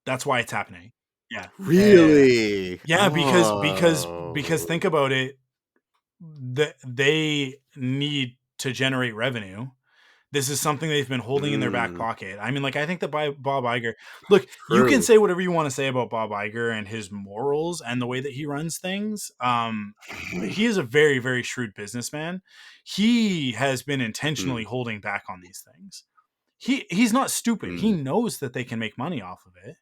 That's why it's happening. Yeah. Yeah. Really? Yeah, because Oh. think about it. They need to generate revenue. This is something they've been holding in their back Mm, pocket. I mean, like, I think that by Bob Iger, look, you can true. say whatever you want to say about Bob Iger and his morals and the way that he runs things. He is a very, very shrewd businessman. He has been intentionally Mm, holding back on these things. He's not stupid. He mm, knows that they can make money off of it,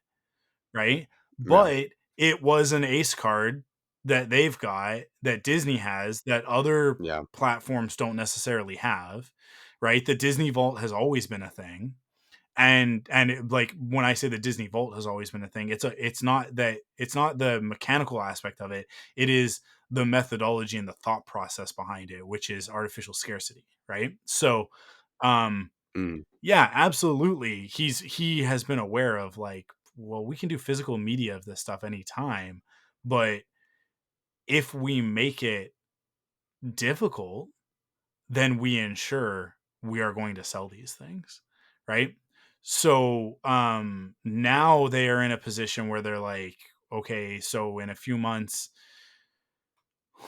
right? yeah. But it was an ace card that they've got, that Disney has, that other Yeah. platforms don't necessarily have, right? The Disney Vault has always been a thing. Like, when I say the Disney Vault has always been a thing, it's not the mechanical aspect of it. It is the methodology and the thought process behind it, which is artificial scarcity, right? So, um, Mm, yeah, absolutely. He has been aware of, like, well, we can do physical media of this stuff anytime, but if we make it difficult, then we ensure we are going to sell these things, right? So now they are in a position where they're like, okay, so in a few months,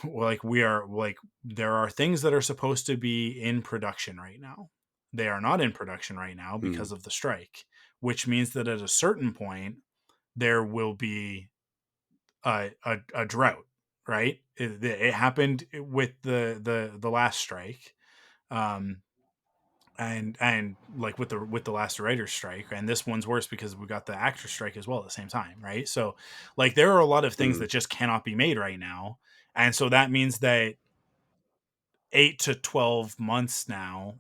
like, we are like, there are things that are supposed to be in production right now. They are not in production right now mm, because of the strike, which means that at a certain point there will be a drought, right? It happened with the last strike. Um, and like with the last writer's strike, and this one's worse because we got the actor strike as well at the same time, right? So, like, there are a lot of things mm, that just cannot be made right now, and so that means that 8 to 12 months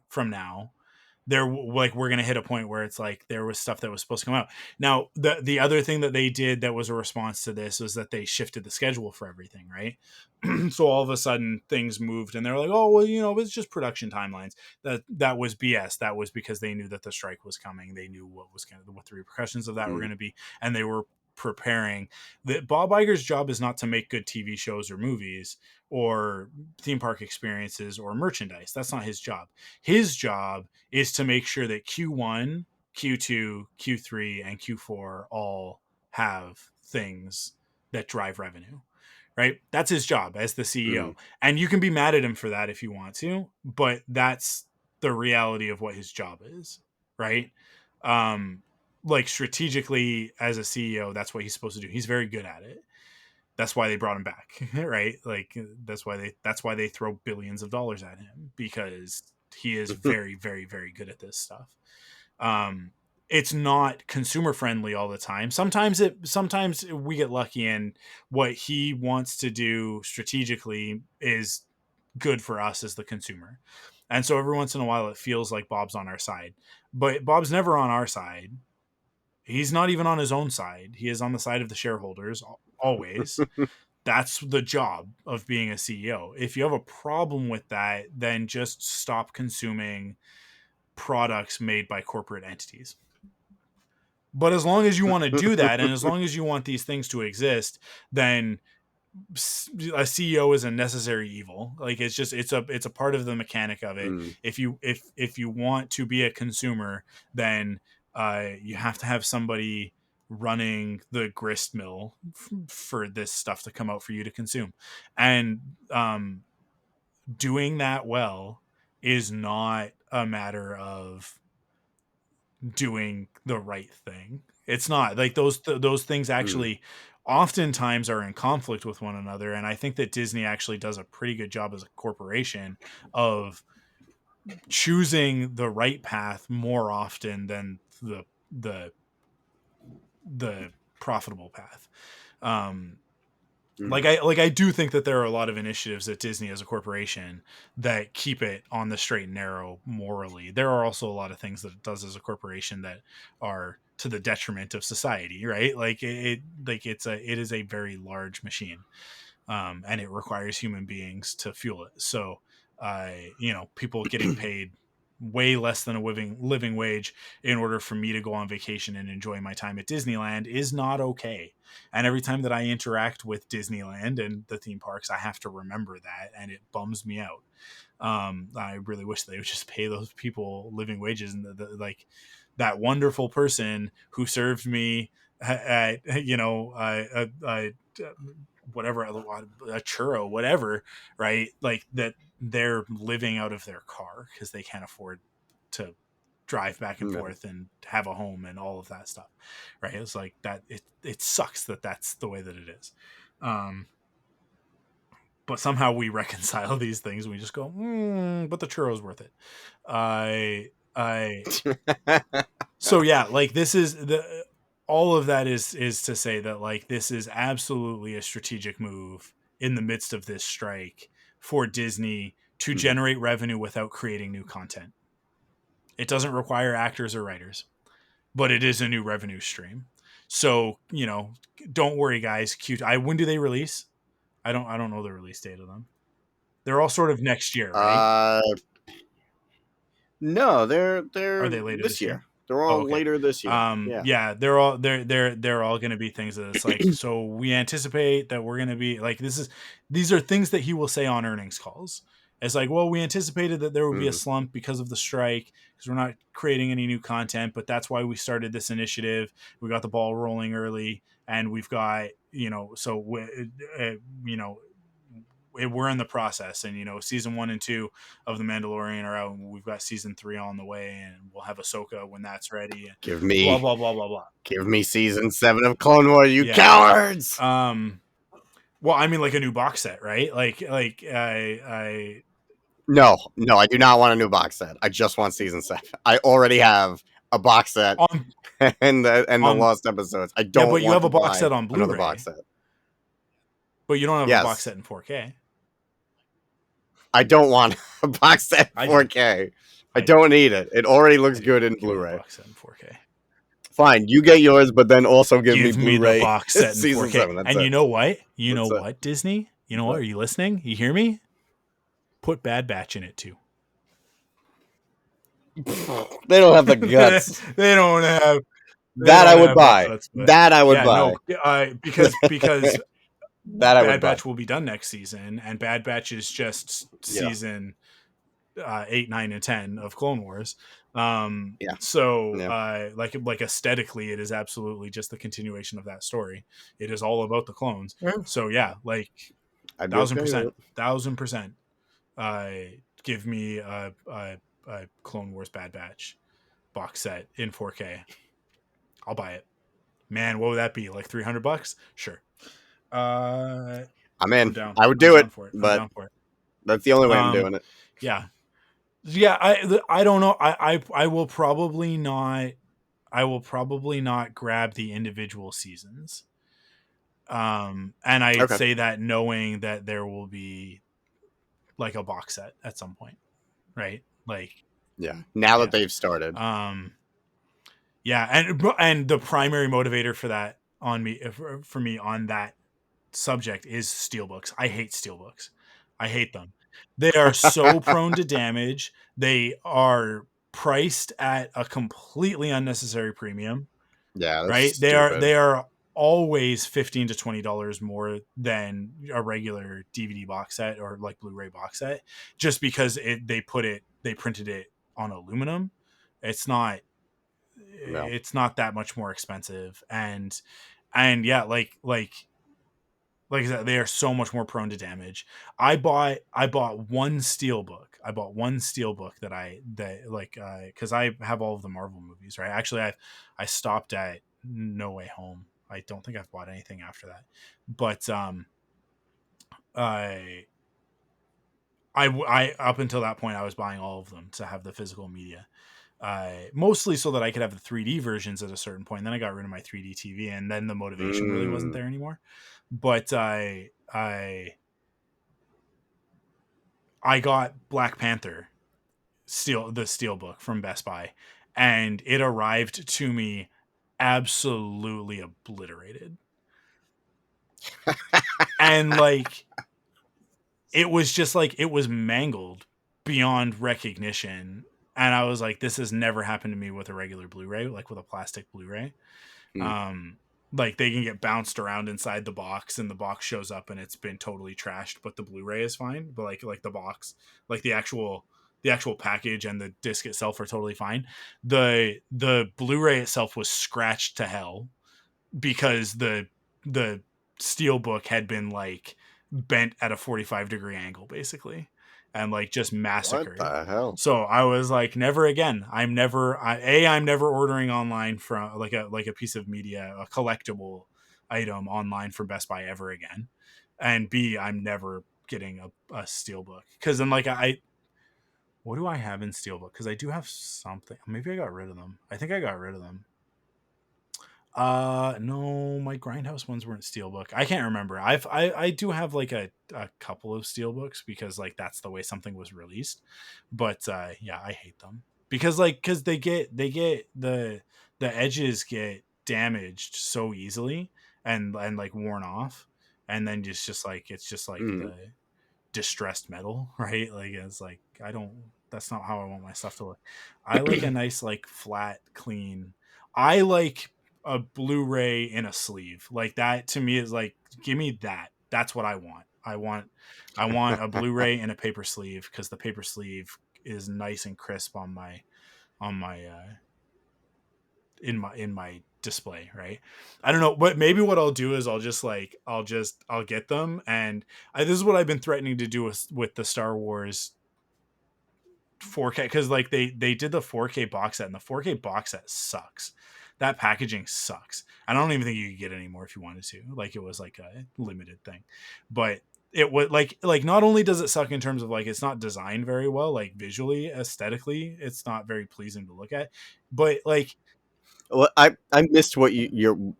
from now, like, we're gonna hit a point where it's like there was stuff that was supposed to come out. Now, the other thing that they did that was a response to this was that they shifted the schedule for everything, right? So all of a sudden things moved, and they're like, oh, well, it's just production timelines. That was BS. That was because they knew that the strike was coming. They knew what the repercussions of that were mm, going to be, and they were preparing. That Bob Iger's job is not to make good TV shows or movies or theme park experiences or merchandise. That's not his job. His job is to make sure that Q1, Q2, Q3, and Q4 all have things that drive revenue, right? That's his job as the mm, CEO. And you can be mad at him for that if you want to, but that's the reality of what his job is, right? Um, like, strategically as a CEO, that's what he's supposed to do. He's very good at it. That's why they brought him back, right? Like, that's why they throw billions of dollars at him, because he is very, very, very good at this stuff. Um, it's not consumer friendly all the time. Sometimes we get lucky, and what he wants to do strategically is good for us as the consumer. And so every once in a while it feels like Bob's on our side. But Bob's never on our side. He's not even on his own side. He is on the side of the shareholders always. That's the job of being a CEO. If you have a problem with that, then just stop consuming products made by corporate entities. But as long as you want to do that, and as long as you want these things to exist, then a CEO is a necessary evil. Like, it's a part of the mechanic of it. mm, If you want to be a consumer, then you have to have somebody running the grist mill for this stuff to come out for you to consume, and doing that well is not a matter of doing the right thing. It's not like those things mm, actually oftentimes are in conflict with one another, and I think that Disney actually does a pretty good job as a corporation of choosing the right path more often than the the profitable path. Um, mm, like I do think that there are a lot of initiatives at Disney as a corporation that keep it on the straight and narrow morally. There are also a lot of things that it does as a corporation that are to the detriment of society, right? Like, it is a very large machine, and it requires human beings to fuel it. So, people getting paid way less than a living wage in order for me to go on vacation and enjoy my time at Disneyland is not okay. And every time that I interact with Disneyland and the theme parks, I have to remember that, and it bums me out. I really wish they would just pay those people living wages, and like, that wonderful person who served me at, whatever, a churro, whatever, right? Like, that they're living out of their car because they can't afford to drive back and No. forth and have a home and all of that stuff, right? It's like that. It sucks that that's the way that it is. But somehow we reconcile these things. And we just go, but the churro's worth it. I so yeah, like this is the all of that is to say that like this is absolutely a strategic move in the midst of this strike for Disney to generate revenue without creating new content. It doesn't require actors or writers, but it is a new revenue stream. So, don't worry guys, when do they release? I don't know the release date of them. They're all sort of next year, right? No, they're Are they later this this year? year. They're Oh, all okay. later this year. Yeah, they're all going to be things that it's like. So we anticipate that we're going to be like these are things that he will say on earnings calls. It's like, well, we anticipated that there would be a slump because of the strike because we're not creating any new content, but that's why we started this initiative. We got the ball rolling early, and we've got we're in the process, and season 1 and 2 of the Mandalorian are out, and we've got season 3 on the way, and we'll have Ahsoka when that's ready. And give me blah blah blah blah blah. Give me season 7 of Clone Wars, you cowards. Well, I mean, like a new box set, right? Like I No, I do not want a new box set. I just want season 7. I already have a box set and the lost episodes. I don't. But you want have to a box buy set on Blu-ray. another box set. But you don't have a box set in 4K. I don't want a box set in 4K. I don't need it. It already looks good in Blu-ray. Box set in 4K. Fine, you get yours, but then also give me Blu-ray the box set in season 4K. 7. And you know what? What, Disney? You know what? Are you listening? You hear me? Put Bad Batch in it too. They don't have the guts. They don't have that. I would buy. That I would buy. No, because that I would Bad Batch buy. will be done next season, and Bad Batch is just season 8, 9, and 10 of Clone Wars. So like aesthetically, it is absolutely just the continuation of that story. It is all about the clones. So yeah, like 1000%. Give me a Clone Wars Bad Batch box set in 4K. I'll buy it. Man, what would that be? Like $300? Sure. I'm in. I would do it, but that's the only way I'm doing it. Yeah. I don't know. I will probably not. I will probably not grab the individual seasons. And I say that knowing that there will be like a box set at some point, right? Like, now that they've started. And the primary motivator for that for me on that subject is steelbooks. I hate steelbooks. I hate them. They are so prone to damage. They are priced at a completely unnecessary premium. Yeah, that's right. stupid. They are always $15 to $20 more than a regular DVD box set or like Blu-ray box set, just because they printed it on aluminum. It's not that much more expensive, and yeah, like I said, they are so much more prone to damage. I bought one steelbook. Because I have all of the Marvel movies, right? Actually, I stopped at No Way Home. I don't think I've bought anything after that. But I up until that point, I was buying all of them to have the physical media. Mostly so that I could have the 3D versions at a certain point. And then I got rid of my 3D TV, and then the motivation really wasn't there anymore. But I got Black Panther the Steelbook from Best Buy, and it arrived to me absolutely obliterated. And like it was just like it was mangled beyond recognition. And I was like, this has never happened to me with a regular Blu-ray, like with a plastic Blu-ray. Like they can get bounced around inside the box, and the box shows up and it's been totally trashed, but the Blu-ray is fine. But like the box, like the actual package and the disc itself are totally fine. The Blu-ray itself was scratched to hell because the Steelbook had been like bent at a 45-degree angle, basically. and like just What massacred. the hell? So I was like, never again. I'm never ordering online from like a piece of media, a collectible item online from Best Buy ever again. And B, I'm never getting a steelbook, because then like what do I have in steelbook? Because I do have something. Maybe I got rid of them. I think I got rid of them. No, my Grindhouse ones weren't steelbook. I can't remember. I do have like a couple of steelbooks, because like that's the way something was released. But yeah, I hate them because they get the edges get damaged so easily, and like worn off, and then just like it's just like Mm. the distressed metal, right? Like it's like I don't. That's not how I want my stuff to look. I like a nice like flat, clean. I like a Blu-ray in a sleeve. Like that to me is like, give me that. That's what I want. I want a Blu-ray in a paper sleeve, because the paper sleeve is nice and crisp on my in my display, right? I don't know, but maybe what I'll do is I'll get them, and this is what I've been threatening to do with the Star Wars 4K, because like they did the 4K box set, and the 4K box set sucks. That packaging sucks. I don't even think you could get it anymore if you wanted to. Like it was like a limited thing, but it would like not only does it suck in terms of like it's not designed very well, like visually, aesthetically, it's not very pleasing to look at, but like Well, I missed what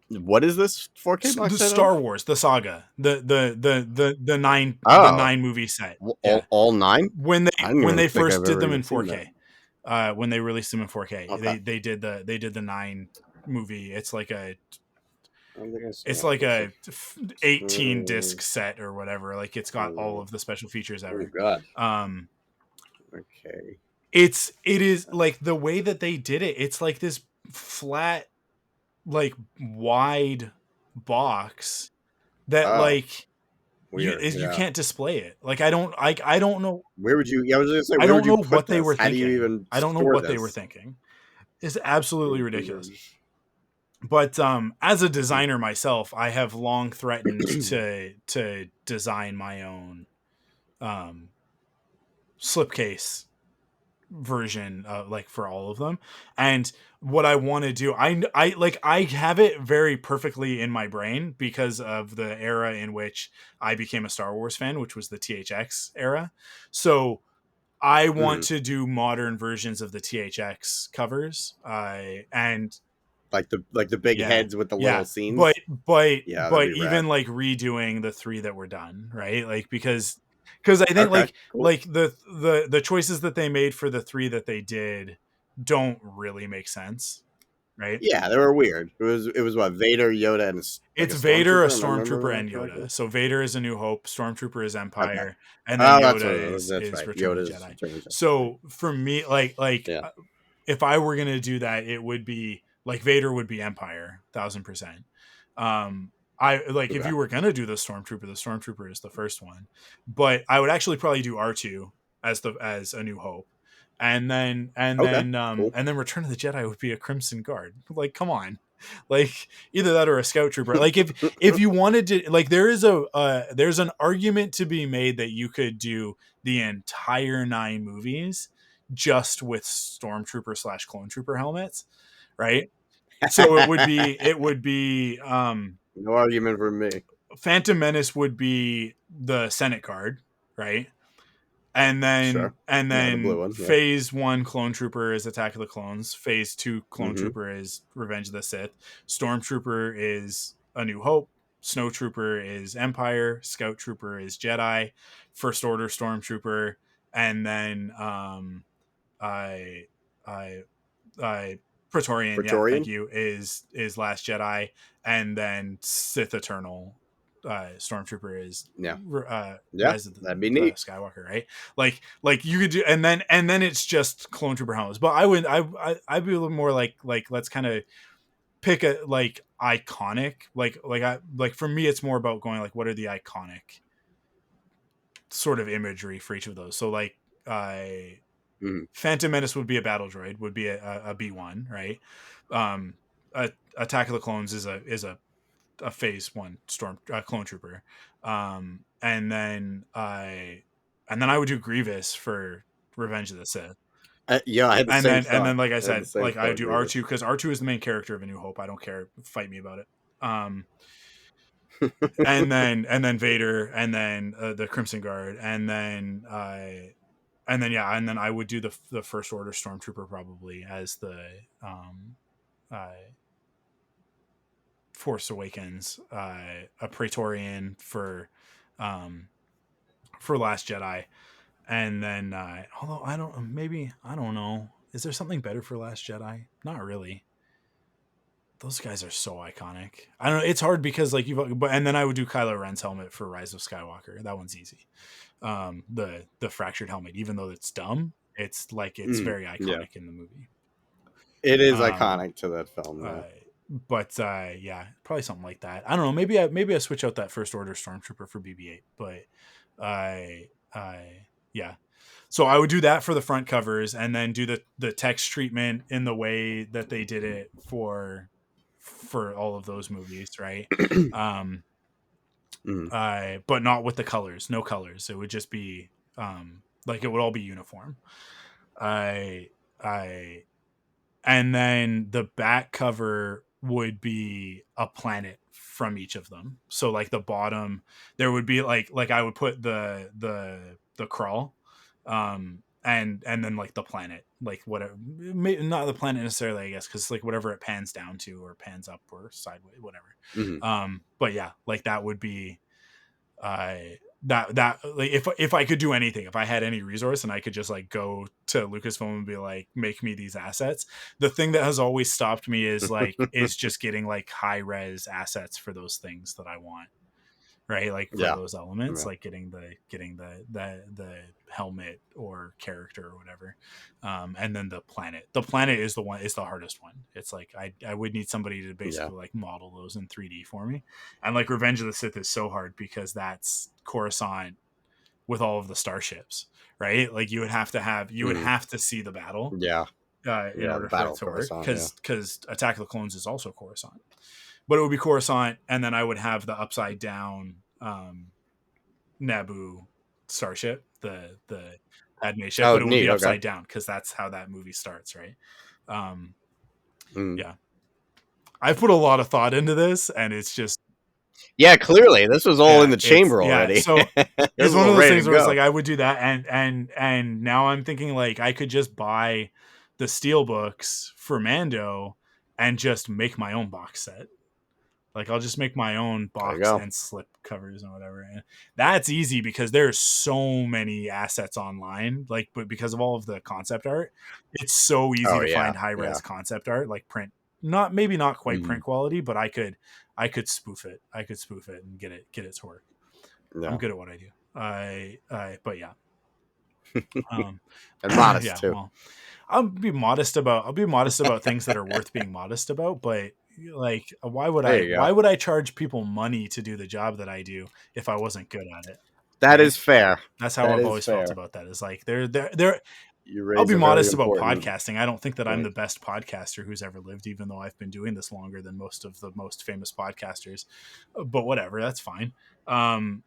what is this 4K box the set Star of? Wars, the saga, the Oh, 9 movie set, yeah. all nine? when they I don't when even they think first I've did ever them in even seen that. 4K, when they released them in 4K, Okay, they did the 9 movie. I don't think I saw It's it. like Let's see. a 18 disc set or whatever. Like it's got all of the special features Oh ever. God. Um, Okay. it is like the way that they did it. It's like this flat, like wide box that Oh, like weird. you Yeah. can't display it. Like I don't know. Where would you? Yeah, I was gonna say, I where don't would you know put what they this? were How do you thinking. even I don't know store what they were this? thinking. It's absolutely ridiculous. But as a designer myself, I have long threatened to design my own um, slipcase version, like for all of them. And what I want to do, I have it very perfectly in my brain because of the era in which I became a Star Wars fan, which was the THX era. So I want Mhm. to do modern versions of the THX covers, and Like the big yeah, heads with the yeah, little scenes. Yeah, that'd but be rad. even like redoing the 3 that were done, right? Like because I think Okay, cool. like the choices that they made for the 3 that they did don't really make sense, right? Yeah, they were weird. It was what, Vader, Yoda, and like a It's Vader, a stormtrooper. Am I remembering stormtrooper, that and correctly? Yoda. So Vader is A New Hope, stormtrooper is Okay. Empire, and then Oh, that's Yoda what it was. That's is right. Return of the Yoda's Jedi. Return of the Jedi. Right. So for me, Yeah. if I were gonna do that, it would be like Vader would be Empire, 1,000%. I like if Okay. you were gonna do the Stormtrooper is the first one, but I would actually probably do R2 as A New Hope, Okay. Cool. and then Return of the Jedi would be a Crimson Guard. Like, come on, like either that or a Scout Trooper. Like if you wanted to, like there's an argument to be made that you could do the entire 9 movies just with Stormtrooper slash Clone Trooper helmets, right? So it would be No argument from me. Phantom Menace would be the Senate Guard, right? Sure. And Yeah, the blue then one. Yeah. phase 1 Clone Trooper is Attack of the Clones. Phase 2 Clone Mm-hmm. Trooper is Revenge of the Sith. Stormtrooper is A New Hope. Snow Trooper is Empire. Scout Trooper is Jedi. First Order Stormtrooper, and then I I I Praetorian, yeah, thank Praetorian. you, is Last Jedi, and then Sith Eternal Stormtrooper is Yeah. Yeah. Rise of That'd be the neat. Skywalker, right? Like you could do, and then it's just Clone Trooper helmets. But I'd be a little more like let's kind of pick a like iconic like for me it's more about going like what are the iconic sort of imagery for each of those. So like I Mhm. Phantom Menace would be a battle droid, would be a B1, right? Um, Attack of the Clones is a phase 1 storm clone trooper, and then and then I would do Grievous for Revenge of the Sith. Yeah, I had the And same then thought. like I I had the said, same like I thought. would do R2 because R2 is the main character of A New Hope. I don't care, fight me about it. Um, and then Vader, and then the Crimson Guard, and then yeah, and then I would do the First Order Stormtrooper probably as the uh, Force Awakens, a Praetorian um, for Last Jedi, and then although I don't, maybe I don't know, is there something better for Last Jedi? Not really. Those guys are so iconic. I don't know. It's hard because like but and then I would do Kylo Ren's helmet for Rise of Skywalker. That one's easy. The fractured helmet, even though it's dumb, it's like it's very Yeah, iconic in the movie. it is Um, iconic to that film. uh, Yeah. but yeah, probably something like that. I don't know. Maybe I switch out that First Order Stormtrooper for BB-8, but I yeah. So I would do that for the front covers, and then do the text treatment in the way that they did it for all of those movies, right? Um, Mm. but not with the colors, no colors. It would just be like it would all be uniform. I I and then the back cover would be a planet from each of them. So like the bottom, there would be like I would put the crawl, and then like the planet, like whatever, not the planet necessarily, I guess, because like whatever it pans down to or pans up or sideways, whatever. Mm. But yeah, like that would be uh that like if I could do anything, if I had any resource and I could just like go to Lucasfilm and be like, make me these assets. The thing that has always stopped me is just getting like high res assets for those things that I want, right? Like for Yeah. those elements, Yeah. like getting the helmet or character or whatever. And then the planet is the hardest one. It's like I would need somebody to Yeah. basically like model those in 3D for me. And like Revenge of the Sith is so hard because that's Coruscant with all of the starships, right? Like you would Mm. have to see the battle Yeah. in Yeah. order for Battle it of to work, Coruscant. Yeah. because Attack of the Clones is also Coruscant, but it would be Coruscant, and then I would have the upside down Naboo starship, the Padme ship, Oh, but it would neat. be Okay. upside down because that's how that movie starts, right? Um, Mm. yeah, I've put a lot of thought into this, and it's just Yeah. Clearly, this was all in the it's chamber already. So It it's was one all of those ready to things where it's go. like I would do that, and now I'm thinking like I could just buy the steel books for Mando and just make my own box set. Like I'll just make my own There you box go. and slip covers and whatever. And that's easy because there's so many assets online. Like, but because of all of the concept art, it's so easy Oh to yeah. find high Yeah. res concept art, like print. Not maybe not quite Mm. print quality, but I could spoof it. I could spoof it and get it to work. I'm Yeah. good at what I do. But yeah. Um, And modest yeah. too. Well, I'll be modest about things that are worth being modest about, but like There you go. why would I charge people money to do the job that I do if I wasn't good at it? That Right? is fair. That's how That I've is always felt fair. about that. Is like they're You I'll raise be a very modest about important podcasting. I don't think that I'm point. the best podcaster who's ever lived, even though I've been doing this longer than most of the most famous podcasters. But whatever, that's fine. Um,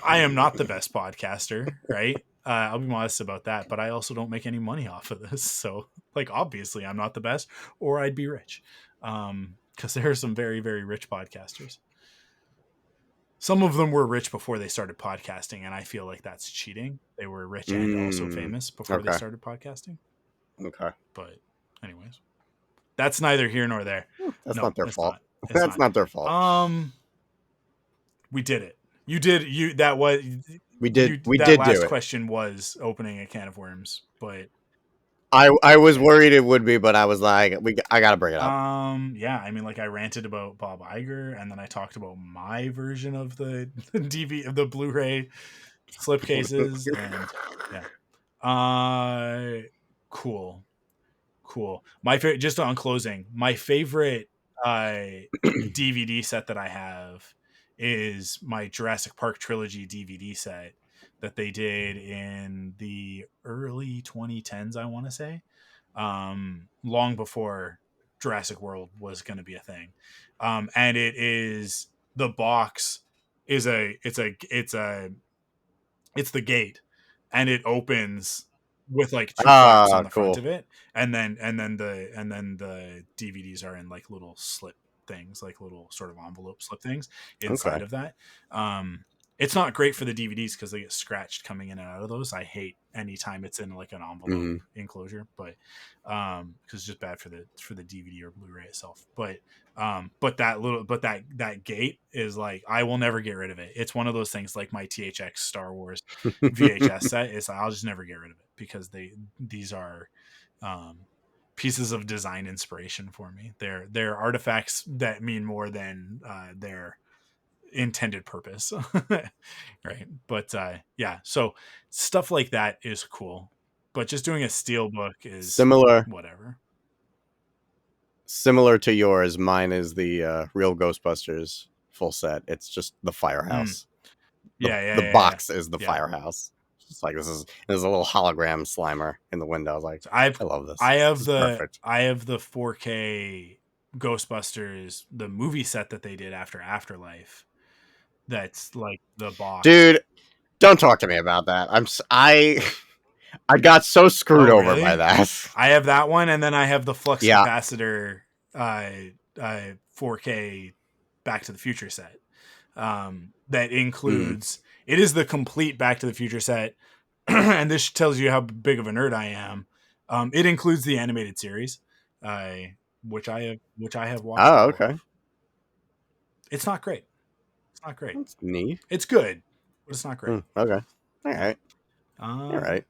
I am not the best podcaster, right? I'll be modest about that, but I also don't make any money off of this. So, like, obviously, I'm not the best, or I'd be rich. Because there are some very, very rich podcasters. Some of them were rich before they started podcasting, and I feel like that's cheating. They were rich and also Mm. famous before they Okay. started podcasting. Okay. But, anyways, that's neither here nor there. That's No, not their it's fault. not. It's That's not. not their fault. We did it. You did. You that was We you. did. We That did do last it. question was opening a can of worms, but I was yeah. worried it would be, but I was like, I gotta bring it up. Yeah, I mean, like I ranted about Bob Iger, and then I talked about my version of the DV of the Blu-ray slipcases, and yeah. Cool, cool. My favorite, just on closing, my favorite DVD set that I have is my Jurassic Park trilogy DVD set that they did in the early 2010s, I want to say, long before Jurassic World was going to be a thing. And it is the box is a It's the gate, and it opens with like two flaps on Ah, the front cool. of it, and then the DVDs are in like little slip things, like little sort of envelope slip things inside Okay. of that. It's not great for the DVDs because they get scratched coming in and out of those. I hate anytime it's in like an envelope Hmm. enclosure, but because it's just bad for the DVD or Blu-ray itself. But that gate is like, I will never get rid of it. It's one of those things like my THX Star Wars VHS set is, I'll just never get rid of it because these are um, pieces of design inspiration for me. They're artifacts that mean more than their intended purpose. Right. But yeah, so stuff like that is cool. But just doing a steel book is Similar, whatever. similar to yours. Mine is the real Ghostbusters full set. It's just the Mm. firehouse. the Yeah, yeah, The yeah, yeah. box is the Yeah. firehouse. It's like there's a little hologram Slimer in the window. I was like, So I love this. I This have is perfect. 4K Ghostbusters, the movie set that they did after Afterlife. That's like the box. Dude, don't talk to me about that. I got so screwed Oh, over by really? that. I have that one, and then I have the flux Yeah. capacitor 4K Back to the Future set. That Mhm. includes, it is the complete Back to the Future set, and this tells you how big of a nerd I am. It includes the animated series, uh, which I have watched Oh, all okay. of. It's not great. It's not great. That's neat. It's good, but it's not great. Okay. All right. All Um, right.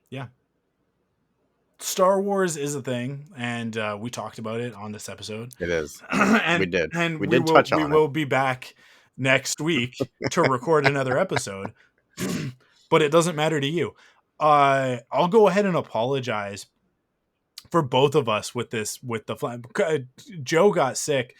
yeah. Star Wars is a thing, and we talked about it on this episode. It is. We and did. and We did touch we on it. will be back next week to record another episode. But it doesn't matter to you. I'll go ahead and apologize for both of us with Joe got sick.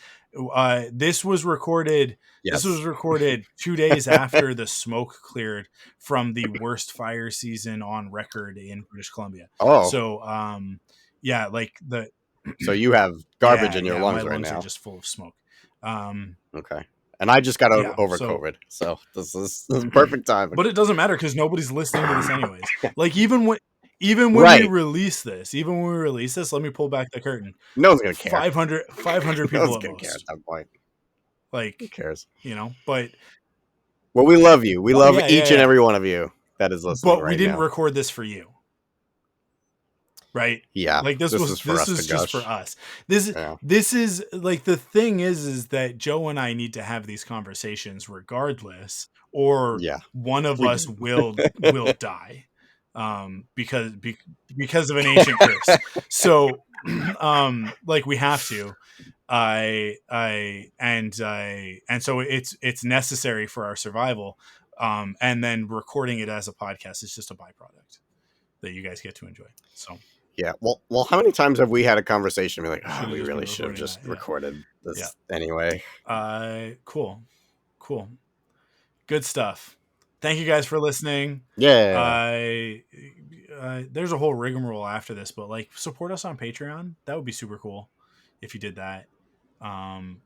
This was recorded. This was Yes. recorded 2 days after the smoke cleared from the worst fire season on record in British Columbia. Oh, So, yeah, like so you have garbage yeah, in your yeah, my lungs right lungs are now. just full of smoke. Um, Okay. And I just got yeah, over so COVID, so this is perfect timing. but it doesn't matter because nobody's listening to this anyways. Like even when we Right. release this, let me pull back the curtain. No one's gonna care. 500 No people one's at gonna care at most. that point. Who Like, cares? but Well, we love you. We oh love yeah, yeah, each and yeah. every one of you that is listening But we right didn't now. record this for you. Right? Yeah. Like This is for this us to is just for gush. us. Yeah. This is like, the thing is that Joe and I need to have these conversations regardless, or Yeah. one of We us do. will die. Because of an ancient curse. So like, we have to. And so it's necessary for our survival. And then recording it as a podcast is just a byproduct that you guys get to enjoy. So Yeah. Well, how many times have we had a conversation? Be like, we oh, should have we just been really should have recording that. just Yeah. recorded Yeah. this anyway. Cool. Good stuff. Thank you guys for listening. Yeah. There's a whole rigmarole after this, but like, support us on Patreon. That would be super cool if you did that.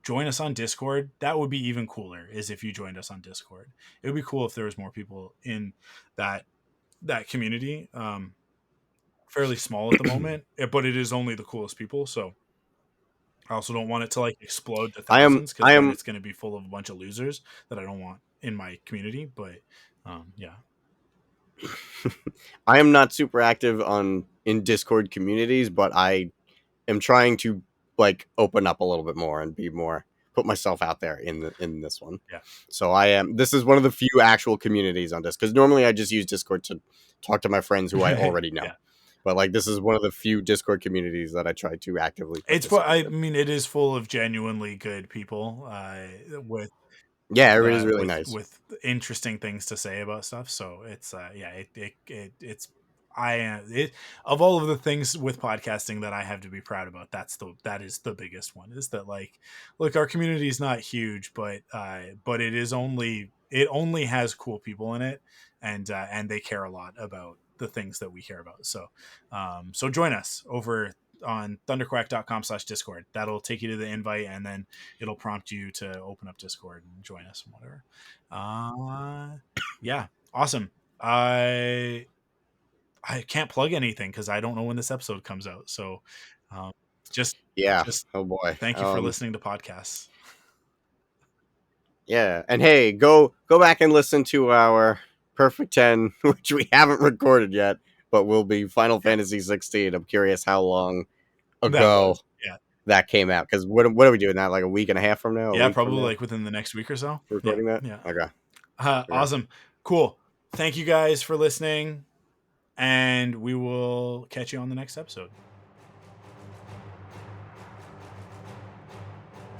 Join us on Discord. That would be even cooler, is if you joined us on Discord. It would be cool if there was more people in that community. Fairly small at the moment, but it is only the coolest people. So I also don't want it to like explode to I am. thousands, because I then am. it's going to be full of a bunch of losers that I don't want in my community. But yeah. I am not super active in Discord communities, but I am trying to like open up a little bit more and be more put myself out there in this one. Yeah. So I am. This is one of the few actual communities on Discord, because normally I just use Discord to talk to my friends who I already know. Yeah. But like, this is one of the few Discord communities that I try to actively participate in. It is full of genuinely good people with Yeah, everybody's really nice. with interesting things to say about stuff. So it's yeah, it's I it of all of the things with podcasting that I have to be proud about, that is the biggest one, is that, like, look, our community is not huge, but it only has cool people in it, and they care a lot about the things that we care about. So so join us over on thunderquack.com/discord. That'll take you to the invite, and then it'll prompt you to open up Discord and join us and whatever. Yeah, awesome. I can't plug anything because I don't know when this episode comes out. So, um, just Yeah. just Oh boy. thank you for listening to podcasts. Yeah, and hey, go back and listen to our Perfect 10, which we haven't recorded yet, but will be Final Fantasy 16. I'm curious how long That ago was that came out. Because what are we doing now? Like a week and a half from now? A yeah, week from probably now? like within the next week or so. Recording that? Yeah. Okay. Awesome, cool. Thank you guys for listening, and we will catch you on the next episode.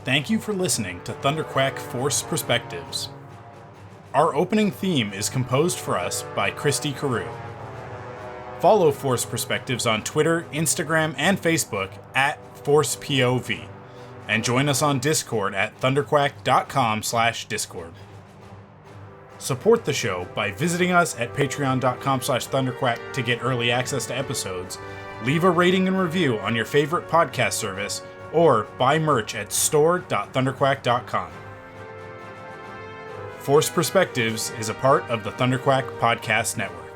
Thank you for listening to Thunderquack Force Perspectives. Our opening theme is composed for us by Christy Carew. Follow Force Perspectives on Twitter, Instagram, and Facebook at ForcePOV, and join us on Discord at thunderquack.com/discord. Support the show by visiting us at patreon.com/thunderquack to get early access to episodes, leave a rating and review on your favorite podcast service, or buy merch at store.thunderquack.com. Force Perspectives is a part of the Thunderquack Podcast Network.